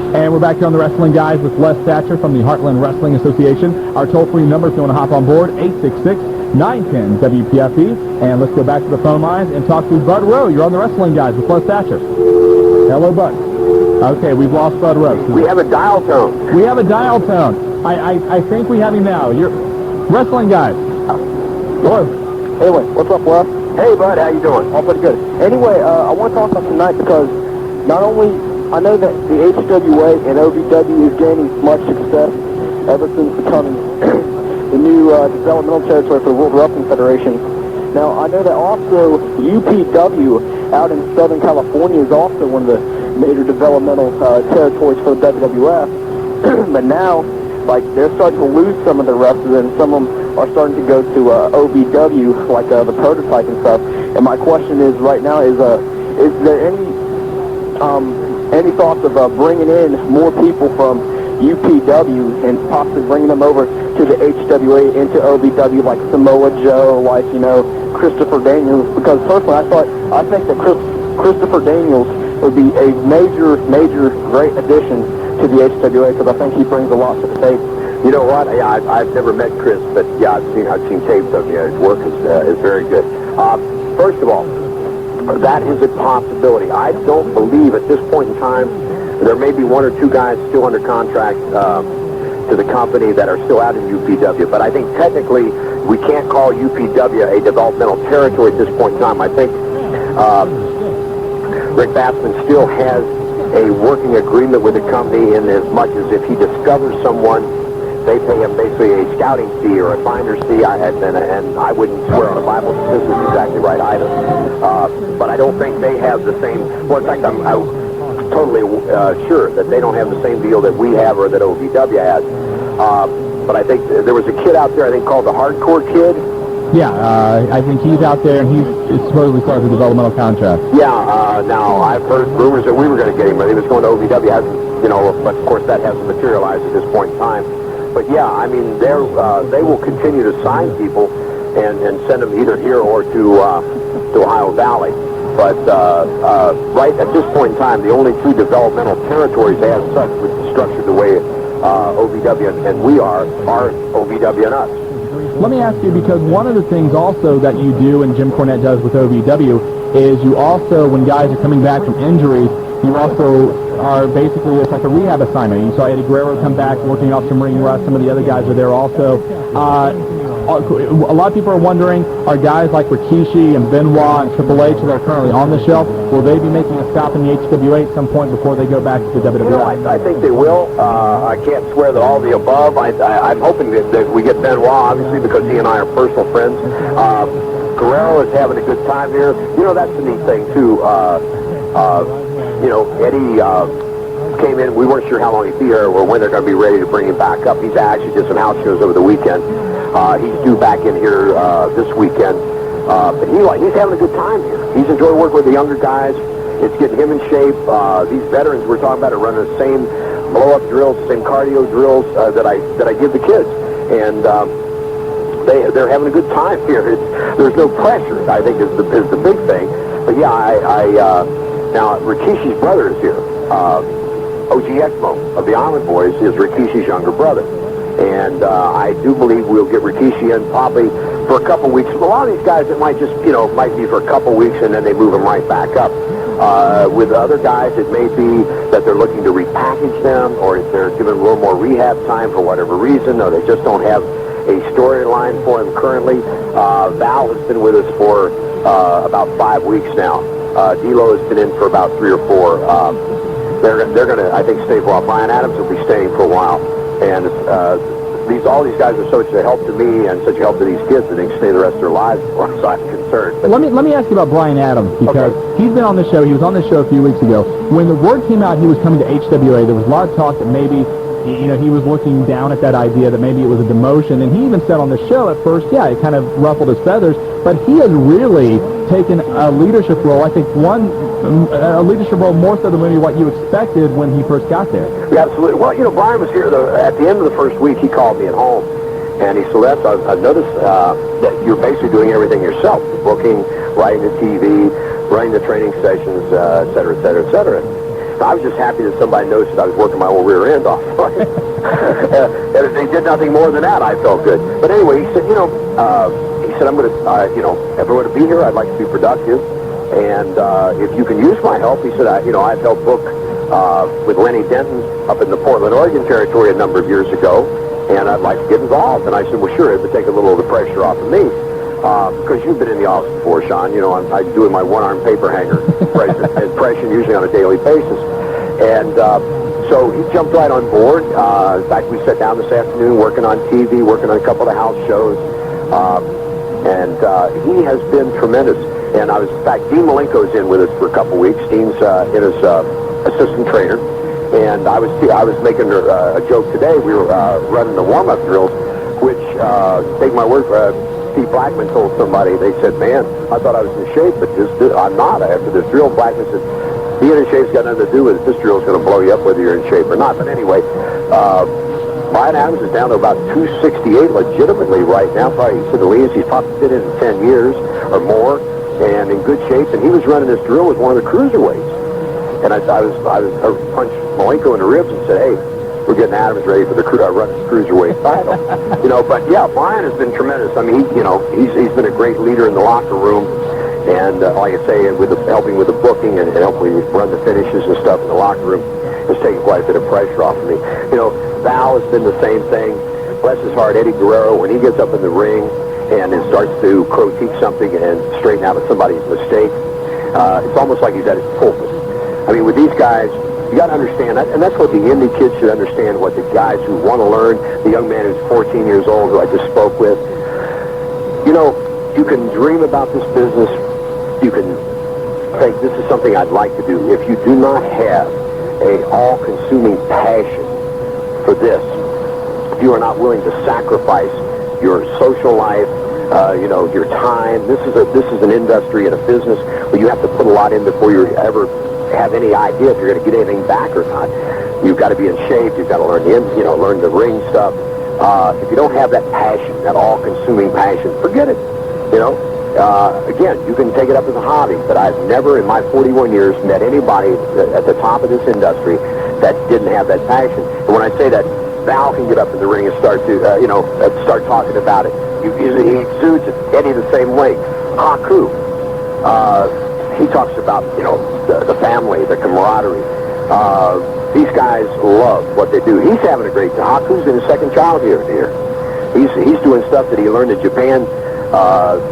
And we're back here on the Wrestling Guys with Les Thatcher from the Heartland Wrestling Association. Our toll-free number, if you want to hop on board, 866-910-WPFB. And let's go back to the phone lines and talk to Bud Rowe. You're on the Wrestling Guys with Les Thatcher. Hello, Bud. Okay, we've lost Bud Rowe. We have a dial tone. We have a dial tone. I think we have him now. You're Wrestling Guys. Hello. Anyway, what's up, Les? Hey, Bud, how you doing? All pretty good. Anyway, I want to talk about tonight because not only I know that the HWA and OVW is gaining much success ever since becoming the new developmental territory for the World Wrestling Federation. Now, I know that also UPW out in Southern California is also one of the major developmental territories for the WWF. But now, like, they're starting to lose some of their wrestlers, and some of them are starting to go to OVW, like the Prototype and stuff. And my question is, right now, is there any thoughts of bringing in more people from UPW and possibly bringing them over to the HWA into OVW, like Samoa Joe, like, you know, Christopher Daniels? Because personally, I think that Christopher Daniels would be a major, great addition to the HWA because I think he brings a lot to the table. You know what? Yeah, I've never met Chris, but yeah, I've seen tapes of him. His work is very good. First of all, that is a possibility. I don't believe at this point in time there may be 1 or 2 guys still under contract to the company that are still out in UPW. But I think technically we can't call UPW a developmental territory at this point in time. I think Rick Bassman still has a working agreement with the company in as much as if he discovers someone, they pay him basically a scouting fee or a finder's fee. And I wouldn't swear on the Bible that this is exactly right either. But I don't think they have the same. Well, in fact, I'm totally sure that they don't have the same deal that we have or that OVW has. But I think there was a kid out there, I think, called the Hardcore Kid. Yeah, I think he's out there, and he's supposedly started a developmental contract. Yeah, now I've heard rumors that we were going to get him, but he was going to OVW. Hasn't, but of course that hasn't materialized at this point in time. But yeah, I mean, they will continue to sign people and send them either here or to Ohio Valley. But right at this point in time, the only two developmental territories as such, which is structured the way OVW and we are OVW and us. Let me ask you, because one of the things also that you do and Jim Cornette does with OVW is you also, when guys are coming back from injuries, you also are basically, it's like a rehab assignment. You saw Eddie Guerrero come back working off some ring rust. Some of the other guys are there also. A lot of people are wondering, are guys like Rikishi and Benoit and Triple H that are currently on the shelf, will they be making a stop in the HWA at some point before they go back to the WWE? I think they will. I can't swear that all the above. I'm hoping that we get Benoit, obviously, because he and I are personal friends. Guerrero is having a good time here. That's the neat thing, too. Eddie came in. We weren't sure how long he'd be here or when they're going to be ready to bring him back up. He's actually did some house shows over the weekend. He's due back in here this weekend. But he's having a good time here. He's enjoying working with the younger guys. It's getting him in shape. These veterans we're talking about are running the same blow-up drills, same cardio drills that I give the kids. And they're having a good time here. There's no pressure, I think, is the big thing. But yeah, now Rikishi's brother is here. OG Exmo of the Island Boys is Rikishi's younger brother. And I do believe we'll get Rikishi in probably for a couple weeks. A lot of these guys, it might just, might be for a couple weeks and then they move them right back up. With other guys, it may be that they're looking to repackage them, or if they're giving a little more rehab time for whatever reason, or they just don't have a storyline for him currently. Val has been with us for about 5 weeks now. D'Lo has been in for about 3 or 4. They're going to, I think, stay for a while. Brian Adams will be staying for a while. And all these guys are such a help to me and such a help to these kids that they can stay the rest of their lives as far as I'm concerned. But let me ask you about Brian Adams, because he's been on the show. He was on the show a few weeks ago. When the word came out he was coming to HWA, there was a lot of talk that maybe he was looking down at that idea that maybe it was a demotion. And he even said on the show at first, yeah, it kind of ruffled his feathers. But he has really taken a leadership role. I think a leadership role more so than maybe what you expected when he first got there. Yeah, absolutely. Well, Brian was here at the end of the first week. He called me at home, and he said, I've noticed that you're basically doing everything yourself: the booking, writing the TV, running the training sessions, et cetera, et cetera, et cetera. I was just happy that somebody noticed that I was working my own rear end off. And if they did nothing more than that, I felt good. But anyway, he said, I'm going to, if I were to be here, I'd like to be productive. And if you can use my help, he said, I've helped book with Lenny Denton up in the Portland, Oregon territory a number of years ago, and I'd like to get involved. And I said, well, sure, it would take a little of the pressure off of me. Because you've been in the office before, Shawn. I'm doing my one-arm paper hanger impression usually on a daily basis. And so he jumped right on board. In fact, we sat down this afternoon working on TV, working on a couple of the house shows. And he has been tremendous. And in fact, Dean Malenko's in with us for a couple of weeks. Dean's in as assistant trainer. And I was making a joke today. We were running the warm-up drills, which, take my word for it, Steve Blackman told somebody, they said, man, I thought I was in shape, but I'm not. After this drill, Blackman said, being in shape's got nothing to do with it. This drill's going to blow you up whether you're in shape or not. But anyway, Brian Adams is down to about 268 legitimately right now. Probably, he said the least he's probably been in 10 years or more, and in good shape. And he was running this drill with one of the cruiserweights. And I punched Malenko in the ribs and said, hey, we're getting Adams ready for the cruiserweight title. But yeah, Brian has been tremendous. I mean, he's been a great leader in the locker room, and like I say, helping with the booking and helping run the finishes and stuff in the locker room has taken quite a bit of pressure off of me. Val has been the same thing. Bless his heart, Eddie Guerrero, when he gets up in the ring and then starts to critique something and straighten out somebody's mistake, it's almost like he's at his pulpit. I mean, with these guys, you got to understand that, and that's what the indie kids should understand, what the guys who want to learn, the young man who's 14 years old who I just spoke with. You can dream about this business. You can think this is something I'd like to do. If you do not have a all-consuming passion for this, if you are not willing to sacrifice your social life, your time. This is an industry and a business where you have to put a lot in before you ever have any idea if you're going to get anything back or not. You've got to be in shape. You've got to learn learn the ring stuff. If you don't have that passion, that all-consuming passion, forget it. Again, you can take it up as a hobby, but I've never in my 41 years met anybody at the top of this industry that didn't have that passion. And when I say that, Val can get up in the ring and start to, start talking about it. He exudes it, Eddie the same way. Haku, he talks about, the family, the camaraderie. These guys love what they do. He's having a great time. Haku's in his second child here. He's doing stuff that he learned in Japan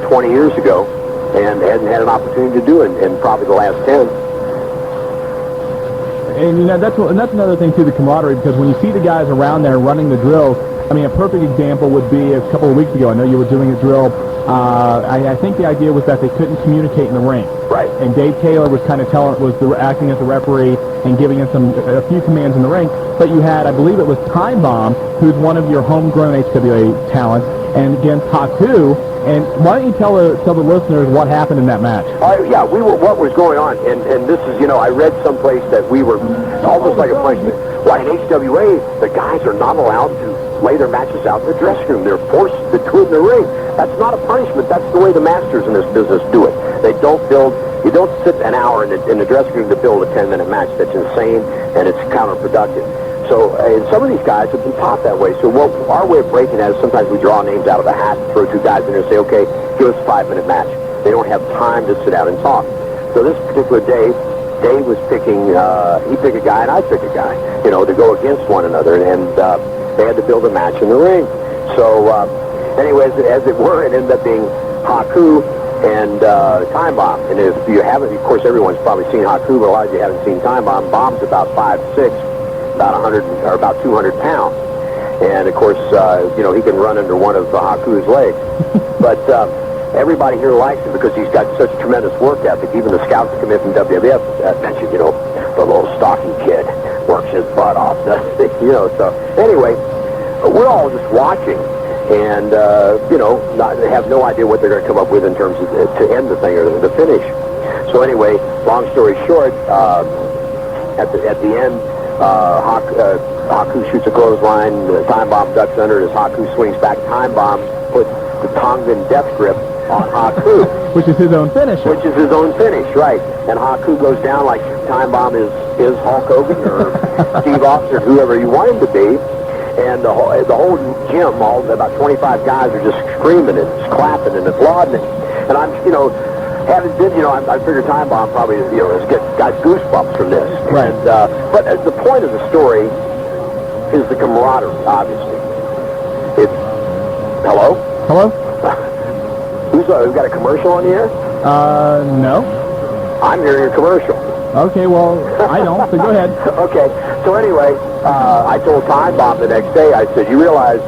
20 years ago and hasn't had an opportunity to do in probably the last 10. And that's another thing too, the camaraderie, because when you see the guys around there running the drills, I mean, a perfect example would be a couple of weeks ago. I know you were doing a drill. I think the idea was that they couldn't communicate in the ring. Right. And Dave Taylor was kind of acting as the referee and giving us a few commands in the ring. But you had, I believe it was Time Bomb, who's one of your homegrown HWA talents, and against Haku. And why don't you tell the listeners what happened in that match? What was going on, and this is, I read someplace that we were almost like a punishment. Why in HWA, the guys are not allowed to lay their matches out in the dressing room. They're forced to do it in the ring. That's not a punishment. That's the way the masters in this business do it. You don't sit an hour in the dressing room to build a 10-minute match. That's insane, and it's counterproductive. So, and some of these guys have been taught that way. So our way of breaking that is sometimes we draw names out of a hat, throw two guys in there and say, okay, give us a 5-minute match. They don't have time to sit down and talk. So this particular day, Dave was picking, he picked a guy and I picked a guy, to go against one another. And they had to build a match in the ring. So anyways, as it were, it ended up being Haku and Time Bomb. And if you haven't, of course, everyone's probably seen Haku, but a lot of you haven't seen Time Bomb. Bomb's about 5'6", about 100 or about 200 pounds. And of course, he can run under one of Haku's legs. But everybody here likes him because he's got such tremendous work ethic. Even the scouts that come in from WWF mention, the little stocky kid works his butt off. So anyway, we're all just watching and, have no idea what they're going to come up with in terms of to end the thing or the finish. So anyway, long story short, at the end, Haku shoots a clothesline, Time Bomb ducks under it as Haku swings back. Time Bomb puts the Tongan death grip on Haku. Which is his own finish. Right. And Haku goes down like Time Bomb is Hulk Hogan or Steve Austin or whoever you want him to be. And the whole gym, about 25 guys are just screaming and clapping and applauding. And I'm, having been, I figure Time Bomb probably, has got goosebumps from this. Right. And, but the point of the story is the camaraderie, obviously. Hello? Hello? We've got a commercial on the air? No. I'm hearing a commercial. Okay, well, I don't, so go ahead. Okay, so anyway, I told Time Bomb the next day, I said, you realize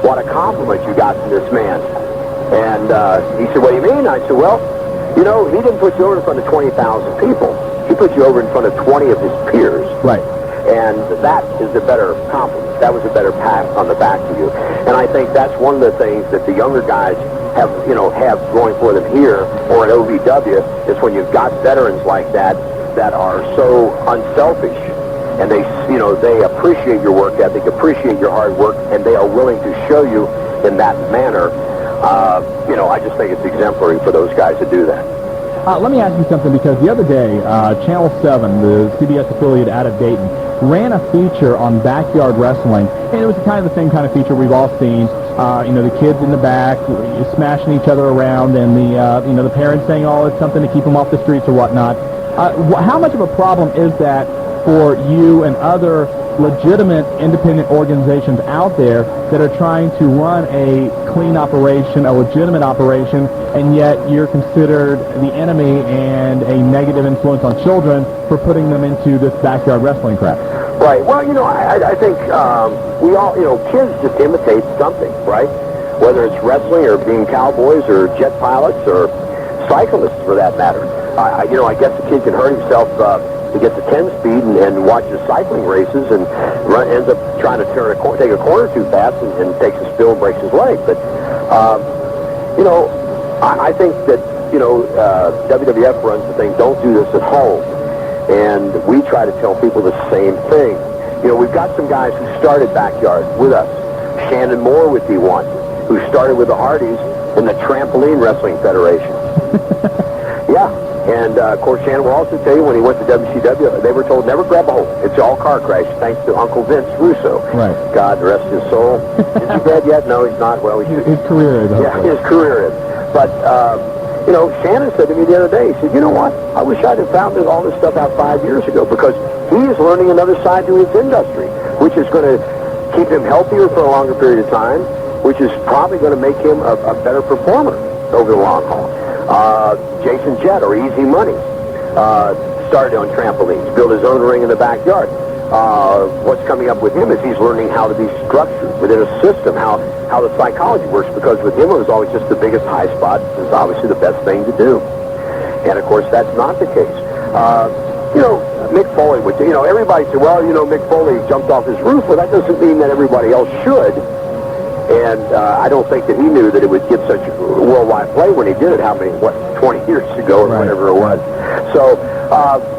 what a compliment you got from this man. And he said, what do you mean? I said, well, he didn't put you over in front of 20,000 people. He put you over in front of 20 of his peers. Right. And that is a better compliment. That was a better pat on the back to you. And I think that's one of the things that the younger guys have going for them here or at OVW is when you've got veterans like that are so unselfish and they appreciate your work ethic, appreciate your hard work, and they are willing to show you in that manner. I just think it's exemplary for those guys to do that. Let me ask you something, because the other day, Channel 7, the CBS affiliate out of Dayton, ran a feature on backyard wrestling, and it was kind of the same kind of feature we've all seen. The kids in the back smashing each other around, and the parents saying, "Oh, it's something to keep them off the streets" or whatnot. How much of a problem is that for you and other legitimate independent organizations out there that are trying to run a clean operation, a legitimate operation, and yet you're considered the enemy and a negative influence on children for putting them into this backyard wrestling crap? Right. Well, I think we all, kids just imitate something, right? Whether it's wrestling or being cowboys or jet pilots or cyclists for that matter. I guess the kid can hurt himself He gets a 10-speed and watches cycling races and ends up trying to take a corner too fast and takes a spill and breaks his leg. But, you know, I think that, you know, WWF runs the thing, don't do this at home. And we try to tell people the same thing. You know, we've got some guys who started Backyard with us. Shannon Moore would be one, who started with the Hardys in the Trampoline Wrestling Federation. Yeah. And, of course, Shannon will also tell you when he went to WCW, they were told never grab a hold. It's all car crash, thanks to Uncle Vince Russo. Right. God rest his soul. Is he dead yet? No, he's not. Well, his career is. Yeah, his career is. But, you know, Shannon said to me the other day, he said, you know what? I wish I'd have found all this stuff out 5 years ago, because he is learning another side to his industry, which is going to keep him healthier for a longer period of time, which is probably going to make him a better performer over the long haul. Jason Jett, or Easy Money, started on trampolines, built his own ring in the backyard. What's coming up with him is he's learning how to be structured within a system, how the psychology works, because with him it was always just the biggest high spot is obviously the best thing to do. And, of course, that's not the case. You know, Mick Foley would, you know, everybody said, well, you know, Mick Foley jumped off his roof. Well, that doesn't mean that everybody else should. And I don't think that he knew that it would get such worldwide play when he did it, 20 years ago or whatever it was. So,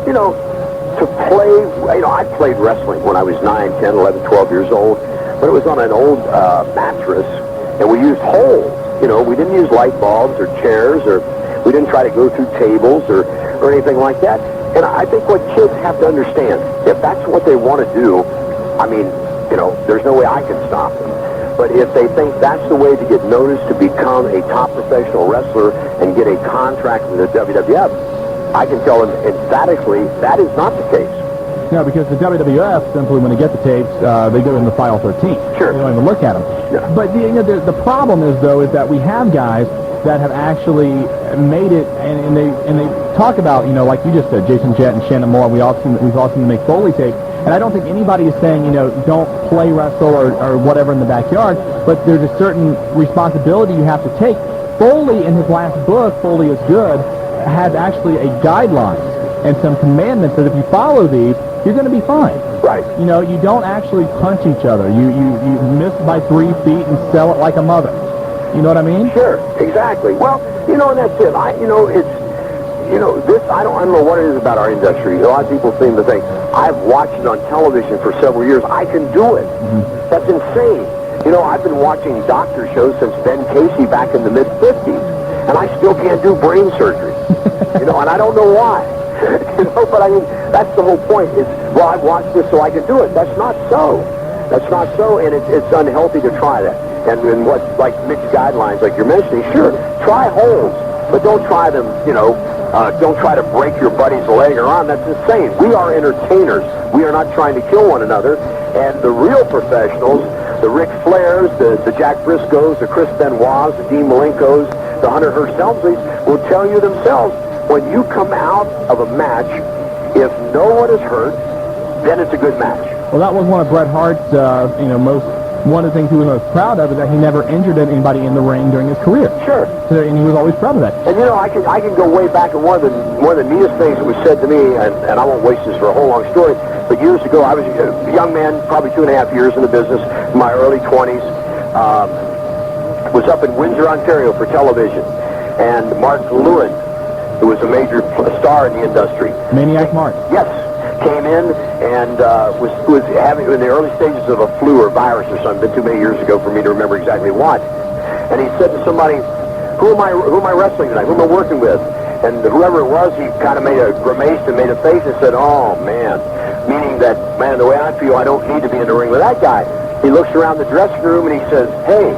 you know, to play, you know, I played wrestling when I was 9, 10, 11, 12 years old, but it was on an old mattress, and we used holes. You know, we didn't use light bulbs or chairs, or we didn't try to go through tables or anything like that. And I think what kids have to understand, if that's what they want to do, I mean, you know, there's no way I can stop them. But if they think that's the way to get noticed to become a top professional wrestler and get a contract with the WWF, I can tell them emphatically that is not the case. No, because the WWF, simply when they get the tapes, they go in the file 13. Sure. They don't even look at them. Yeah. But the problem is, though, is that we have guys that have actually made it, and they talk about, you know, like you just said, Jason Jett and Shannon Moore. We've all seen the Mick Foley tape. And I don't think anybody is saying, you know, don't play wrestle or whatever in the backyard, but there's a certain responsibility you have to take. Foley, in his last book, Foley is Good, has actually a guidelines and some commandments that if you follow these, you're going to be fine. Right. You know, you don't actually punch each other. You miss by 3 feet and sell it like a mother. You know what I mean? Sure, exactly. Well, you know, and that's it. I don't know what it is about our industry. A lot of people seem to think, I've watched it on television for several years. I can do it. Mm-hmm. That's insane. You know, I've been watching doctor shows since Ben Casey back in the mid-50s, and I still can't do brain surgery. You know, and I don't know why. You know, but I mean, that's the whole point. Is, well, I've watched this so I can do it. That's not so. That's not so, and it's unhealthy to try that. And what, like Mick's guidelines, like you're mentioning, sure, try holds, but don't try them, you know, don't try to break your buddy's leg or arm. That's insane. We are entertainers. We are not trying to kill one another. And the real professionals, the Ric Flairs, the Jack Briscoes, the Chris Benoits, the Dean Malenkos, the Hunter Hearst Helmsleys, will tell you themselves, when you come out of a match, if no one is hurt, then it's a good match. Well, that was one of Bret Hart's, one of the things he was most proud of is that he never injured anybody in the ring during his career. Sure. So, and he was always proud of that. And you know, I can go way back, and one of the neatest things that was said to me, and I won't waste this for a whole long story, but years ago, I was a young man, probably 2.5 years in the business, in my early 20s, was up in Windsor, Ontario for television, and Mark Lewin, who was a major star in the industry. Maniac Mark. Yes. Came in and was having in the early stages of a flu or virus or something. Been too many years ago for me to remember exactly what. And he said to somebody, "Who am I wrestling tonight? Who am I working with?" And whoever it was, he kind of made a grimace and made a face and said, "Oh man," meaning that, man, the way I feel, I don't need to be in the ring with that guy. He looks around the dressing room and he says, "Hey,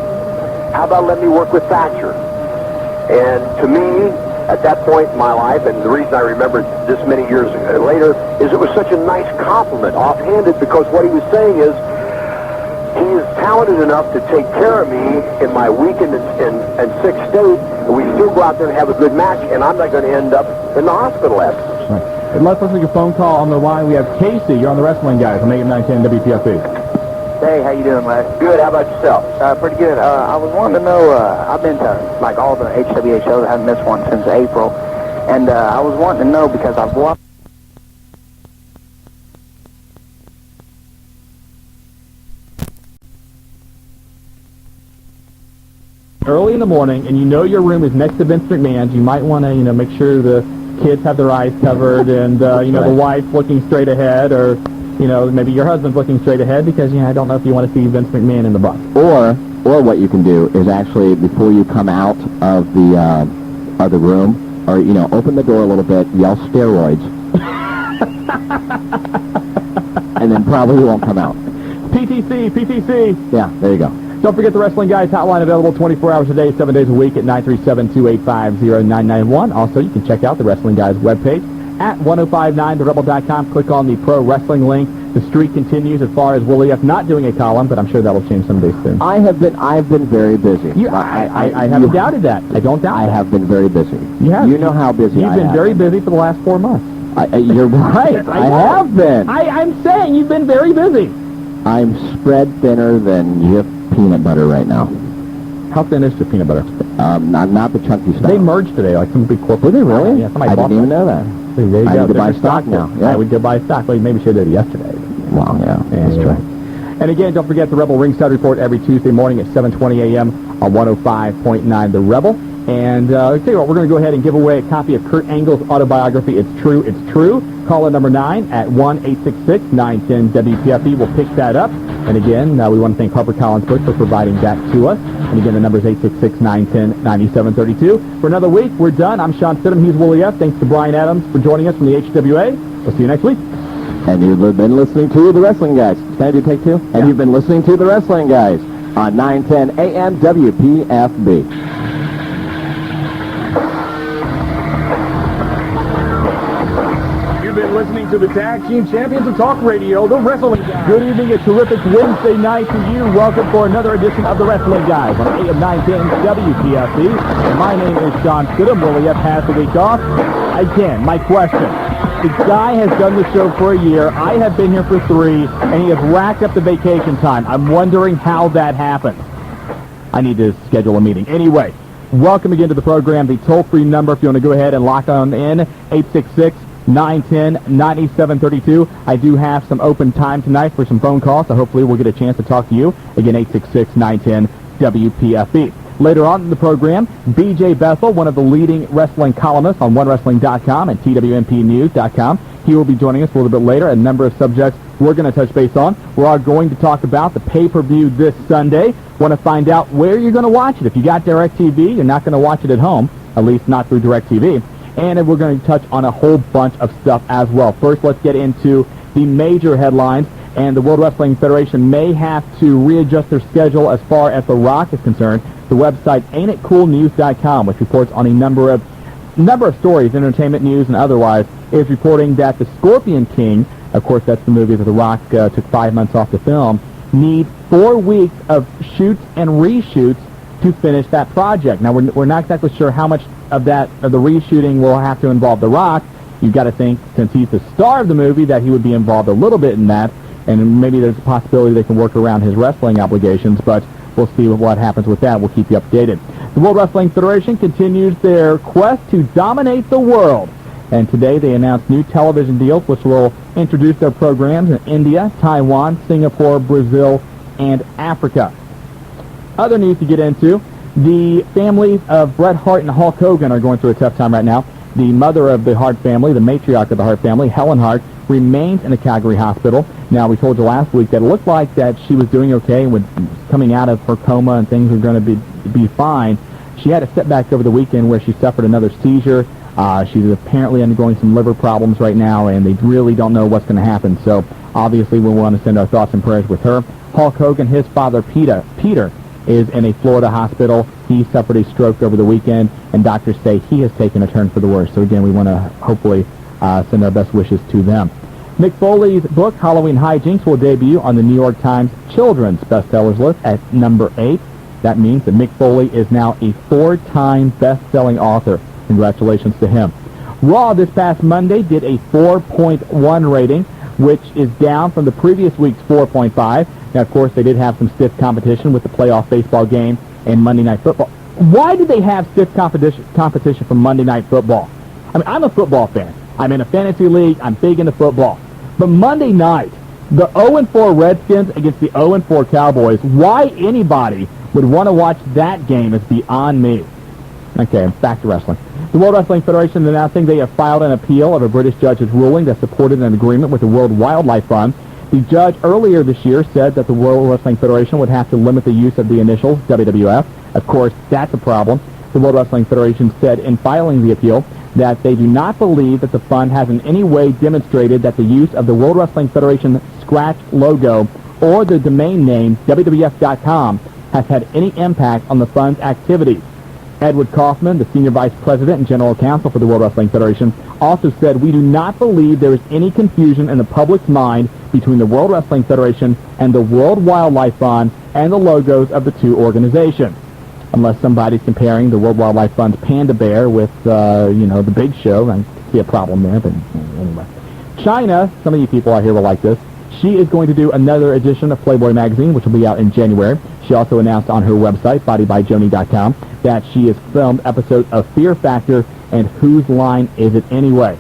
how about let me work with Thatcher?" And to me, at that point in my life, and the reason I remember this many years later, is it was such a nice compliment, offhanded, because what he was saying is, he is talented enough to take care of me in my weakened and sick state, and we still go out there and have a good match, and I'm not going to end up in the hospital afterwards. Right. Let's listen to your phone call on the line. We have Casey. You're on the Wrestling Guys on AM 910 WPFB. Hey, how you doing, Les? Good. How about yourself? Pretty good. I was wanting to know, I've been to, like, all the HWA shows. I haven't missed one since April. And I was wanting to know, because I've watched early in the morning and you know your room is next to Vince McMahon's, you might want to, make sure the kids have their eyes covered and, the wife looking straight ahead or, maybe your husband's looking straight ahead because, I don't know if you want to see Vince McMahon in the bus. Or what you can do is actually, before you come out of the room, or, open the door a little bit, yell steroids, and then probably won't come out. PTC. Yeah, there you go. Don't forget the Wrestling Guys hotline available 24 hours a day, 7 days a week at 937-285-0991. Also, you can check out the Wrestling Guys webpage at 1059therebel.com. Click on the Pro Wrestling link. The streak continues as far as Willie F. not doing a column, but I'm sure that'll change someday soon. I've been very busy. I haven't doubted that. I don't doubt I have been very busy. You have. You know how busy You've been very busy for the last 4 months. You're right. I have been. I'm saying you've been very busy. I'm spread thinner than Jif peanut butter right now. How thin is Jif peanut butter? Not the chunky stuff. They merged today, like some big corporate. Were they really? Yeah, I didn't even know that. There you I go. need to buy stock now. Yeah. I would go buy stock. Well, maybe should have did it yesterday. Well, yeah, that's true. And again, don't forget the Rebel Ringside Report every Tuesday morning at 7:20 a.m. on 105.9 The Rebel. And I'll tell you what, we're going to go ahead and give away a copy of Kurt Angle's autobiography, It's True, It's True. Caller number 9 at 1-866-910-WPFB. We'll pick that up. And again, we want to thank HarperCollins Books for providing that to us. And again, the number is 866-910-9732. For another week, we're done. I'm Shawn Stidham. He's Willie F. Thanks to Brian Adams for joining us from the HWA. We'll see you next week. And you've been listening to The Wrestling Guys. Can I do take two? Yeah. And you've been listening to The Wrestling Guys on 910 AM WPFB. You've been listening to the Tag Team Champions of Talk Radio, The Wrestling Guys. Good evening, a terrific Wednesday night to you. Welcome for another edition of The Wrestling Guys on AM 910 WPFB. And my name is Shawn Stidham. Willie F. has the week off. Again, my question. The guy has done the show for a year. I have been here for 3, and he has racked up the vacation time. I'm wondering how that happened. I need to schedule a meeting. Anyway, welcome again to the program. The toll-free number, if you want to go ahead and lock on in, 866-910-9732. I do have some open time tonight for some phone calls, so hopefully we'll get a chance to talk to you. Again, 866-910-WPFB. Later on in the program, B.J. Bethel, one of the leading wrestling columnists on OneWrestling.com and TWMPNews.com. He will be joining us a little bit later. A number of subjects we're going to touch base on. We're going to talk about the pay-per-view this Sunday. Want to find out where you're going to watch it. If you got DirecTV, you're not going to watch it at home, at least not through DirecTV. And we're going to touch on a whole bunch of stuff as well. First, let's get into the major headlines. And the World Wrestling Federation may have to readjust their schedule as far as The Rock is concerned. The website AintItCoolNews.com, which reports on a number of stories, entertainment news and otherwise, is reporting that the Scorpion King, of course that's the movie that The Rock took 5 months off to film, need 4 weeks of shoots and reshoots to finish that project. Now we're not exactly sure how much of the reshooting will have to involve The Rock. You've got to think, since he's the star of the movie, that he would be involved a little bit in that, and maybe there's a possibility they can work around his wrestling obligations, but we'll see what happens with that. We'll keep you updated. The World Wrestling Federation continues their quest to dominate the world. And today they announced new television deals which will introduce their programs in India, Taiwan, Singapore, Brazil, and Africa. Other news to get into, the families of Bret Hart and Hulk Hogan are going through a tough time right now. The mother of the Hart family, the matriarch of the Hart family, Helen Hart, remains in a Calgary hospital. Now, we told you last week that it looked like that she was doing okay and coming out of her coma and things were going to be fine. She had a setback over the weekend where she suffered another seizure. She's apparently undergoing some liver problems right now, and they really don't know what's going to happen. So, obviously, we want to send our thoughts and prayers with her. Hulk Hogan, his father, Peter, is in a Florida hospital. He suffered a stroke over the weekend, and doctors say he has taken a turn for the worse. So, again, we want to hopefully send our best wishes to them. Mick Foley's book, Halloween Hijinks, will debut on the New York Times Children's Bestsellers list at number 8. That means that Mick Foley is now a 4-time best-selling author. Congratulations to him. Raw this past Monday did a 4.1 rating, which is down from the previous week's 4.5. Now, of course, they did have some stiff competition with the playoff baseball game and Monday Night Football. Why did they have stiff competition for Monday Night Football? I mean, I'm a football fan. I'm in a fantasy league. I'm big into football. But Monday night, The 0-4 Redskins against the 0-4 Cowboys. Why anybody would want to watch that game is beyond me. Okay, back to wrestling. The World Wrestling Federation is announcing they have filed an appeal of a British judge's ruling that supported an agreement with the World Wildlife Fund. The judge earlier this year said that the World Wrestling Federation would have to limit the use of the initials WWF. Of course, that's a problem. The World Wrestling Federation said in filing the appeal that they do not believe that the fund has in any way demonstrated that the use of the World Wrestling Federation scratch logo or the domain name WWF.com has had any impact on the fund's activities. Edward Kaufman, the Senior Vice President and General Counsel for the World Wrestling Federation, also said, "We do not believe there is any confusion in the public's mind between the World Wrestling Federation and the World Wildlife Fund and the logos of the two organizations." Unless somebody's comparing the World Wildlife Fund's Panda Bear with, the Big Show, I see a problem there, but anyway. China, some of you people out here will like this. She is going to do another edition of Playboy magazine, which will be out in January. She also announced on her website, bodybyjoni.com, that she has filmed episodes of Fear Factor and Whose Line Is It Anyway?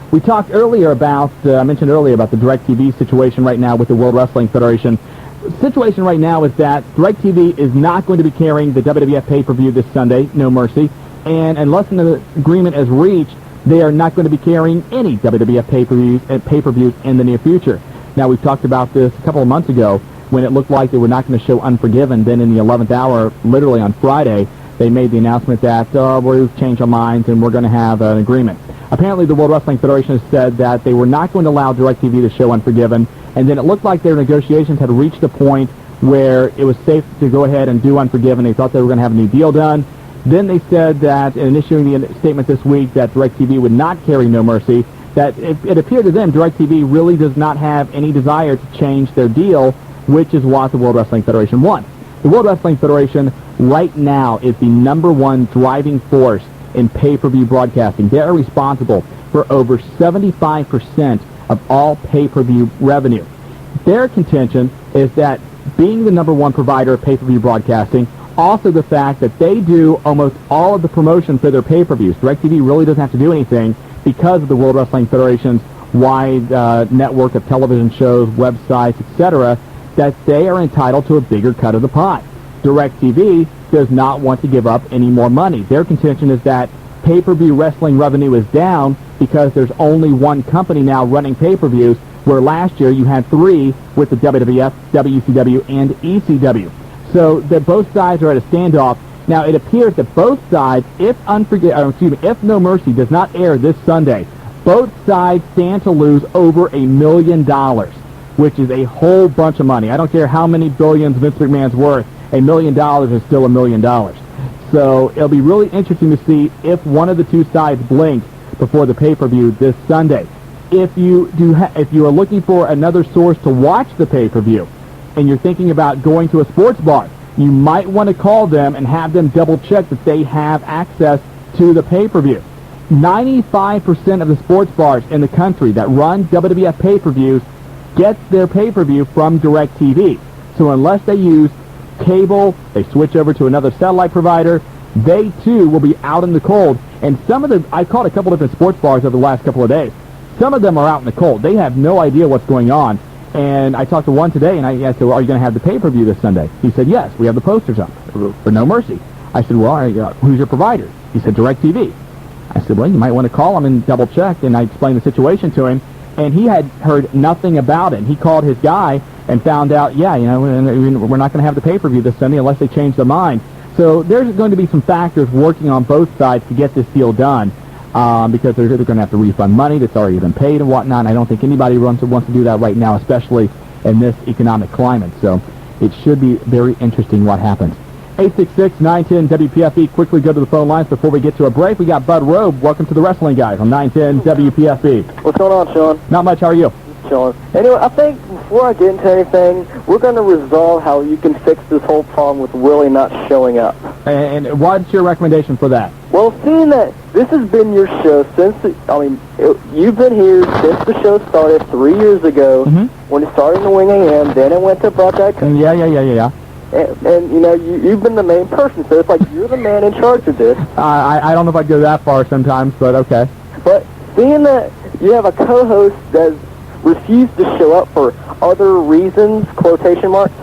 We talked earlier about, I mentioned earlier about the DirecTV situation right now with the World Wrestling Federation. The situation right now is that DirecTV is not going to be carrying the WWF pay-per-view this Sunday, No Mercy, and unless an agreement is reached, they are not going to be carrying any WWF pay-per-views in the near future. Now, we've talked about this a couple of months ago when it looked like they were not going to show Unforgiven. Then in the 11th hour, literally on Friday, they made the announcement that we've changed our minds and we're going to have an agreement. Apparently, the World Wrestling Federation has said that they were not going to allow DirecTV to show Unforgiven, and then it looked like their negotiations had reached a point where it was safe to go ahead and do Unforgiven. They thought they were going to have a new deal done. Then they said that, in issuing the statement this week, that DirecTV would not carry No Mercy, that it appeared to them DirecTV really does not have any desire to change their deal, which is what the World Wrestling Federation wants. The World Wrestling Federation right now is the number one driving force in pay-per-view broadcasting. They are responsible for over 75% of all pay-per-view revenue. Their contention is that being the number one provider of pay-per-view broadcasting, also the fact that they do almost all of the promotion for their pay-per-views. DirecTV really doesn't have to do anything because of the World Wrestling Federation's wide network of television shows, websites, etc., that they are entitled to a bigger cut of the pie. DirecTV does not want to give up any more money. Their contention is that pay-per-view wrestling revenue is down because there's only one company now running pay-per-views, where last year you had three with the WWF, WCW, and ECW. So that both sides are at a standoff. Now, it appears that both sides, if No Mercy does not air this Sunday, both sides stand to lose over $1 million, which is a whole bunch of money. I don't care how many billions Vince McMahon's worth, $1 million is still $1 million. So it'll be really interesting to see if one of the two sides blinks before the pay-per-view this Sunday. If you are looking for another source to watch the pay-per-view, and you're thinking about going to a sports bar, you might want to call them and have them double-check that they have access to the pay-per-view. 95% of the sports bars in the country that run WWF pay-per-views get their pay-per-view from DirecTV. So unless they use cable, they switch over to another satellite provider, they too will be out in the cold. And I called a couple different sports bars over the last couple of days. Some of them are out in the cold. They have no idea what's going on. And I talked to one today, and I asked him, are you going to have the pay-per-view this Sunday? He said, yes, we have the posters up for No Mercy. I said, well, who's your provider? He said, DirecTV. I said, well, you might want to call him and double-check. And I explained the situation to him, and he had heard nothing about it. And he called his guy and found out, we're not going to have the pay-per-view this Sunday unless they change their mind. So there's going to be some factors working on both sides to get this deal done. Because they're going to have to refund money that's already been paid and whatnot. And I don't think anybody wants to do that right now, especially in this economic climate. So it should be very interesting what happens. 866-910-WPFB. Quickly go to the phone lines before we get to a break. We got Bud Robe. Welcome to the Wrestling Guys on 910 WPFB. What's going on, Shawn? Not much. How are you? Shawn. Anyway, I think before I get into anything, we're going to resolve how you can fix this whole problem with Willie not showing up. And what's your recommendation for that? Well, seeing that this has been your show since, you've been here since the show started 3 years ago, when it started in the Wing AM, then it went to Buckeye Country. Yeah. And you've been the main person, so it's like you're the man in charge of this. I don't know if I'd go that far sometimes, but okay. But seeing that you have a co-host that's refuse to show up for other reasons, quotation marks,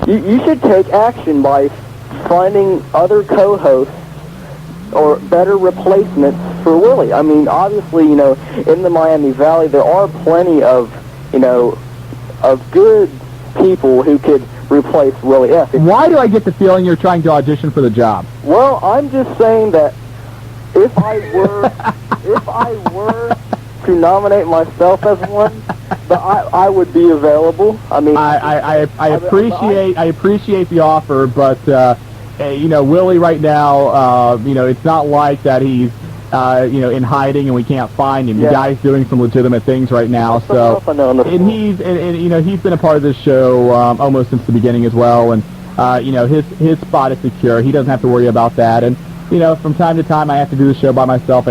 you should take action by finding other co-hosts or better replacements for Willie. I mean, obviously, in the Miami Valley, there are plenty of, of good people who could replace Willie F. Why do I get the feeling you're trying to audition for the job? Well, I'm just saying that if I were to nominate myself as one, but I would be available. I mean, I appreciate the offer, but Willie right now, it's not like that he's in hiding and we can't find him. The guy's doing some legitimate things right now. So, and he's been a part of this show almost since the beginning as well, and his spot is secure. He doesn't have to worry about that. And from time to time, I have to do the show by myself.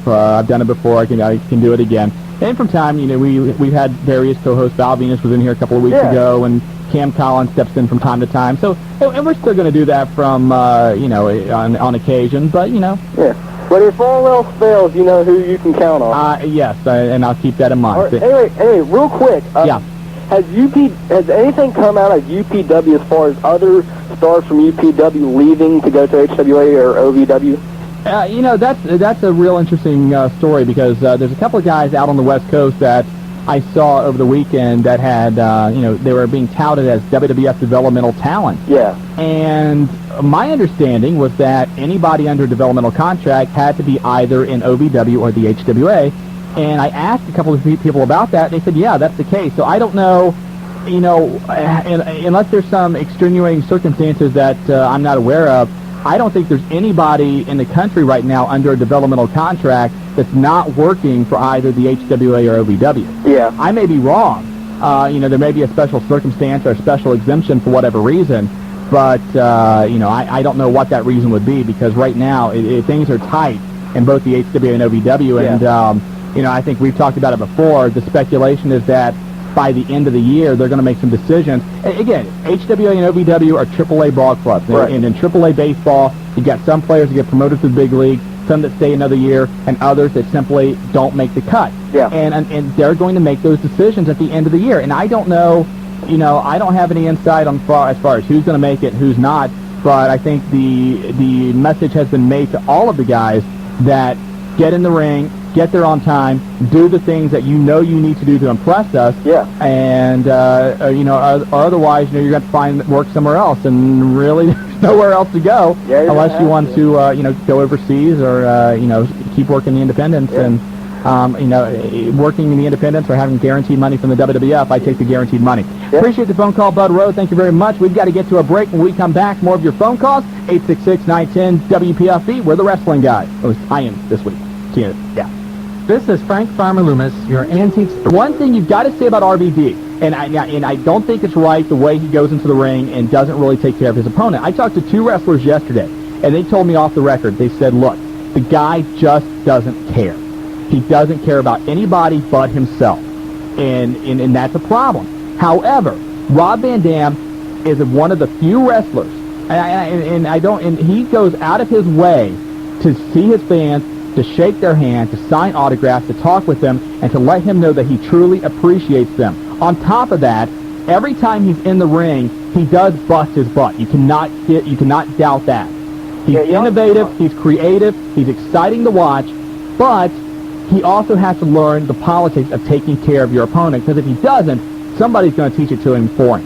I've done it before. I can do it again. And from time, we've had various co-hosts. Val Venus was in here a couple of weeks ago, and Cam Collins steps in from time to time. So, and we're still going to do that from, on occasion. But, Yeah. But if all else fails, you know who you can count on. Yes, and I'll keep that in mind. Right, anyway, real quick. Has anything come out of UPW as far as other stars from UPW leaving to go to HWA or OVW? That's a real interesting story because there's a couple of guys out on the West Coast that I saw over the weekend that had, they were being touted as WWF developmental talent. Yeah. And my understanding was that anybody under developmental contract had to be either in OVW or the HWA. And I asked a couple of people about that. They said, yeah, that's the case. So I don't know, unless there's some extenuating circumstances that I'm not aware of, I don't think there's anybody in the country right now under a developmental contract that's not working for either the HWA or OVW. Yeah. I may be wrong. There may be a special circumstance or a special exemption for whatever reason, but, I don't know what that reason would be because right now things are tight in both the HWA and OVW, and, I think we've talked about it before. The speculation is that by the end of the year, they're going to make some decisions. And again, HWA and OVW are AAA ball clubs. Right. And in AAA baseball, you've got some players that get promoted to the big league, some that stay another year, and others that simply don't make the cut. Yeah. And they're going to make those decisions at the end of the year. And I don't know, I don't have any insight on as far as who's going to make it, who's not. But I think the message has been made to all of the guys that get in the ring, get there on time, do the things that you need to do to impress us. Yeah. And, or otherwise, you're going to find work somewhere else, and really there's nowhere else to go unless you want to, go overseas or, keep working the independents. Yeah. And, working in the independents or having guaranteed money from the WWF, I take the guaranteed money. Yeah. Appreciate the phone call, Bud Rowe. Thank you very much. We've got to get to a break. When we come back, more of your phone calls, 866-910-WPFB. We're the wrestling guys. At least I am this week. See you. Yeah. This is Frank Farmer Loomis, your antiques. One thing you've got to say about RVD, and I don't think it's right the way he goes into the ring and doesn't really take care of his opponent. I talked to two wrestlers yesterday, and they told me off the record, they said, look, the guy just doesn't care. He doesn't care about anybody but himself, and that's a problem. However, Rob Van Dam is one of the few wrestlers, and he goes out of his way to see his fans, to shake their hand, to sign autographs, to talk with them, and to let him know that he truly appreciates them. On top of that, every time he's in the ring, he does bust his butt. You cannot doubt that. He's innovative, he's creative, he's exciting to watch, but he also has to learn the politics of taking care of your opponent, because if he doesn't, somebody's going to teach it to him for him.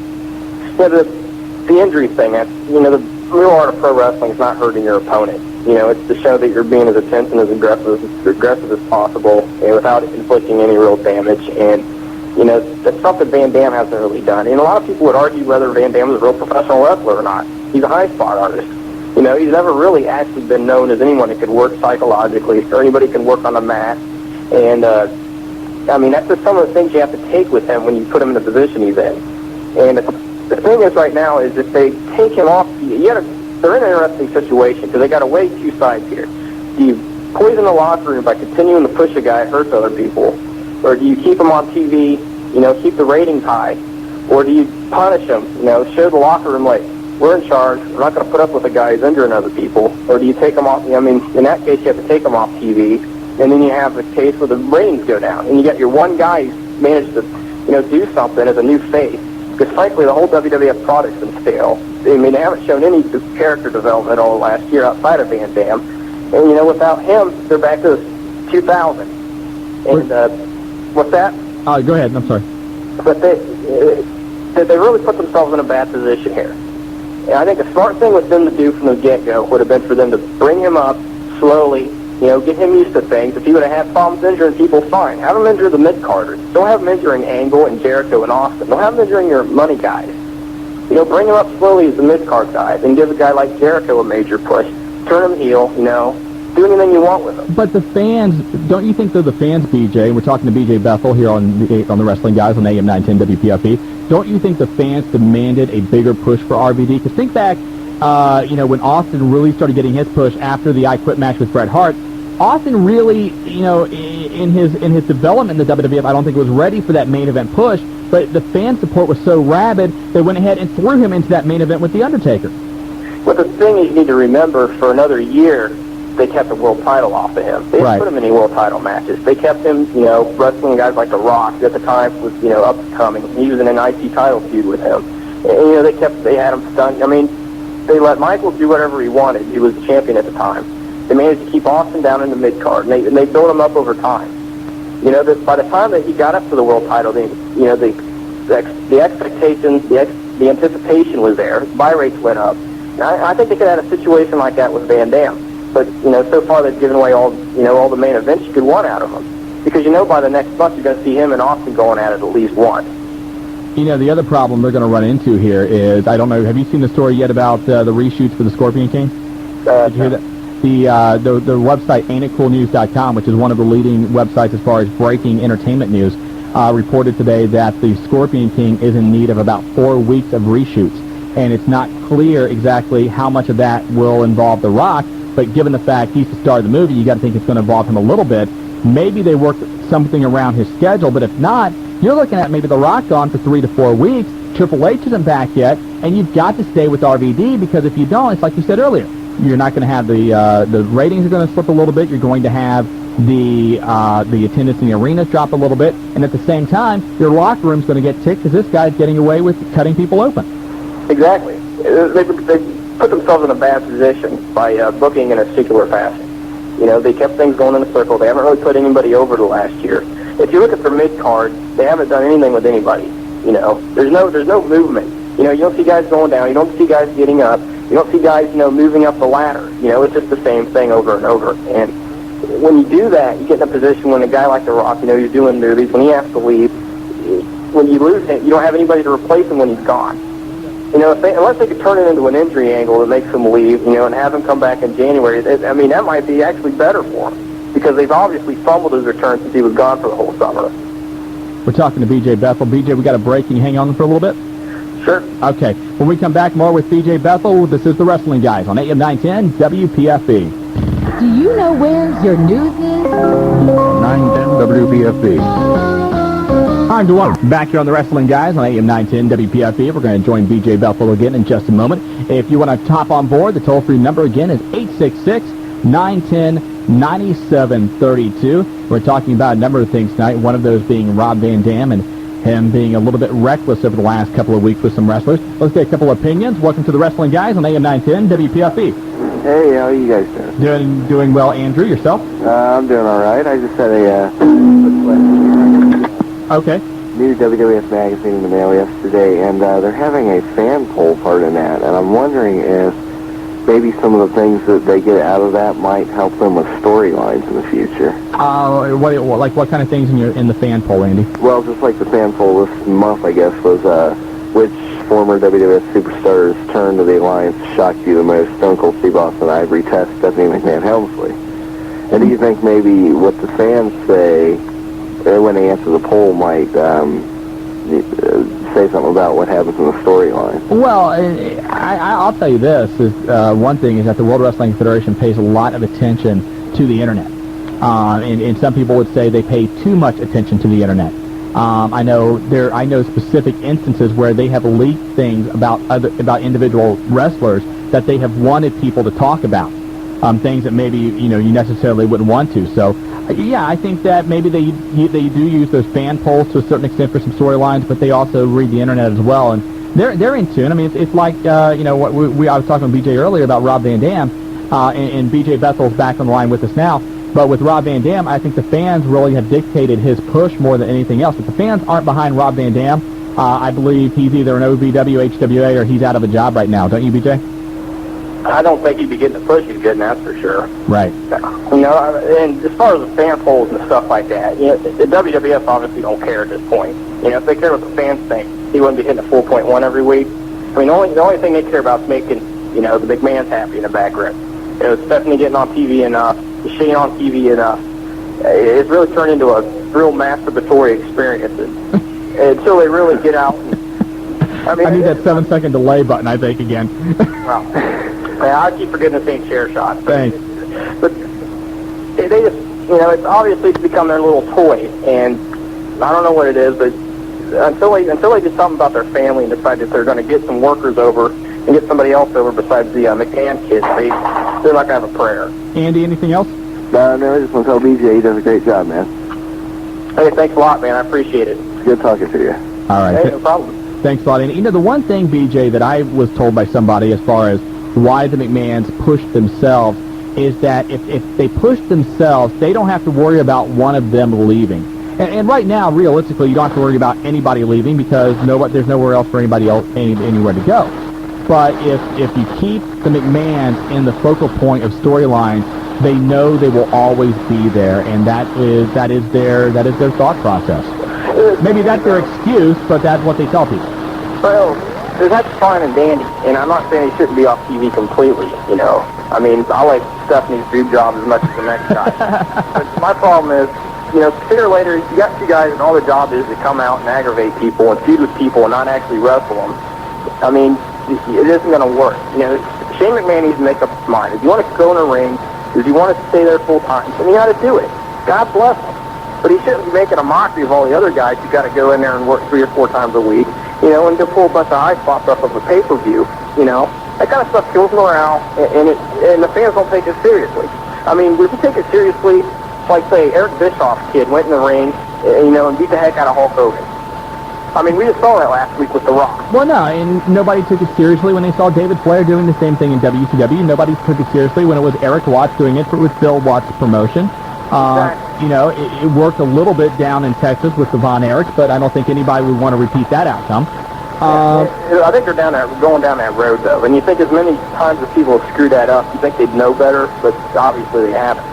Yeah, the injury thing, the real art of pro wrestling is not hurting your opponent. It's to show that you're being as intense and as aggressive as possible, and without inflicting any real damage. And that's something Van Dam hasn't really done. And a lot of people would argue whether Van Dam is a real professional wrestler or not. He's a high spot artist. He's never really actually been known as anyone that could work psychologically or anybody can work on the mat. And that's just some of the things you have to take with him when you put him in the position he's in. And the thing is, right now, is if they take him off, they're in an interesting situation because they got to weigh two sides here. Do you poison the locker room by continuing to push a guy that hurts other people, or do you keep him on TV, keep the ratings high, or do you punish him, show the locker room like we're in charge, we're not going to put up with a guy who's injuring other people, or do you take him off? In that case, you have to take him off TV and then you have a case where the ratings go down, and you got your one guy who's managed to, do something as a new face. Because frankly, the whole WWF product's been stale. I mean, they haven't shown any character development all last year outside of Van Dam. And, without him, they're back to 2000. And, what's that? Go ahead. I'm sorry. But they really put themselves in a bad position here. And I think a smart thing with them to do from the get-go would have been for them to bring him up slowly, get him used to things. If he would have had problems injuring people, fine. Have him injure the mid-carders. Don't have him injuring Angle and Jericho and Austin. Don't have him injuring your money guys. Bring him up slowly as the mid-card guys and give a guy like Jericho a major push. Turn him heel, do anything you want with him. But the fans, don't you think they're the fans, BJ? We're talking to BJ Bethel here on the Wrestling Guys on AM 910 WPFB. Don't you think the fans demanded a bigger push for RVD? Because think back, when Austin really started getting his push after the I Quit match with Bret Hart, Austin really, in his development in the WWF, I don't think was ready for that main event push, but the fan support was so rabid, they went ahead and threw him into that main event with The Undertaker. But the thing is, you need to remember, for another year, they kept the world title off of him. They didn't put him in any world title matches. They kept him, wrestling guys like The Rock, who at the time was, up and coming. He was in an IC title feud with him. And, they had him stunned. I mean, they let Michael do whatever he wanted. He was the champion at the time. They managed to keep Austin down in the mid-card, and they built him up over time. By the time that he got up to the world title, the expectations, the anticipation was there. Buy rates went up. And I think they could have had a situation like that with Van Dam. But, so far they've given away all the main events you could want out of him. Because by the next month you're going to see him and Austin going at it at least once. The other problem they're going to run into here is, I don't know, have you seen the story yet about the reshoots for the Scorpion King? Did you hear that? The website AintItCoolNews.com, which is one of the leading websites as far as breaking entertainment news, reported today that the Scorpion King is in need of about 4 weeks of reshoots. And it's not clear exactly how much of that will involve The Rock, but given the fact he's the star of the movie, you got to think it's going to involve him a little bit. Maybe they work something around his schedule, but if not, you're looking at maybe The Rock gone for 3 to 4 weeks, Triple H isn't back yet, and you've got to stay with RVD, because if you don't, it's like you said earlier, you're not going to have the ratings are going to slip a little bit, you're going to have the attendance in the arenas drop a little bit, and at the same time, your locker room's going to get ticked because this guy's getting away with cutting people open. Exactly. They put themselves in a bad position by booking in a particular fashion. They kept things going in a circle. They haven't really put anybody over the last year. If you look at their mid-card, they haven't done anything with anybody. There's no movement. You don't see guys going down. You don't see guys getting up. You don't see guys, moving up the ladder. It's just the same thing over and over. And when you do that, you get in a position when a guy like The Rock, you're doing movies, when he has to leave, when you lose him, you don't have anybody to replace him when he's gone. Unless they could turn it into an injury angle that makes him leave, and have him come back in January, that might be actually better for him, because they've obviously fumbled his return since he was gone for the whole summer. We're talking to BJ Bethel. BJ, we got a break. Can you hang on for a little bit? Sure. Okay. When we come back, more with BJ Bethel. This is the Wrestling Guys on AM 910 WPFB. Do you know where your news is? 910 WPFB. Time to one. Back here on the Wrestling Guys on AM 910 WPFB. We're going to join BJ Bethel again in just a moment. If you want to hop on board, the toll-free number again is 866-910-9732. We're talking about a number of things tonight, one of those being Rob Van Dam and him being a little bit reckless over the last couple of weeks with some wrestlers. Let's get a couple of opinions. Welcome to the Wrestling Guys on AM 910 WPFB. Hey, how are you guys doing? Doing well, Andrew. Yourself? I'm doing all right. I just had a quick question. Okay. New WWF magazine in the mail yesterday, and they're having a fan poll part in that, and I'm wondering if maybe some of the things that they get out of that might help them with storylines in the future. What kind of things in the fan poll, Andy? Well, just like the fan poll this month, I guess, was which former WWF superstars turned to the Alliance shocked you the most? Stone Cold Steve Austin, Ivory, Test, Stephanie McMahon, Helmsley. And do you think maybe what the fans say when they answer the poll might say something about what happens in the storyline? Well, I'll tell you this. One thing is that the World Wrestling Federation pays a lot of attention to the Internet. And some people would say they pay too much attention to the Internet. I know specific instances where they have leaked things about individual wrestlers that they have wanted people to talk about. Things that maybe you necessarily wouldn't want to. So Yeah, I think that maybe they do use those fan polls to a certain extent for some storylines, but they also read the internet as well, and they're in tune. I mean, it's like what I was talking with BJ earlier about Rob Van Dam, and BJ Bethel's back on the line with us now. But with Rob Van Dam, I think the fans really have dictated his push more than anything else. If the fans aren't behind Rob Van Dam, I believe he's either an OVW, HWA, or he's out of a job right now. Don't you, BJ? I don't think he'd be getting the push he's getting, that's for sure. Right. And as far as the fan polls and stuff like that, the WWF obviously don't care at this point. If they care what the fans think, he wouldn't be hitting a 4.1 every week. I mean, the only thing they care about is making, the McMahons happy in the background. Stephanie getting on TV enough, Shane on TV enough. It's really turned into a real masturbatory experience until they really get out. I need that 7-second delay button, I think, again. Well, I keep forgetting the same chair shot. Thanks. But they just, it's obviously it's become their little toy, and I don't know what it is, but until they do something about their family and decide that they're going to get some workers over and get somebody else over besides the McMahon kids, they're not going to have a prayer. Andy, anything else? No, I just want to tell BJ he does a great job, man. Hey, thanks a lot, man. I appreciate it. It's good talking to you. All right. Hey, no problem. Thanks a lot. And, the one thing, BJ, that I was told by somebody as far as why the McMahons push themselves is that if they push themselves, they don't have to worry about one of them leaving. And right now, realistically, you don't have to worry about anybody leaving because there's nowhere else for anybody else anywhere to go. But if you keep the McMahons in the focal point of storylines, they know they will always be there, and that is their thought process. Maybe that's their excuse, but that's what they tell people. Well, that's fine and dandy, and I'm not saying he shouldn't be off TV completely, I mean, I like Stephanie's dream job as much as the next guy. But my problem is, sooner or later, you got two guys, and all their job is to come out and aggravate people and feud with people and not actually wrestle them. I mean, it isn't going to work. Shane McMahon needs to make up his mind. If you want to go in a ring, if you want to stay there full time, then you got to do it. God bless him. But he shouldn't be making a mockery of all the other guys who got to go in there and work 3 or 4 times a week, and go pull a bunch of eye spots off of a pay-per-view, That kind of stuff kills morale, and the fans don't take it seriously. I mean, if you take it seriously, like, say, Eric Bischoff's kid went in the ring, and beat the heck out of Hulk Hogan. I mean, we just saw that last week with The Rock. Well, no, and nobody took it seriously when they saw David Flair doing the same thing in WCW. Nobody took it seriously when it was Eric Watts doing it with Bill Watts' promotion. It worked a little bit down in Texas with the Von Erichs, but I don't think anybody would want to repeat that outcome. I think they're going down that road, though. And you think as many times as people have screwed that up, you think they'd know better, but obviously they haven't.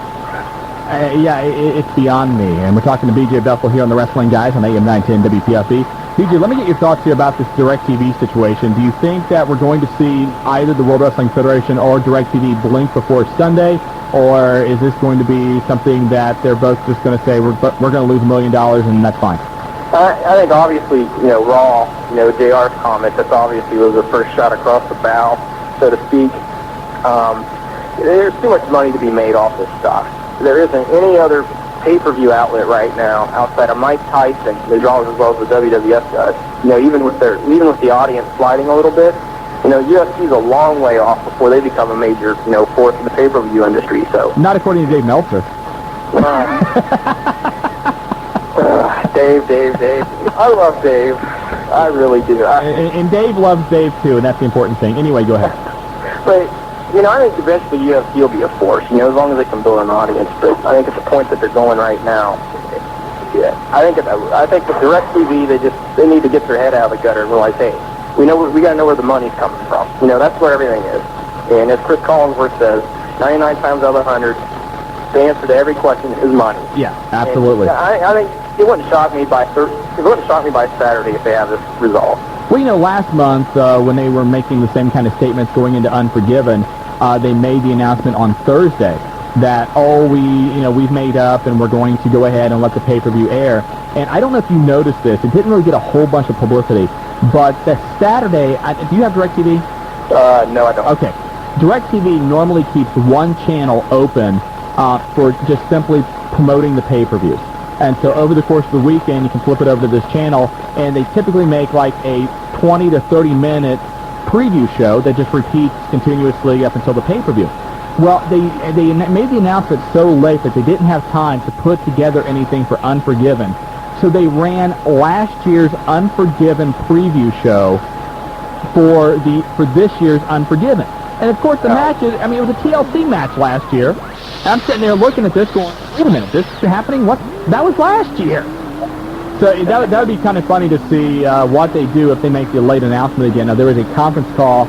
It's beyond me. And we're talking to BJ Bethel here on the Wrestling Guys on AM 910 WPFB. BJ, let me get your thoughts here about this DirecTV situation. Do you think that we're going to see either the World Wrestling Federation or DirecTV blink before Sunday, or is this going to be something that they're both just going to say we're going to lose $1 million and that's fine? I think obviously, Raw, JR's comment, that's obviously was the first shot across the bow, so to speak. There's too much money to be made off this stuff. There isn't any other pay-per-view outlet right now outside of Mike Tyson that draws as well as the WWF does. Even with the audience sliding a little bit, UFC's a long way off before they become a major, force in the pay-per-view industry. So not according to Dave Meltzer. Dave. I love Dave. I really do. And Dave loves Dave too, and that's the important thing. Anyway, go ahead. But I think eventually UFC will be a force, as long as they can build an audience. But I think at the point that they're going right now, I think with DirecTV, they need to get their head out of the gutter and realize, hey, we got to know where the money's coming from. That's where everything is. And as Chris Collinsworth says, 99 times out of 100, the answer to every question is money. Yeah, absolutely. And I think it wouldn't shock me by Saturday if they have this resolved. Well, last month when they were making the same kind of statements going into Unforgiven, they made the announcement on Thursday that, we've made up and we're going to go ahead and let the pay-per-view air. And I don't know if you noticed this. It didn't really get a whole bunch of publicity. But the Saturday, do you have DirecTV? No, I don't. Okay. DirecTV normally keeps one channel open for just simply promoting the pay-per-views. And so over the course of the weekend, you can flip it over to this channel, and they typically make like a 20 to 30-minute preview show that just repeats continuously up until the pay-per-view. Well, they made the announcement so late that they didn't have time to put together anything for Unforgiven. So they ran last year's Unforgiven preview show for this year's Unforgiven. And of course the match is, it was a TLC match last year. And I'm sitting there looking at this going, wait a minute, this is happening? What? That was last year. So that would be kind of funny to see what they do if they make the late announcement again. Now there is a conference call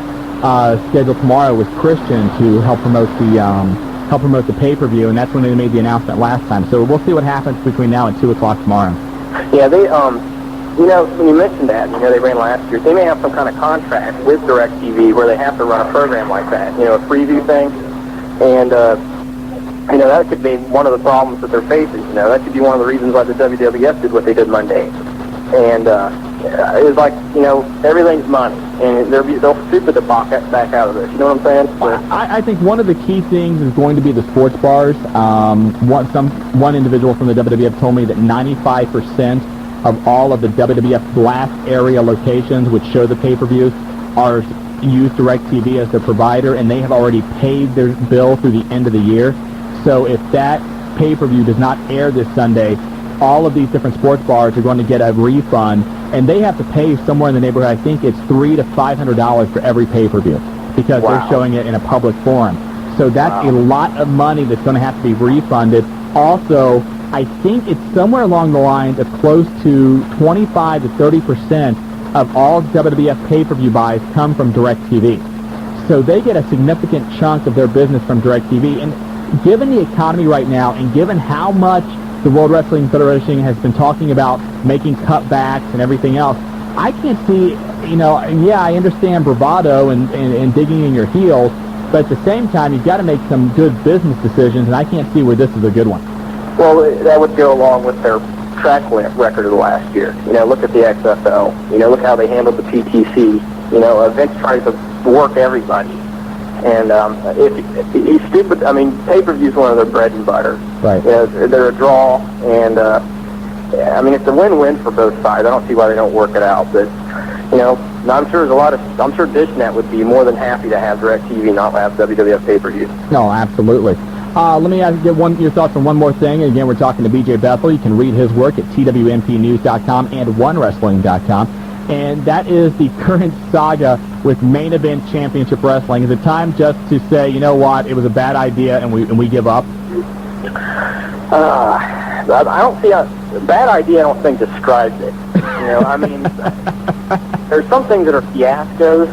scheduled tomorrow with Christian to help promote the pay-per-view, and that's when they made the announcement last time. So we'll see what happens between now and 2 o'clock tomorrow. Yeah, they, when you mentioned that, they ran last year, they may have some kind of contract with DirecTV where they have to run a program like that, a preview thing, and, that could be one of the problems that they're facing, that could be one of the reasons why the WWF did what they did Monday. And, it's like, everything's money, and they'll stupid to back out of this, you know what I'm saying? So, I think one of the key things is going to be the sports bars. One individual from the WWF told me that 95% of all of the WWF blast area locations which show the pay-per-views use DirecTV as their provider, and they have already paid their bill through the end of the year. So if that pay-per-view does not air this Sunday, all of these different sports bars are going to get a refund, and they have to pay somewhere in the neighborhood, I think it's $300 to $500 for every pay-per-view, because they're showing it in a public forum. So that's a lot of money that's going to have to be refunded. Also, I think it's somewhere along the lines of close to 25 to 30% of all WWF pay-per-view buys come from DirecTV. So they get a significant chunk of their business from DirecTV. And given the economy right now, and given how much the World Wrestling Federation has been talking about making cutbacks and everything else, I can't see, I understand bravado and digging in your heels, but at the same time, you've got to make some good business decisions, and I can't see where this is a good one. well, that would go along with their track record of the last year. Look at the XFL. Look how they handled the PTC. Vince tries to work everybody. And he's stupid. Pay-per-view is one of their bread and butter. Right. They're a draw, and it's a win-win for both sides. I don't see why they don't work it out. But I'm sure DishNet would be more than happy to have DirecTV not have WWF pay-per-view. No, absolutely. Let me get your thoughts on one more thing. Again, we're talking to BJ Bethel. You can read his work at twmpnews.com and onewrestling.com. And that is the current saga with Main Event Championship Wrestling. Is it time just to say, you know what, it was a bad idea and we give up? I don't see a bad idea. I don't think describes it. There's some things that are fiascos.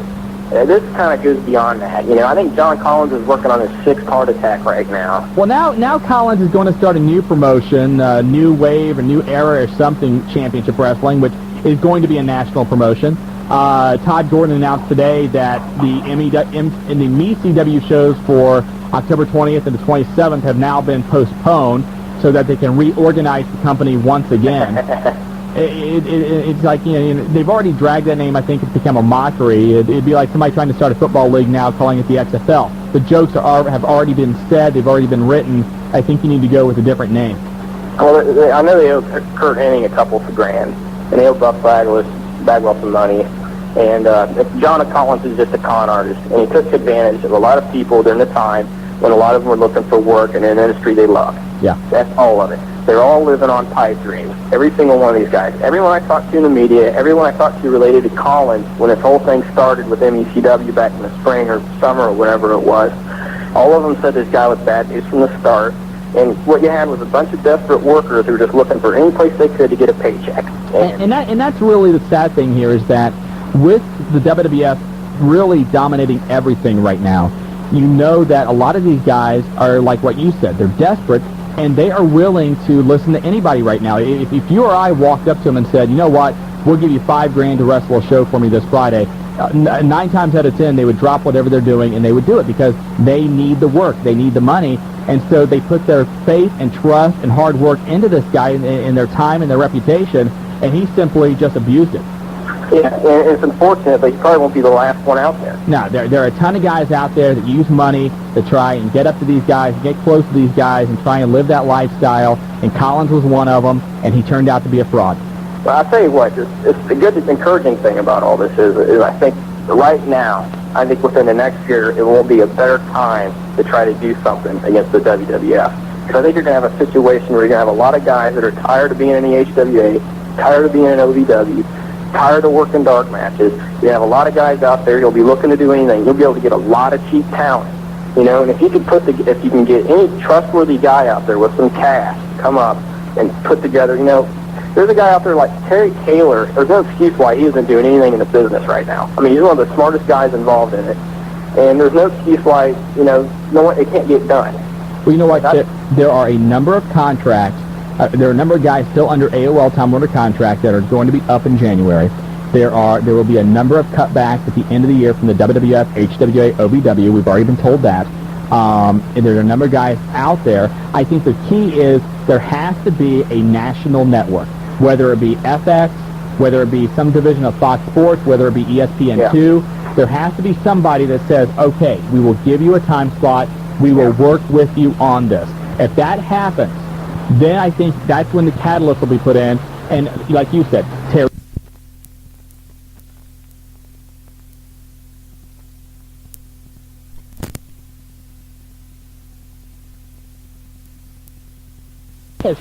This kind of goes beyond that. I think John Collins is working on his 6th heart attack right now. Well, now Collins is going to start a new promotion, New Wave or New Era or something, Championship Wrestling, which is going to be a national promotion. Todd Gordon announced today that the MECW shows for October 20th and the 27th have now been postponed so that they can reorganize the company once again. It's like, they've already dragged that name. I think it's become a mockery. It'd be like somebody trying to start a football league now calling it the XFL. The jokes have already been said. They've already been written. I think you need to go with a different name. Well, I know they owe Kurt Hennig a couple of grand, and they owe Buck Bagwell some money. And John Collins is just a con artist, and he took advantage of a lot of people during the time when a lot of them were looking for work in an industry they loved. Yeah. That's all of it. They're all living on pipe dreams. Every single one of these guys. Everyone I talked to in the media, everyone I talked to related to Collins when this whole thing started with MECW back in the spring or summer or whatever it was, all of them said this guy was bad news from the start. And what you had was a bunch of desperate workers who were just looking for any place they could to get a paycheck. And that's really the sad thing here is that with the WWF really dominating everything right now, you know that a lot of these guys are like what you said. They're desperate, and they are willing to listen to anybody right now. If you or I walked up to them and said, you know what, we'll give you $5,000 to wrestle a show for me this Friday, 9 times out of 10 they would drop whatever they're doing and they would do it because they need the work, they need the money, and so they put their faith and trust and hard work into this guy and their time and their reputation, and he simply just abused it. Yeah, and it's unfortunate, but he probably won't be the last one out there. No, there are a ton of guys out there that use money to try and get up to these guys, get close to these guys, and try and live that lifestyle, and Collins was one of them, and he turned out to be a fraud. Well, I'll tell you what, it's the good, encouraging thing about all this is I think right now, I think within the next year, it won't be a better time to try to do something against the WWF. Because I think you're going to have a situation where you're going to have a lot of guys that are tired of being in the HWA, tired of being in OVW, tired of working dark matches. You have a lot of guys out there. You'll be looking to do anything. You'll be able to get a lot of cheap talent. You know, and if you can if you can get any trustworthy guy out there with some cash, come up and put together, you know, there's a guy out there like Terry Taylor. There's no excuse why he isn't doing anything in the business right now. I mean, he's one of the smartest guys involved in it, and there's no excuse why, you know, it can't get done. Well, you know what? There are a number of contracts. There are a number of guys still under AOL Time Warner contract that are going to be up in January. There will be a number of cutbacks at the end of the year from the WWF, HWA, OVW. We've already been told that. And there are a number of guys out there. I think the key is there has to be a national network, whether it be FX, whether it be some division of Fox Sports, whether it be ESPN2. There has to be somebody that says, okay, we will give you a time slot. We will work with you on this. If that happens, then I think that's when the catalyst will be put in. And like you said, Terry.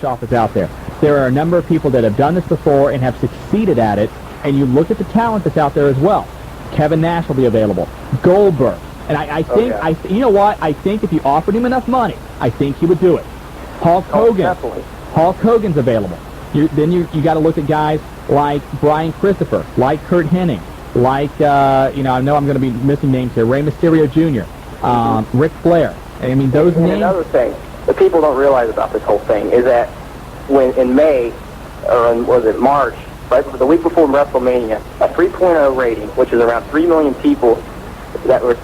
Shop is out there. There are a number of people that have done this before and have succeeded at it, and you look at the talent that's out there as well. Kevin Nash will be available. Goldberg. And I think, you know what? I think if you offered him enough money, I think he would do it. Hulk Hogan. Definitely. Hulk Hogan's available. Then you got to look at guys like Brian Christopher, like Kurt Hennig, like, you know, I know I'm going to be missing names here, Rey Mysterio Jr., Ric Flair. I mean, those names. Another thing that people don't realize about this whole thing is that when in May, or was it March, right the week before WrestleMania, a 3.0 rating, which is around 3 million people that was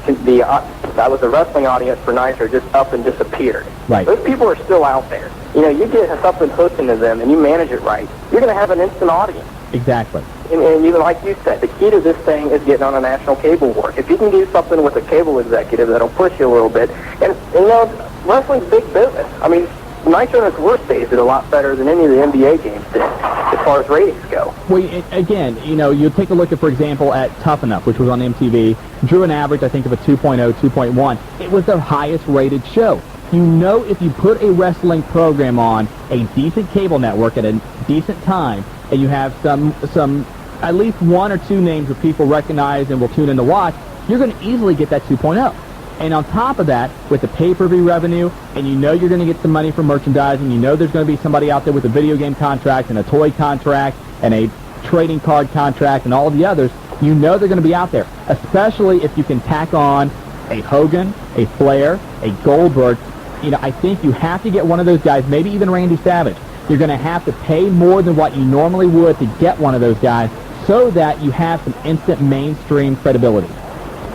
the wrestling audience for Nitro, just up and disappeared. Right. Those people are still out there. You know, you get something hooked into them and you manage it right, you're going to have an instant audience. Exactly. And you, like you said, the key to this thing is getting on a national cable work. If you can do something with a cable executive that'll push you a little bit, and you know, wrestling's big business. I mean, Nitro in its worst days did a lot better than any of the NBA games did as far as ratings go. Well, again, you know, you take a look at, for example, at Tough Enough, which was on MTV, drew an average, I think, of a 2.0, 2.1. It was their highest rated show. You know, if you put a wrestling program on a decent cable network at a decent time, and you have some at least one or two names that people recognize and will tune in to watch, you're going to easily get that 2.0. And on top of that, with the pay-per-view revenue, and you know you're going to get some money from merchandising, you know there's going to be somebody out there with a video game contract and a toy contract and a trading card contract and all of the others, you know they're going to be out there, especially if you can tack on a Hogan, a Flair, a Goldberg. You know, I think you have to get one of those guys, maybe even Randy Savage. You're going to have to pay more than what you normally would to get one of those guys so that you have some instant mainstream credibility.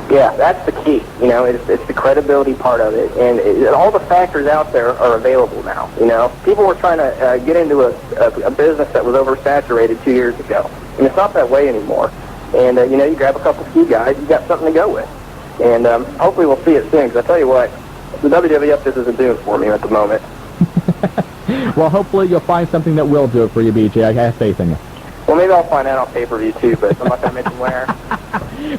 Yeah, that's the key. You know, it's the credibility part of it, and all the factors out there are available now. You know, people were trying to get into a business that was oversaturated 2 years ago, and it's not that way anymore. And you know, you grab a couple key guys, you got something to go with, and hopefully we'll see it soon. Because I tell you what, the WWF just isn't doing it for me at the moment. Well, hopefully you'll find something that will do it for you, BJ. I have faith in you. Well, maybe I'll find out on pay-per-view too, but I'm not going to mention where.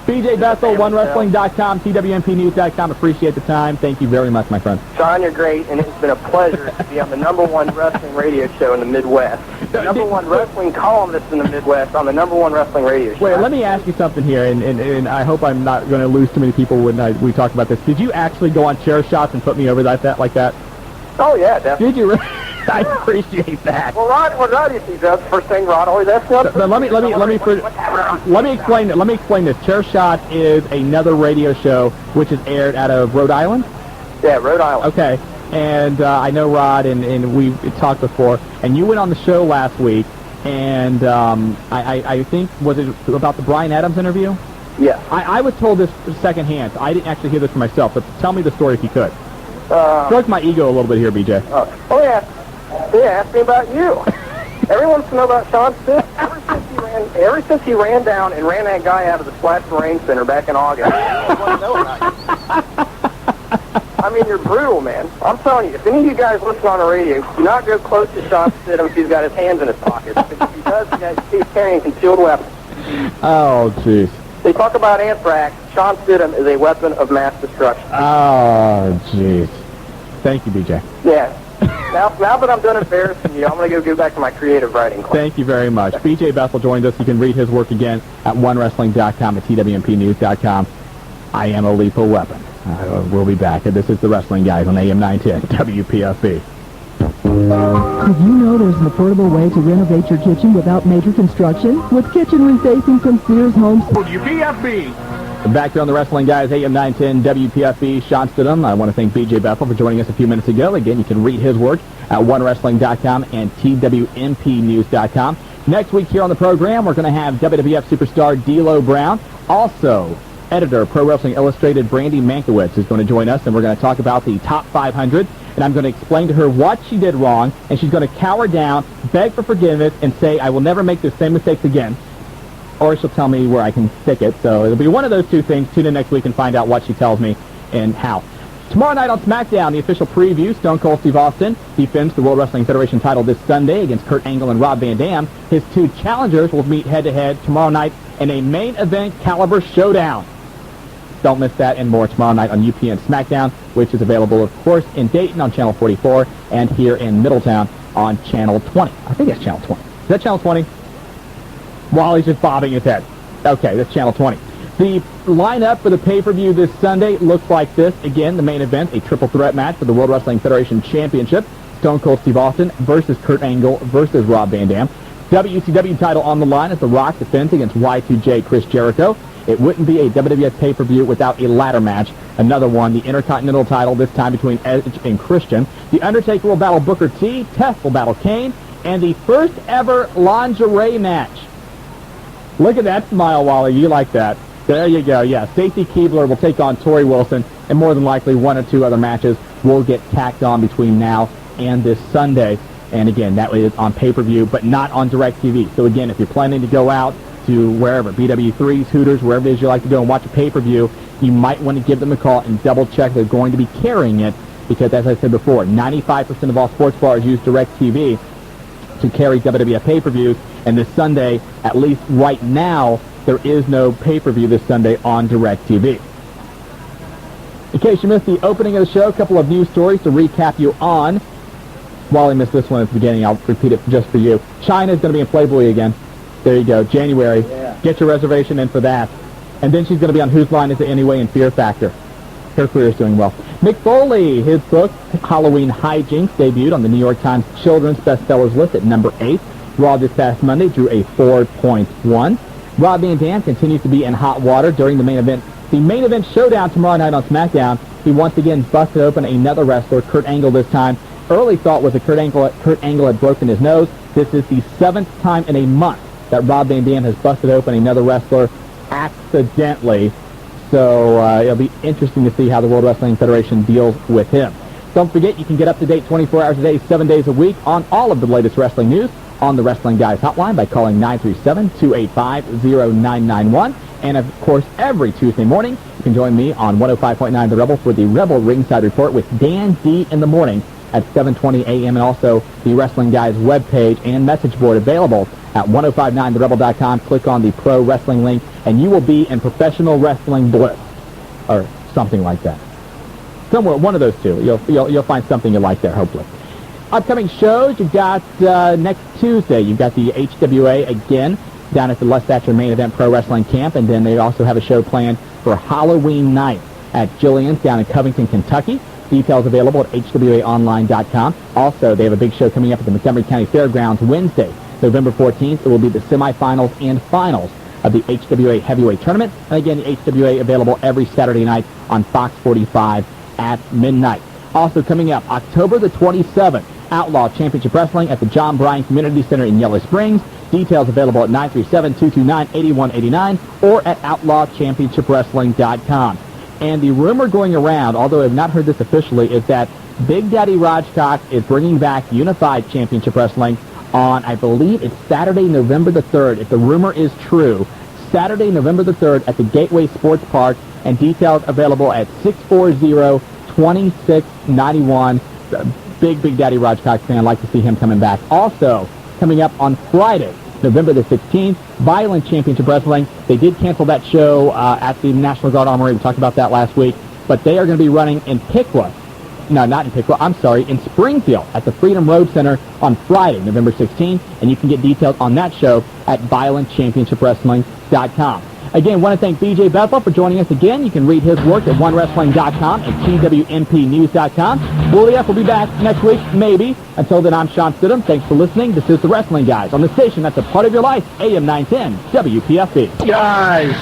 BJ Bethel, OneWrestling.com, TWMPNews.com. Appreciate the time. Thank you very much, my friend. Shawn, you're great, and it's been a pleasure to be on the #1 wrestling radio show in the Midwest. The #1 wrestling columnist in the Midwest on the #1 wrestling radio show. Wait, let me ask you something here, and I hope I'm not going to lose too many people when we talk about this. Did you actually go on chair shots and put me over like that? Oh, yeah, definitely. Did you really? I appreciate that. Well, Rod used to do the first thing Rod always asks me. But let me explain this. Chair Shot is another radio show which is aired out of Rhode Island. Yeah, Rhode Island. Okay, and I know Rod, and we talked before, and you went on the show last week, and I think, was it about the Bryan Adams interview? Yeah. I was told this secondhand. I didn't actually hear this for myself, but tell me the story if you could. Stroke my ego a little bit here, BJ. Oh yeah. Yeah, ask me about you. Everyone wants to know about Shawn Stitt. Ever since he ran down and ran that guy out of the Splash Marine Center back in August, I want to know about you. I mean, you're brutal, man. I'm telling you, if any of you guys listen on the radio, do not go close to Shawn Stitt if he's got his hands in his pockets. Because if he does, he's carrying concealed weapons. Oh, jeez. They talk about anthrax. Shawn Stidham is a weapon of mass destruction. Oh, jeez. Thank you, BJ. Yeah. Now that I'm done embarrassing you, I'm going to go back to my creative writing class. Thank you very much. BJ Bethel joined us. You can read his work again at OneWrestling.com, at TWMPnews.com. I am a lethal weapon. We'll be back. This is the Wrestling Guys on AM 910 WPFB. Did you know there's an affordable way to renovate your kitchen without major construction? With kitchen refacing from Sears Homes. WPFB. Back here on the Wrestling Guys, AM 910 WPFB, Shawn Stidham. I want to thank BJ Bethel for joining us a few minutes ago. Again, you can read his work at OneWrestling.com and TWMPnews.com. Next week here on the program, we're going to have WWF superstar D'Lo Brown. Also, editor of Pro Wrestling Illustrated, Brandy Mankiewicz, is going to join us, and we're going to talk about the top 500. And I'm going to explain to her what she did wrong, and she's going to cower down, beg for forgiveness, and say, I will never make the same mistakes again. Or she'll tell me where I can stick it. So it'll be one of those two things. Tune in next week and find out what she tells me and how. Tomorrow night on SmackDown, the official preview, Stone Cold Steve Austin defends the World Wrestling Federation title this Sunday against Kurt Angle and Rob Van Dam. His two challengers will meet head-to-head tomorrow night in a main event caliber showdown. Don't miss that and more tomorrow night on UPN SmackDown, which is available, of course, in Dayton on Channel 44 and here in Middletown on Channel 20. I think it's Channel 20. Is that Channel 20? Wally's just bobbing his head. Okay, that's Channel 20. The lineup for the pay-per-view this Sunday looks like this. Again, the main event, a triple threat match for the World Wrestling Federation Championship. Stone Cold Steve Austin versus Kurt Angle versus Rob Van Dam. WCW title on the line as The Rock defends against Y2J Chris Jericho. It wouldn't be a WWF pay-per-view without a ladder match. Another one, the Intercontinental title, this time between Edge and Christian. The Undertaker will battle Booker T. Test will battle Kane. And the first ever lingerie match. Look at that smile, Wally. You like that. There you go. Yeah, Stacy Keibler will take on Tori Wilson, and more than likely one or two other matches will get tacked on between now and this Sunday. And again, that is on pay-per-view, but not on DirecTV. So again, if you're planning to go out to wherever, BW3s, Hooters, wherever it is you like to go and watch a pay-per-view, you might want to give them a call and double-check they're going to be carrying it, because as I said before, 95% of all sports bars use DirecTV to carry WWF pay-per-views, and this Sunday, at least right now, there is no pay-per-view this Sunday on DirecTV. In case you missed the opening of the show, a couple of news stories to recap you on. Wally missed this one at the beginning. I'll repeat it just for you. China's going to be in Playboy again. There you go, January. Yeah. Get your reservation in for that. And then she's going to be on Whose Line Is It Anyway and Fear Factor. Her career is doing well. Mick Foley, his book, Halloween Hijinks, debuted on the New York Times Children's Bestsellers list at number 8. Raw this past Monday drew a 4.1. Rob Van Dam continues to be in hot water during the main event. The main event showdown tomorrow night on SmackDown, he once again busted open another wrestler, Kurt Angle this time. Early thought was that Kurt Angle had broken his nose. This is the 7th time in a month that Rob Van Dam has busted open another wrestler accidentally. So it'll be interesting to see how the World Wrestling Federation deals with him. Don't forget, you can get up to date 24 hours a day, 7 days a week on all of the latest wrestling news on the Wrestling Guys hotline by calling 937-285-0991. And, of course, every Tuesday morning, you can join me on 105.9 The Rebel for the Rebel Ringside Report with Dan D in the morning at 7:20 a.m. And also the Wrestling Guys webpage and message board available at 1059therebel.com. Click on the Pro Wrestling link, and you will be in professional wrestling bliss, or something like that. Somewhere, one of those two. You'll find something you like there, hopefully. Upcoming shows, you've got next Tuesday, you've got the HWA again down at the Les Thatcher Main Event Pro Wrestling Camp, and then they also have a show planned for Halloween night at Jillian's down in Covington, Kentucky. Details available at hwaonline.com. Also, they have a big show coming up at the Montgomery County Fairgrounds Wednesday, November 14th. It will be the semifinals and finals of the HWA Heavyweight Tournament. And again, the HWA available every Saturday night on Fox 45 at midnight. Also coming up, October the 27th, Outlaw Championship Wrestling at the John Bryan Community Center in Yellow Springs. Details available at 937-229-8189 or at outlawchampionshipwrestling.com. And the rumor going around, although I have not heard this officially, is that Big Daddy Rajcock is bringing back Unified Championship Wrestling on, I believe it's Saturday, November the 3rd. If the rumor is true, Saturday, November the 3rd at the Gateway Sports Park, and details available at 640-2691. Big Daddy Rajcock fan. I'd like to see him coming back. Also, coming up on Friday, November the 16th. Violent Championship Wrestling. They did cancel that show at the National Guard Armory. We talked about that last week. But they are going to be running in Piqua. No, not in Piqua. I'm sorry, in Springfield at the Freedom Road Center on Friday, November 16th. And you can get details on that show at violentchampionshipwrestling.com. Again, want to thank BJ Bethel for joining us again. You can read his work at onewrestling.com and twmpnews.com. Willie F will be back next week, maybe. Until then, I'm Shawn Stidham. Thanks for listening. This is The Wrestling Guys on the station that's a part of your life, AM 910, WPFB. Guys!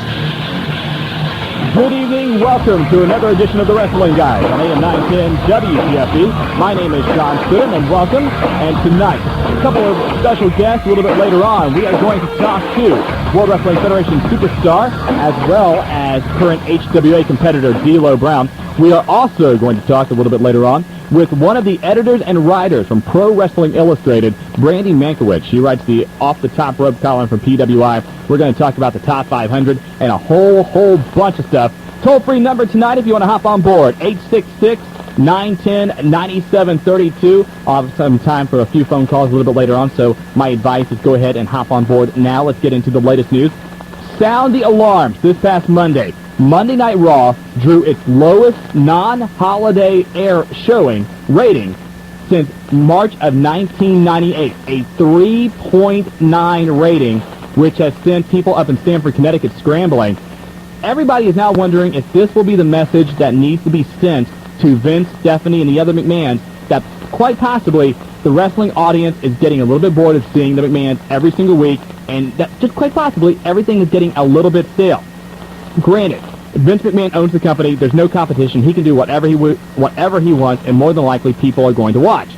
Good evening. Welcome to another edition of The Wrestling Guys on AM 910 WPFB. My name is Shawn Stidham, and welcome. And tonight, a couple of special guests a little bit later on. We are going to talk to World Wrestling Federation superstar as well as current HWA competitor D'Lo Brown. We are also going to talk a little bit later on with one of the editors and writers from Pro Wrestling Illustrated, Brandy Mankiewicz. She writes the Off the Top Rope column from PWI. We're going to talk about the Top 500 and a whole bunch of stuff. Toll-free number tonight if you want to hop on board, 866-910-9732. I'll have some time for a few phone calls a little bit later on, so my advice is go ahead and hop on board now. Let's get into the latest news. Sound the alarms. This past Monday, Monday Night Raw drew its lowest non-holiday air showing rating since March of 1998, a 3.9 rating, which has sent people up in Stamford, Connecticut scrambling. Everybody is now wondering if this will be the message that needs to be sent to Vince, Stephanie, and the other McMahons, that quite possibly the wrestling audience is getting a little bit bored of seeing the McMahons every single week, and that just quite possibly everything is getting a little bit stale. Granted, Vince McMahon owns the company. There's no competition. He can do whatever he wants, and more than likely people are going to watch.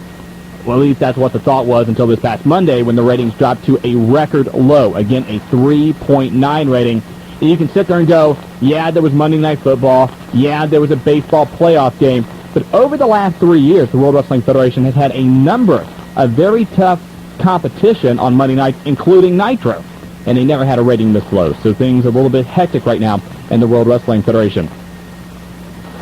Well, at least that's what the thought was until this past Monday when the ratings dropped to a record low. Again, a 3.9 rating. And you can sit there and go, yeah, there was Monday Night Football. Yeah, there was a baseball playoff game. But over the last 3 years, the World Wrestling Federation has had a number of very tough competition on Monday nights, including Nitro. And they never had a rating this low. So things are a little bit hectic right now in the World Wrestling Federation.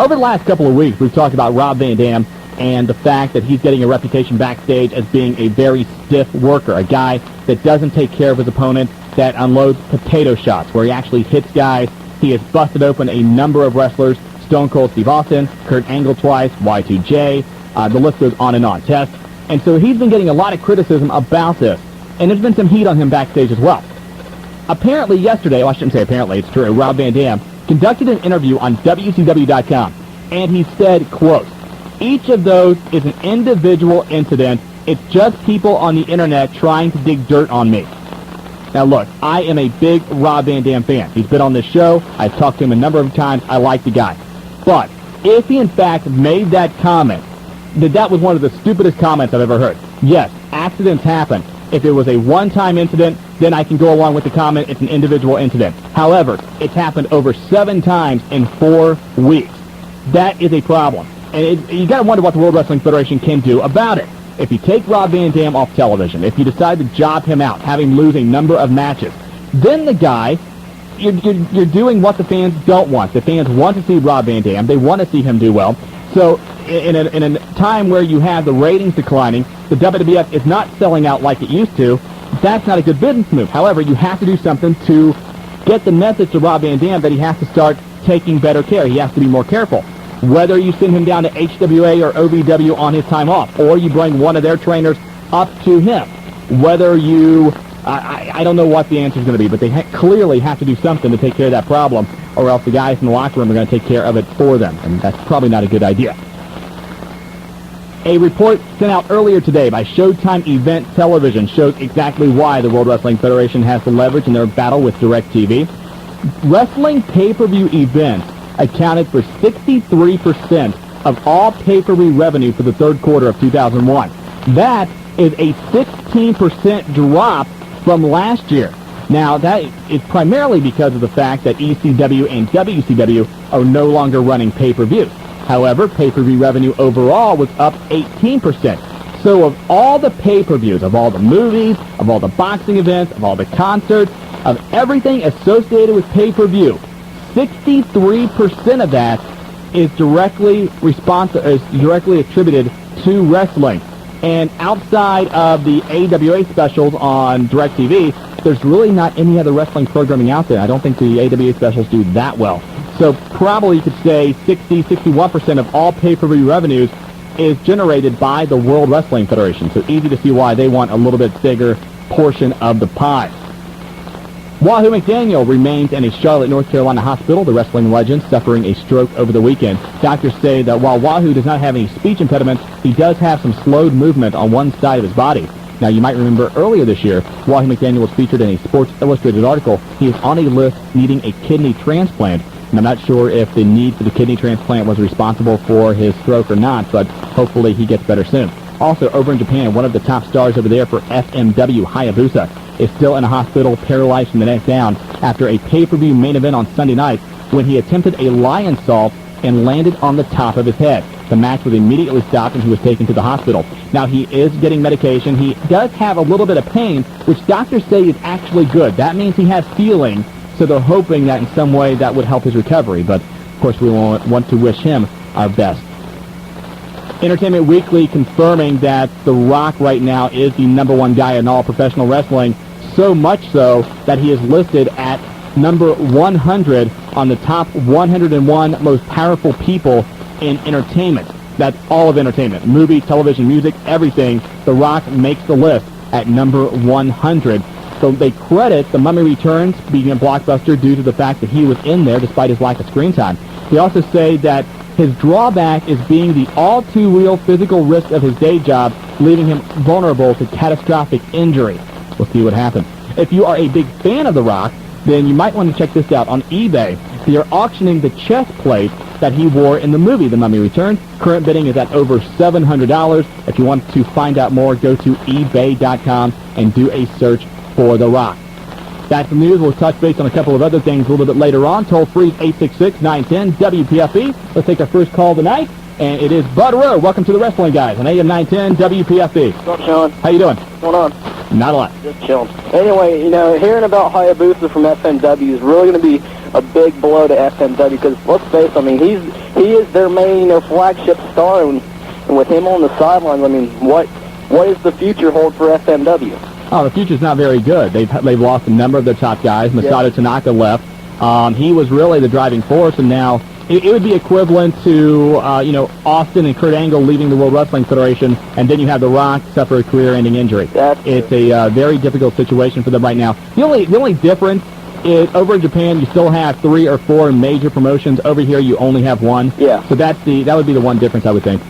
Over the last couple of weeks, we've talked about Rob Van Dam and the fact that he's getting a reputation backstage as being a very stiff worker, a guy that doesn't take care of his opponent, that unloads potato shots, where he actually hits guys. He has busted open a number of wrestlers, Stone Cold Steve Austin, Kurt Angle twice, Y2J, the list goes on and on, Test. And so he's been getting a lot of criticism about this, and there's been some heat on him backstage as well. Apparently yesterday, well, I shouldn't say apparently, it's true, Rob Van Dam conducted an interview on WCW.com, and he said, quote, each of those is an individual incident. It's just people on the internet trying to dig dirt on me. Now look, I am a big Rob Van Dam fan. He's been on this show. I've talked to him a number of times. I like the guy. But if he in fact made that comment, that was one of the stupidest comments I've ever heard. Yes, accidents happen. If it was a one-time incident, then I can go along with the comment, it's an individual incident. However, it's happened over 7 times in 4 weeks. That is a problem. And you got to wonder what the World Wrestling Federation can do about it. If you take Rob Van Dam off television, if you decide to job him out, have him lose a number of matches, then the guy, you're doing what the fans don't want. The fans want to see Rob Van Dam. They want to see him do well. So in a time where you have the ratings declining, the WWF is not selling out like it used to. That's not a good business move. However, you have to do something to get the message to Rob Van Dam that he has to start taking better care. He has to be more careful. Whether you send him down to HWA or OVW on his time off, or you bring one of their trainers up to him. Whether you, I don't know what the answer is going to be, but they clearly have to do something to take care of that problem, or else the guys in the locker room are going to take care of it for them, and that's probably not a good idea. A report sent out earlier today by Showtime Event Television shows exactly why the World Wrestling Federation has the leverage in their battle with DirecTV. Wrestling pay-per-view events accounted for 63% of all pay-per-view revenue for the third quarter of 2001. That is a 16% drop from last year. Now, that is primarily because of the fact that ECW and WCW are no longer running pay-per-views. However, pay-per-view revenue overall was up 18%. So of all the pay-per-views, of all the movies, of all the boxing events, of all the concerts, of everything associated with pay-per-view, 63% of that is directly attributed to wrestling. And outside of the AWA specials on DirecTV, there's really not any other wrestling programming out there. I don't think the AWA specials do that well. So probably you could say 61% of all pay-per-view revenues is generated by the World Wrestling Federation. So easy to see why they want a little bit bigger portion of the pie. Wahoo McDaniel remains in a Charlotte, North Carolina hospital. The wrestling legend suffering a stroke over the weekend. Doctors say that while Wahoo does not have any speech impediments, he does have some slowed movement on one side of his body. Now, you might remember earlier this year, Wahoo McDaniel was featured in a Sports Illustrated article. He is on a list needing a kidney transplant. And I'm not sure if the need for the kidney transplant was responsible for his stroke or not, but hopefully he gets better soon. Also, over in Japan, one of the top stars over there for FMW, Hayabusa, is still in a hospital, paralyzed from the neck down after a pay-per-view main event on Sunday night when he attempted a lion salt and landed on the top of his head. The match was immediately stopped and he was taken to the hospital. Now, he is getting medication. He does have a little bit of pain, which doctors say is actually good. That means he has feeling, so they're hoping that in some way that would help his recovery. But, of course, we want to wish him our best. Entertainment Weekly confirming that The Rock right now is the number one guy in all professional wrestling, so much so that he is listed at number 100 on the top 101 most powerful people in entertainment. That's all of entertainment. Movie, television, music, everything. The Rock makes the list at number 100. So they credit The Mummy Returns being a blockbuster due to the fact that he was in there despite his lack of screen time. They also say that his drawback is being the all-too-real physical risk of his day job, leaving him vulnerable to catastrophic injury. We'll see what happens. If you are a big fan of The Rock, then you might want to check this out. On eBay, they are auctioning the chest plate that he wore in the movie The Mummy Returns. Current bidding is at over $700. If you want to find out more, go to ebay.com and do a search for The Rock. That's the news. We'll touch base on a couple of other things a little bit later on. Toll free 866-910-WPFB. Let's take our first call tonight, and it is Bud Rowe. Welcome to the Wrestling Guys on AM 910 WPFB. What's up, Shawn? How you doing? What's going on? Not a lot. Just chilling. Anyway, hearing about Hayabusa from FMW is really going to be a big blow to FMW because, let's face it, he is their main, flagship star, and with him on the sidelines, what does the future hold for FMW? Oh, the future's not very good. They've lost a number of their top guys. Masato Tanaka left. He was really the driving force, and now it would be equivalent to Austin and Kurt Angle leaving the World Wrestling Federation, and then you have The Rock suffer a career-ending injury. It's a very difficult situation for them right now. The only difference is over in Japan you still have 3 or 4 major promotions. Over here you only have one. Yeah. So that would be the one difference, I would think.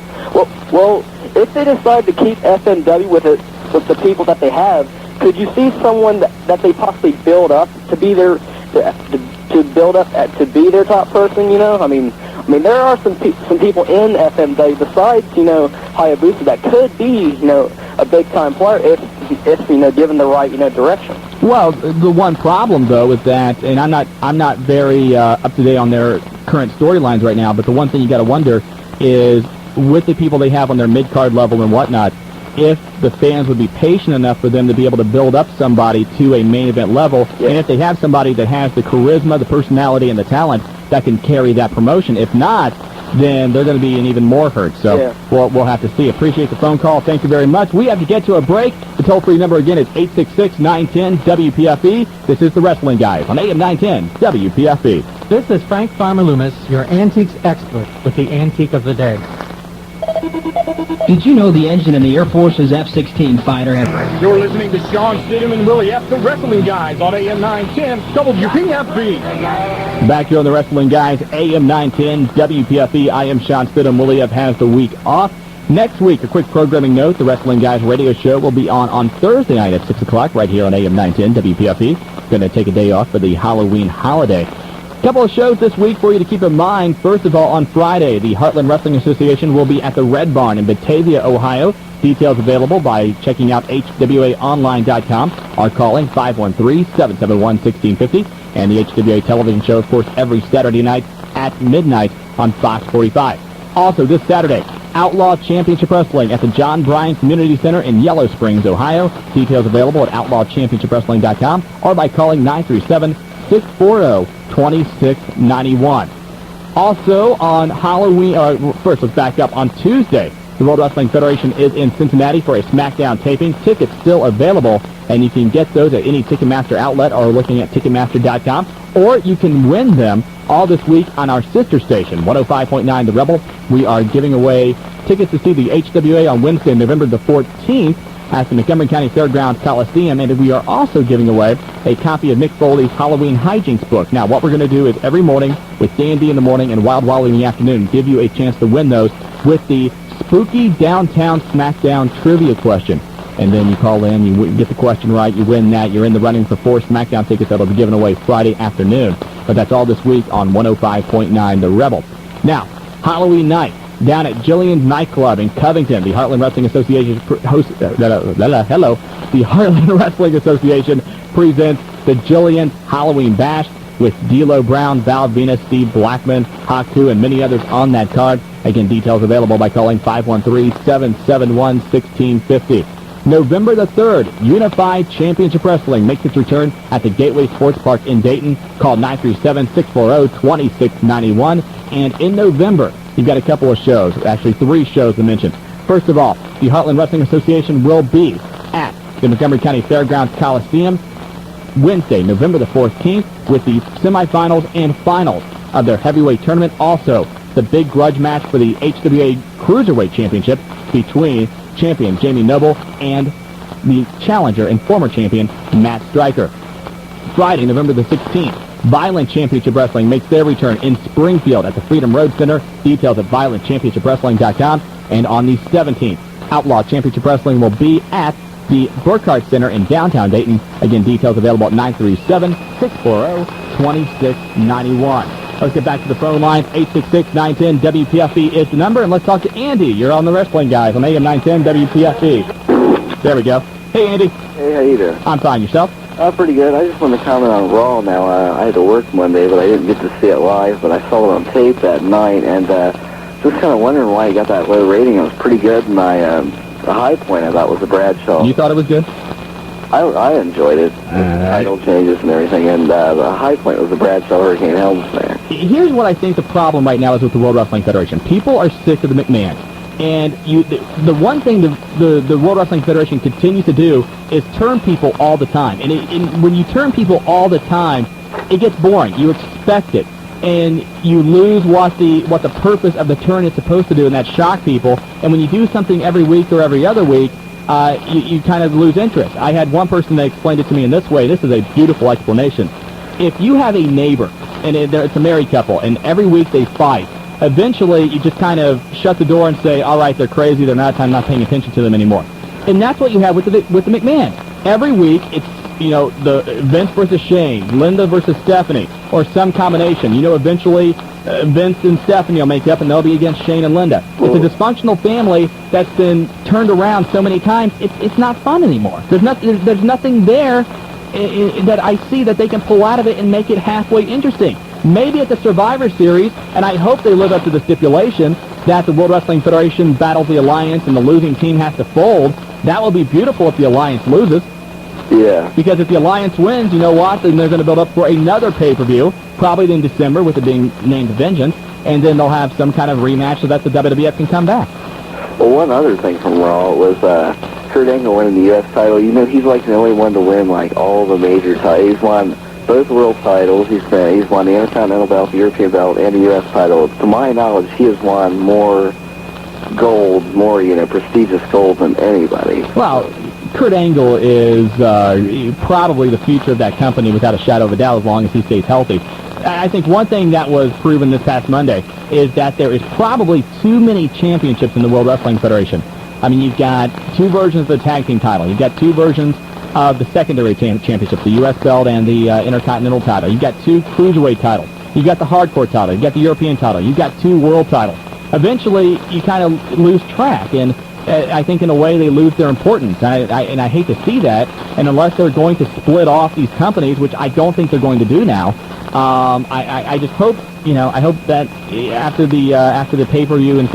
Well, if they decide to keep FMW with the people that they have, could you see someone that they possibly build up to be their to be their top person? There are some people in FMW besides Hayabusa that could be a big time player if given the right direction. Well, the one problem though is that, and I'm not very up to date on their current storylines right now, but the one thing you got to wonder is with the people they have on their mid-card level and whatnot, if the fans would be patient enough for them to be able to build up somebody to a main event level, and if they have somebody that has the charisma, the personality, and the talent that can carry that promotion. If not, then they're going to be in even more hurt. So we'll have to see. Appreciate the phone call. Thank you very much. We have to get to a break. The toll-free number again is 866-910-WPFB. This is the Wrestling Guys on AM 910 WPFB. This is Frank Farmer Loomis, your antiques expert, with the antique of the day. Did you know the engine in the Air Force's F-16 fighter has... You're listening to Shawn, and Willie F., the Wrestling Guys on AM 910 WPFB. Back here on the Wrestling Guys, AM 910 WPFB. I am Shawn and Willie F. has the week off. Next week, a quick programming note, the Wrestling Guys radio show will be on Thursday night at 6 o'clock right here on AM 910 WPFB. Going to take a day off for the Halloween holiday. Couple of shows this week for you to keep in mind. First of all, on Friday, the Heartland Wrestling Association will be at the Red Barn in Batavia, Ohio. Details available by checking out hwaonline.com or calling 513-771-1650. And the HWA television show, of course, every Saturday night at midnight on Fox 45. Also, this Saturday, Outlaw Championship Wrestling at the John Bryan Community Center in Yellow Springs, Ohio. Details available at outlawchampionshipwrestling.com or by calling 937-640-2691. Also on Halloween, first let's back up. On Tuesday, the World Wrestling Federation is in Cincinnati for a SmackDown taping. Tickets still available, and you can get those at any Ticketmaster outlet or looking at Ticketmaster.com, or you can win them all this week on our sister station, 105.9 The Rebel. We are giving away tickets to see the HWA on Wednesday, November the 14th at the Montgomery County Fairgrounds Coliseum, and we are also giving away a copy of Mick Foley's Halloween Hijinks book. Now, what we're going to do is every morning with D&D in the morning and Wild Wally in the afternoon, give you a chance to win those with the Spooky Downtown SmackDown Trivia question. And then you call in, you get the question right, you win that, you're in the running for 4 SmackDown tickets that will be given away Friday afternoon. But that's all this week on 105.9 The Rebel. Now, Halloween night, down at Jillian's Nightclub in Covington, the Heartland Wrestling Association the Heartland Wrestling Association presents the Jillian's Halloween Bash with D'Lo Brown, Val Venus, Steve Blackman, Haku, and many others on that card. Again, details available by calling 513-771-1650. November the 3rd, Unified Championship Wrestling makes its return at the Gateway Sports Park in Dayton. Call 937-640-2691. And in November, you've got a couple of shows, actually 3 shows to mention. First of all, the Heartland Wrestling Association will be at the Montgomery County Fairgrounds Coliseum Wednesday, November the 14th, with the semifinals and finals of their heavyweight tournament. Also, the big grudge match for the HWA Cruiserweight Championship between champion Jamie Noble and the challenger and former champion Matt Stryker. Friday, November the 16th, Violent Championship Wrestling makes their return in Springfield at the Freedom Road Center. Details at violentchampionshipwrestling.com. And on the 17th, Outlaw Championship Wrestling will be at the Burkhardt Center in downtown Dayton. Again, details available at 937-640-2691. Let's get back to the phone lines. 866-910-WPFB is the number, and let's talk to Andy. You're on the Wrestling Guys on AM 910 WPFB. There we go. Hey, Andy. Hey, how you doing? I'm fine. Yourself? Pretty good. I just want to comment on Raw now. I had to work Monday, but I didn't get to see it live, but I saw it on tape that night, and just kind of wondering why you got that low rating. It was pretty good, and the high point I thought was the Bradshaw. You thought it was good? I enjoyed it. Title changes and everything, and the high point was the Bradshaw Hurricane Helms match. Here's what I think the problem right now is with the World Wrestling Federation. People are sick of the McMahon. And the one thing the World Wrestling Federation continues to do is turn people all the time. And when you turn people all the time, it gets boring. You expect it. And you lose what the purpose of the turn is supposed to do, and that shock people. And when you do something every week or every other week, you kind of lose interest. I had one person that explained it to me in this way. This is a beautiful explanation. If you have a neighbor, and it's a married couple, and every week they fight, eventually you just kind of shut the door and say, all right, they're crazy, they're not paying attention to them anymore. And that's what you have with the McMahon. Every week it's, the Vince versus Shane, Linda versus Stephanie, or some combination. Eventually Vince and Stephanie will make up and they'll be against Shane and Linda. It's a dysfunctional family that's been turned around so many times, it's not fun anymore. There's nothing there that I see that they can pull out of it and make it halfway interesting. Maybe at the Survivor Series, and I hope they live up to the stipulation that the World Wrestling Federation battles the Alliance and the losing team has to fold. That will be beautiful if the Alliance loses. Yeah. Because if the Alliance wins, you know what? Then they're going to build up for another pay-per-view, probably in December with it being named Vengeance, and then they'll have some kind of rematch so that the WWF can come back. Well, one other thing from Raw was Kurt Angle winning the U.S. title. He's like the only one to win like all the major titles. He's won both world titles. He's won the Intercontinental belt, the European belt, and the U.S. title. To my knowledge, he has won more gold, more prestigious gold than anybody. Well, Kurt Angle is probably the future of that company without a shadow of a doubt as long as he stays healthy. I think one thing that was proven this past Monday is that there is probably too many championships in the World Wrestling Federation. I mean, you've got 2 versions of the tag team title. You've got 2 versions of the secondary championship, the U.S. belt and the Intercontinental title. You've got 2 cruiserweight titles. You've got the hardcore title. You've got the European title. You've got 2 world titles. Eventually, you kind of lose track, and I think in a way they lose their importance. And I hate to see that. And unless they're going to split off these companies, which I don't think they're going to do now, I just hope, I hope that after the pay-per-view in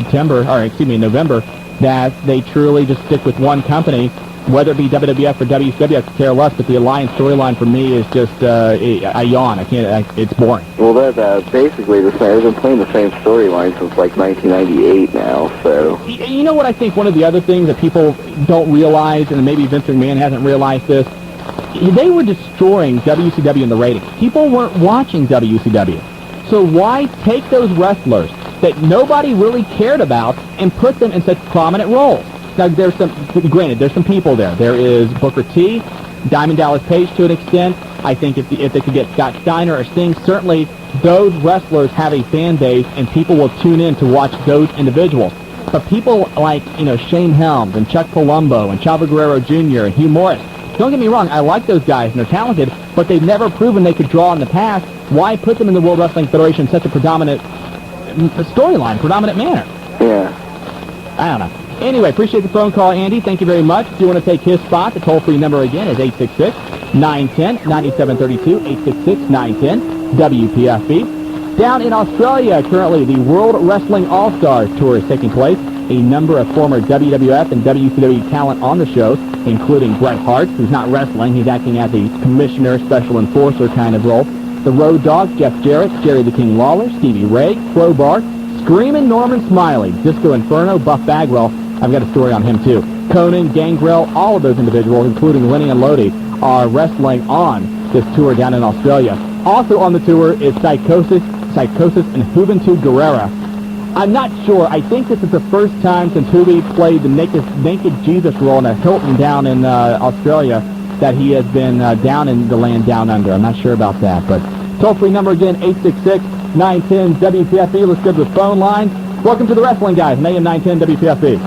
November, that they truly just stick with one company Whether it be WWF or WCW, I could care less, but the Alliance storyline for me is just, I yawn. I can't, it's boring. Well, that's basically the same. They've been playing the same storyline since like 1998 now, so. You know what I think one of the other things that people don't realize, and maybe Vince McMahon hasn't realized this, they were destroying WCW in the ratings. People weren't watching WCW. So why take those wrestlers that nobody really cared about and put them in such prominent roles? Now, there's some people there. There is Booker T, Diamond Dallas Page to an extent. I think if they could get Scott Steiner or Sting, certainly those wrestlers have a fan base and people will tune in to watch those individuals. But people like, Shane Helms and Chuck Palumbo and Chavo Guerrero Jr. and Hugh Morris, don't get me wrong, I like those guys and they're talented, but they've never proven they could draw in the past. Why put them in the World Wrestling Federation in such a predominant storyline, predominant manner? Yeah. I don't know. Anyway, appreciate the phone call, Andy. Thank you very much. If you want to take his spot, the toll-free number again is 866-910-9732, 866-910-WPFB. Down in Australia, currently, the World Wrestling All-Stars Tour is taking place. A number of former WWF and WCW talent on the show, including Bret Hart, who's not wrestling. He's acting as a commissioner, special enforcer kind of role. The Road Dogs, Jeff Jarrett, Jerry the King Lawler, Stevie Ray, Crowbar, Screamin' Norman Smiley, Disco Inferno, Buff Bagwell. I've got a story on him, too. Conan, Gangrel, all of those individuals, including Lenny and Lodi, are wrestling on this tour down in Australia. Also on the tour is Psychosis and Juventud Guerrera. I'm not sure. I think this is the first time since Juvi played the naked Jesus role in a Hilton down in Australia that he has been down in the land down under. I'm not sure about that, but toll-free number again, 866-910-WPFB. Let's go to the phone line. Welcome to the Wrestling Guys, on AM 910 WPFB.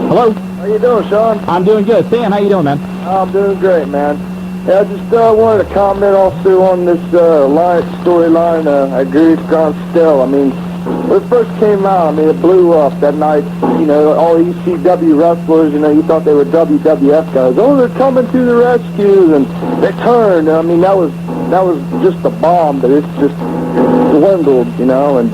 Hello? How you doing, Shawn? I'm doing good. Sam, how you doing, man? I'm doing great, man. Yeah, I just wanted to comment also on this Alliance storyline. I agree with Grant Still. I mean, when it first came out, it blew up that night. All ECW wrestlers, you thought they were WWF guys. Oh, they're coming to the rescue, and they turned. I mean, that was just a bomb, but it's just dwindled, and...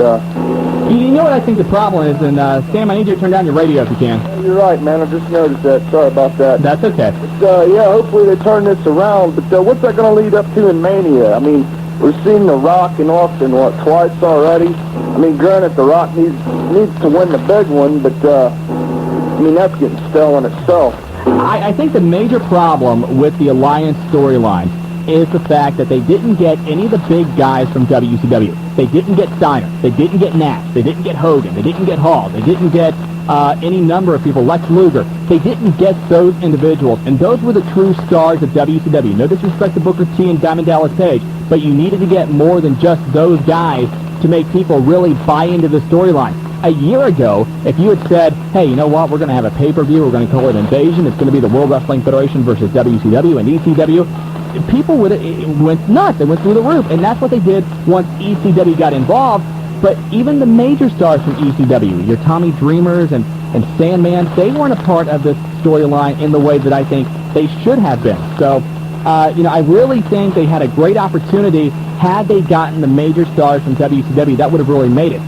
You know what I think the problem is, and Sam, I need you to turn down your radio if you can. You're right, man. I just noticed that. Sorry about that. That's okay. But, hopefully they turn this around. But what's that going to lead up to in Mania? I mean, we're seeing The Rock in Austin, twice already? I mean, granted, The Rock needs to win the big one, but, that's getting stale in itself. I think the major problem with the Alliance storyline is the fact that they didn't get any of the big guys from WCW. They didn't get Steiner. They didn't get Nash. They didn't get Hogan. They didn't get Hall. They didn't get any number of people, Lex Luger. They didn't get those individuals, and those were the true stars of WCW. No disrespect to Booker T and Diamond Dallas Page, but you needed to get more than just those guys to make people really buy into the storyline. A year ago, if you had said, hey, you know what, we're going to have a pay-per-view, we're going to call it Invasion, it's going to be the World Wrestling Federation versus WCW and ECW, people went nuts. They went through the roof, and that's what they did once ECW got involved. But even the major stars from ECW, your Tommy Dreamers and Sandman, they weren't a part of this storyline in the way that I think they should have been. So, I really think they had a great opportunity. Had they gotten the major stars from WCW, that would have really made it.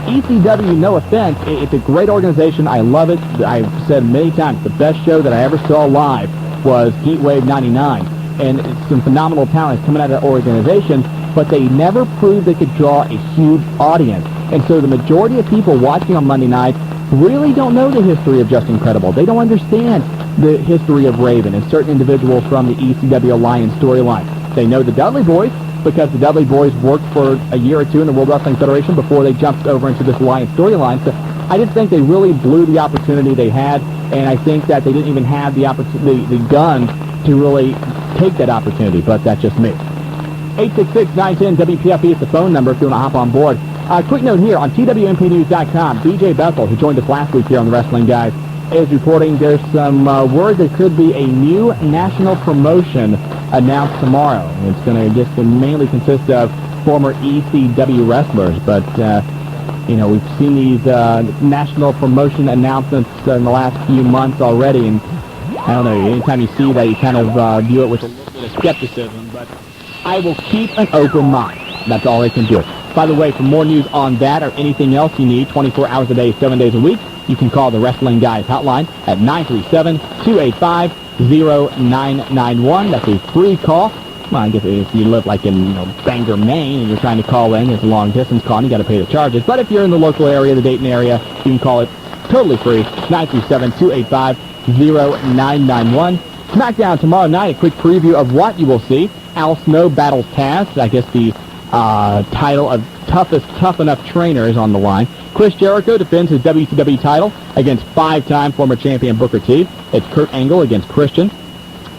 ECW, no offense, it's a great organization. I love it. I've said many times, the best show that I ever saw live was Heatwave 99. And some phenomenal talent is coming out of that organization, but they never proved they could draw a huge audience. And so the majority of people watching on Monday night really don't know the history of Just Incredible. They don't understand the history of Raven and certain individuals from the ECW Alliance storyline. They know the Dudley Boys because the Dudley Boys worked for a year or two in the World Wrestling Federation before they jumped over into this Alliance storyline. So I just think they really blew the opportunity they had, and I think that they didn't even have the guns to really take that opportunity, but that's just me. 866-910-WPFB is the phone number if you want to hop on board. Quick note here, on TWMPnews.com, BJ Bethel, who joined us last week here on the Wrestling Guys, is reporting there's some word there could be a new national promotion announced tomorrow. It's going to just mainly consist of former ECW wrestlers, but we've seen these national promotion announcements in the last few months already, and I don't know, anytime you see that, you kind of view it with a little bit of skepticism, but I will keep an open mind. That's all I can do. By the way, for more news on that or anything else you need, 24 hours a day, 7 days a week, you can call the Wrestling Guys hotline at 937-285-5800. 0991. That's a free call. Well, I guess if you live like in Bangor, Maine, and you're trying to call in, it's a long-distance call, and you got to pay the charges. But if you're in the local area, the Dayton area, you can call it totally free, 937-285-0991. SmackDown tomorrow night, a quick preview of what you will see. Al Snow battles Taz. I guess the title of tough enough trainer is on the line. Chris Jericho defends his WCW title against 5-time former champion Booker T. It's Kurt Angle against Christian.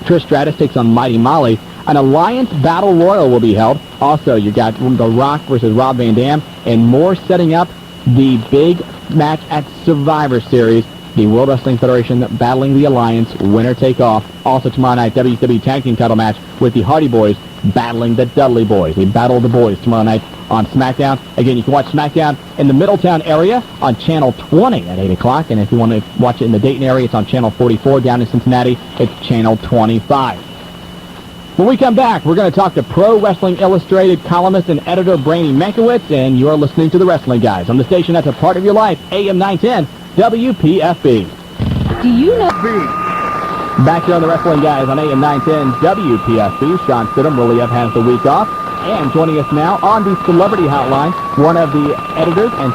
Trish Stratus takes on Mighty Molly. An Alliance Battle Royal will be held. Also, you got The Rock versus Rob Van Dam, and more setting up the big match at Survivor Series. The World Wrestling Federation battling the Alliance, winner take all. Also tomorrow night, WCW Tag Team title match with the Hardy Boys battling the Dudley Boys. They battle the boys tomorrow night on SmackDown. Again, you can watch SmackDown in the Middletown area on Channel 20 at 8 o'clock. And if you want to watch it in the Dayton area, it's on Channel 44. Down in Cincinnati, it's Channel 25. When we come back, we're going to talk to Pro Wrestling Illustrated columnist and editor Brandy Mankiewicz, and you're listening to The Wrestling Guys on the station that's a part of your life, AM 910, WPFB. Do you know... Back here on The Wrestling Guys on AM 910, WPFB, Shawn Stidham, Willie F. has the week off. And joining us now on the Celebrity Hotline, one of the editors and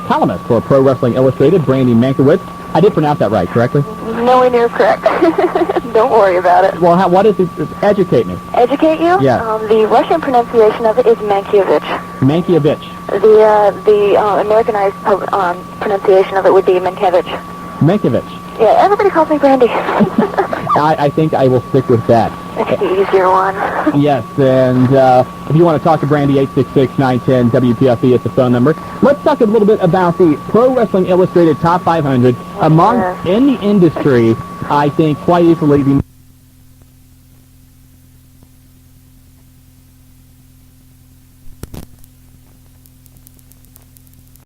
columnists for Pro Wrestling Illustrated, Brandy Mankiewicz. I did pronounce that right, correctly? Nowhere near correct. Don't worry about it. Well, what is it? Educate me. Educate you? Yeah. The Russian pronunciation of it is Mankiewicz. Mankiewicz. The Americanized pronunciation of it would be Mankiewicz. Mankiewicz. Yeah, everybody calls me Brandy. I think I will stick with that. It's the easier one. Yes, and if you want to talk to Brandy, 866-910-WPFB is the phone number. Let's talk a little bit about the Pro Wrestling Illustrated Top 500. In the industry, I think quite easily the